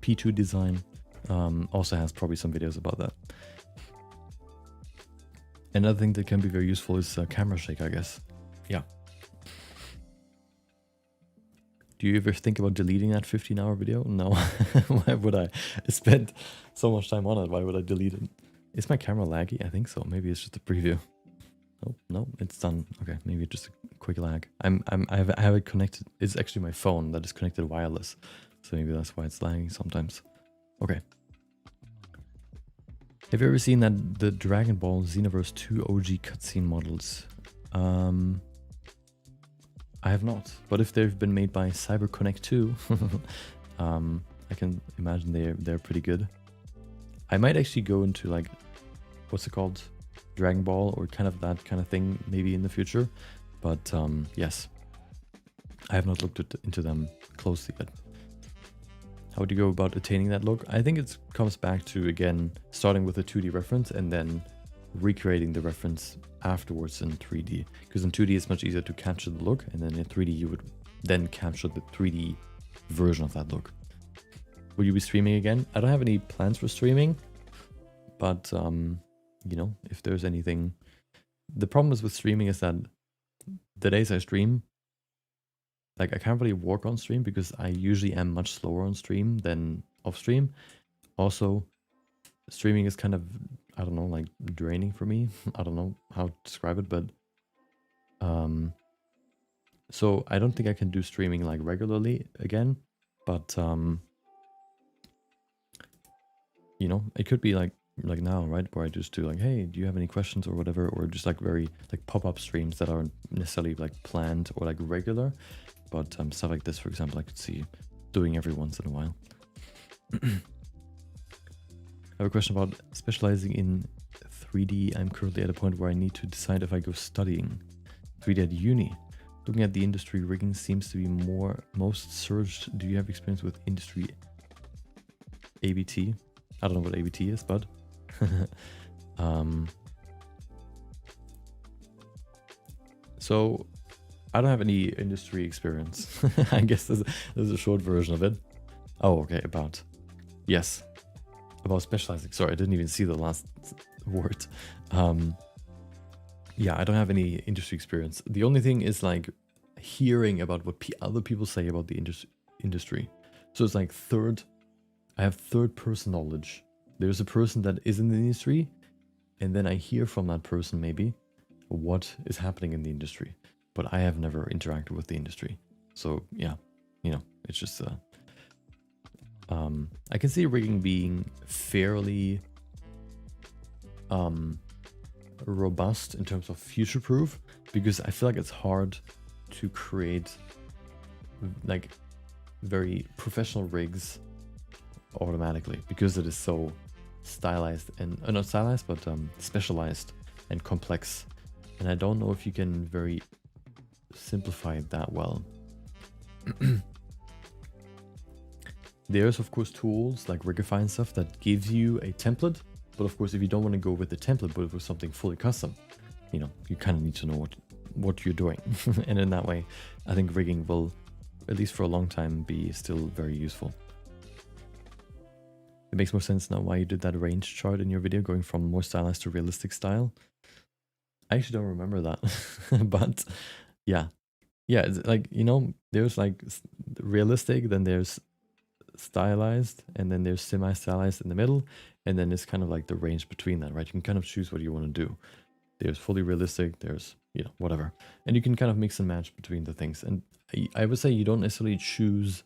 P2 Design also has probably some videos about that. Another thing that can be very useful is camera shake, I guess. Yeah. Do you ever think about deleting that 15-hour video? No. Why would I? I spent so much time on it. Why would I delete it? Is my camera laggy? I think so. Maybe it's just a preview. Oh, no, it's done. Okay, maybe just a quick quick lag. I have it connected. It's actually my phone that is connected wireless, so maybe that's why it's lagging sometimes. Okay. Have you ever seen that the Dragon Ball Xenoverse 2 OG cutscene models? I have not, but if they've been made by CyberConnect 2, I can imagine they're pretty good. I might actually go into like, what's it called? Dragon Ball or kind of that kind of thing maybe in the future. But yes, I have not looked into them closely yet. How would you go about attaining that look? I think it comes back to, again, starting with a 2D reference and then recreating the reference afterwards in 3D. Because in 2D it's much easier to capture the look, and then in 3D you would then capture the 3D version of that look. Will you be streaming again? I don't have any plans for streaming, but you know, if there's anything... The problem is with streaming is that the days I stream, like I can't really work on stream because I usually am much slower on stream than off stream. Also, streaming is kind of, I don't know, like draining for me. I don't know how to describe it, but so I don't think I can do streaming like regularly again, but you know, it could be like now, right, where I just do like, hey, do you have any questions or whatever, or just like very like pop-up streams that aren't necessarily like planned or like regular, but stuff like this, for example, I could see doing every once in a while. I have a question about specializing in 3D. I'm currently at a point where I need to decide if I go studying 3D at uni. Looking at the industry, rigging seems to be most surged. Do you have experience with industry ABT? I don't know what ABT is, but so I don't have any industry experience. I guess there's a short version of it. Oh, okay, about. Yes. About specializing. Sorry, I didn't even see the last word. Yeah, I don't have any industry experience. The only thing is like hearing about what other people say about the industry. So it's like I have third person knowledge. There's a person that is in the industry, and then I hear from that person maybe what is happening in the industry. But I have never interacted with the industry. So yeah, you know, it's just I can see rigging being fairly robust in terms of future-proof, because I feel like it's hard to create like very professional rigs automatically, because it is so stylized and not stylized, but specialized and complex, and I don't know if you can very simplify it that well. There's of course tools like Rigify and stuff that gives you a template, but of course if you don't want to go with the template but with something fully custom, you know, you kind of need to know what you're doing. And in that way I think rigging will, at least for a long time, be still very useful. It makes more sense now why you did that range chart in your video, going from more stylized to realistic style. I actually don't remember that. But yeah, it's like, you know, there's like realistic, then there's stylized, and then there's semi-stylized in the middle, and then it's kind of like the range between that, right? You can kind of choose what you want to do. There's fully realistic, there's, you know, whatever, and you can kind of mix and match between the things. And I would say you don't necessarily choose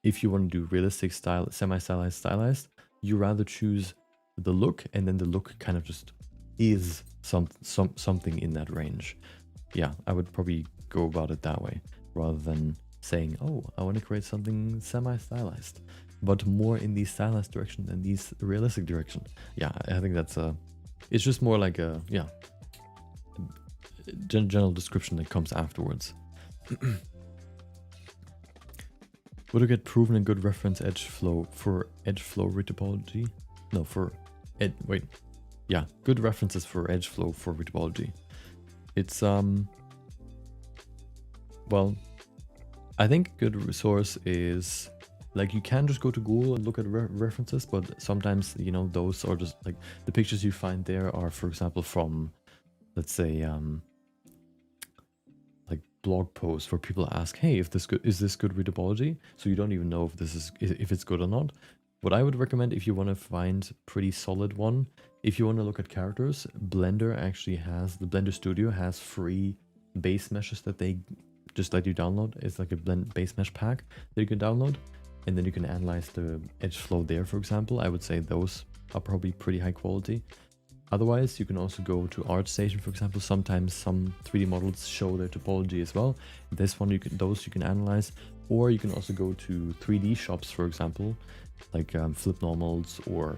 if you want to do realistic style, semi-stylized, stylized. You rather choose the look, and then the look kind of just is something in that range. Yeah, I would probably go about it that way rather than saying, oh, I want to create something semi-stylized, but more in the stylized direction than the realistic direction. Yeah, I think that's it's just more like a, yeah, general description that comes afterwards. Would it get proven a good reference edge flow for edge flow retopology? No, for wait. Yeah, good references for edge flow for retopology. It's well, I think a good resource is like, you can just go to Google and look at references, but sometimes, you know, those are just like the pictures you find there are, for example, from, let's say, like blog posts where people ask, hey, is this good retopology? So you don't even know if it's good or not. What I would recommend, if you want to find pretty solid one, if you want to look at characters, the Blender Studio has free base meshes that they just let you download. It's like a blend base mesh pack that you can download, and then you can analyze the edge flow there, for example. I would say those are probably pretty high quality. Otherwise, you can also go to ArtStation, for example. Sometimes some 3D models show their topology as well. This one, those you can analyze, or you can also go to 3D shops, for example, like Flip Normals or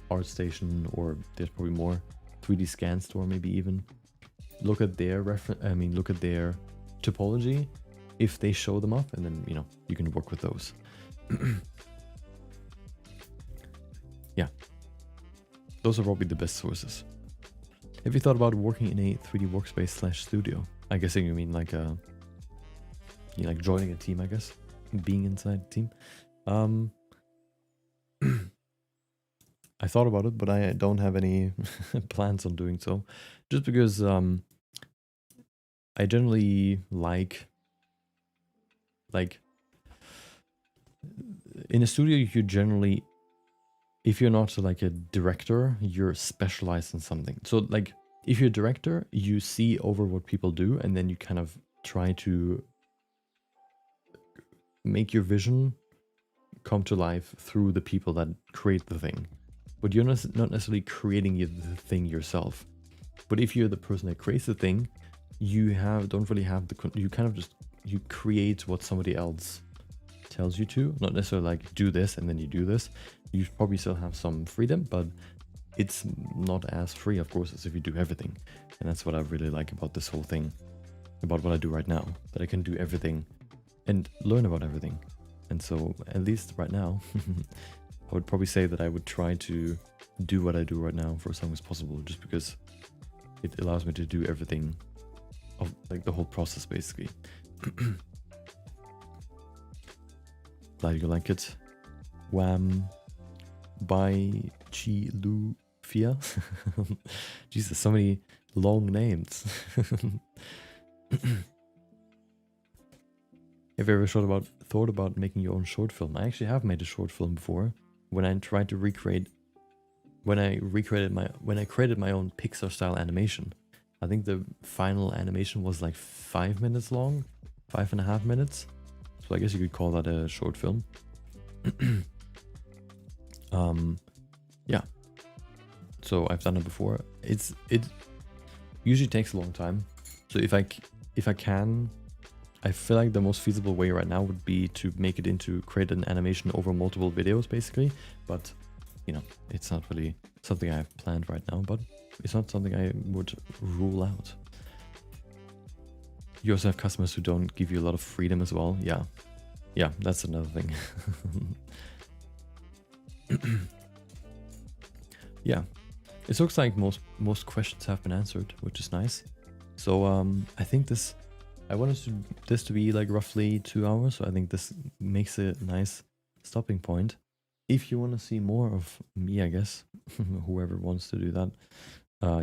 ArtStation, or there's probably more, 3D Scan Store maybe even. Look at their look at their topology if they show them up, and then you can work with those. Yeah, those are probably the best sources. Have you thought about working in a 3D workspace / studio? I guess you mean like like joining a team, I guess, being inside a team. I thought about it, but I don't have any plans on doing so, just because I generally like in a studio, you generally, if you're not like a director, you're specialized in something. So like if you're a director, you see over what people do, and then you kind of try to make your vision come to life through the people that create the thing. But you're not necessarily creating the thing yourself. But if you're the person that creates the thing, you don't really have you kind of you create what somebody else tells you to, not necessarily like do this and then you do this. You probably still have some freedom, but it's not as free, of course, as if you do everything. And that's what I really like about this whole thing, about what I do right now, that I can do everything and learn about everything. And so at least right now, I would probably say that I would try to do what I do right now for as long as possible, just because it allows me to do everything of like the whole process basically. Glad you like it. Wham by Chi Lu Fia. Jesus, so many long names. Have you ever thought about making your own short film? I actually have made a short film before, when I tried to created my own Pixar style animation. I think the final animation was like 5 minutes long, 5.5 minutes. So I guess you could call that a short film. Yeah. So I've done it before. It usually takes a long time. So if I can, I feel like the most feasible way right now would be to make it create an animation over multiple videos, basically. But, it's not really something I have planned right now, but it's not something I would rule out. You also have customers who don't give you a lot of freedom as well. Yeah. Yeah, that's another thing. Yeah. It looks like most questions have been answered, which is nice. So I think I wanted this to be like roughly 2 hours, so I think this makes a nice stopping point. If you want to see more of me, I guess, whoever wants to do that,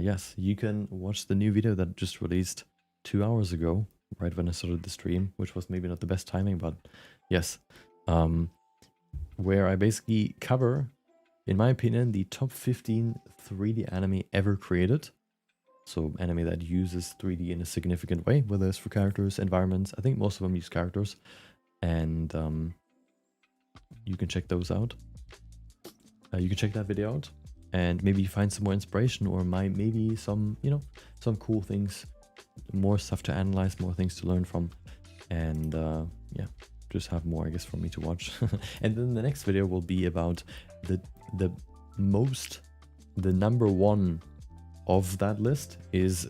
yes, you can watch the new video that just released 2 hours ago, right when I started the stream, which was maybe not the best timing, but yes, where I basically cover, in my opinion, the top 15 3D anime ever created. So anime that uses 3D in a significant way, whether it's for characters, environments. I think most of them use characters, and you can check those out. You can check that video out, and maybe find some more inspiration, or maybe some some cool things, more stuff to analyze, more things to learn from, and yeah, just have more, I guess, for me to watch. And then the next video will be about the number one of that list is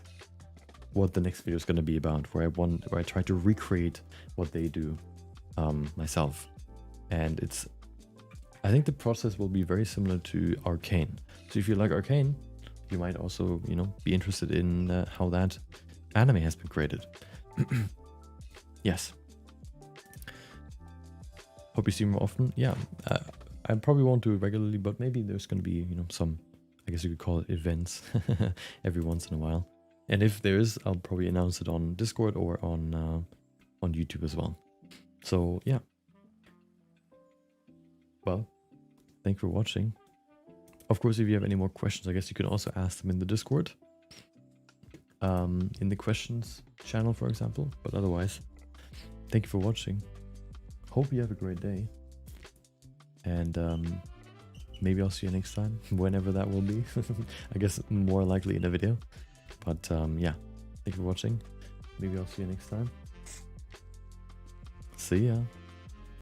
what the next video is going to be about, where I try to recreate what they do myself. And I think the process will be very similar to Arcane. So if you like Arcane, you might also be interested in how that anime has been created. Yes. Hope you see more often. Yeah, I probably won't do it regularly, but maybe there's going to be some, I guess you could call it, events every once in a while. And if there is, I'll probably announce it on Discord or on YouTube as well. So yeah. Well, thanks for watching. Of course, if you have any more questions, I guess you can also ask them in the Discord. in the questions channel, for example. But otherwise, thank you for watching. Hope you have a great day. And maybe I'll see you next time, whenever that will be. I guess more likely in a video. But yeah, thank you for watching. Maybe I'll see you next time. See ya.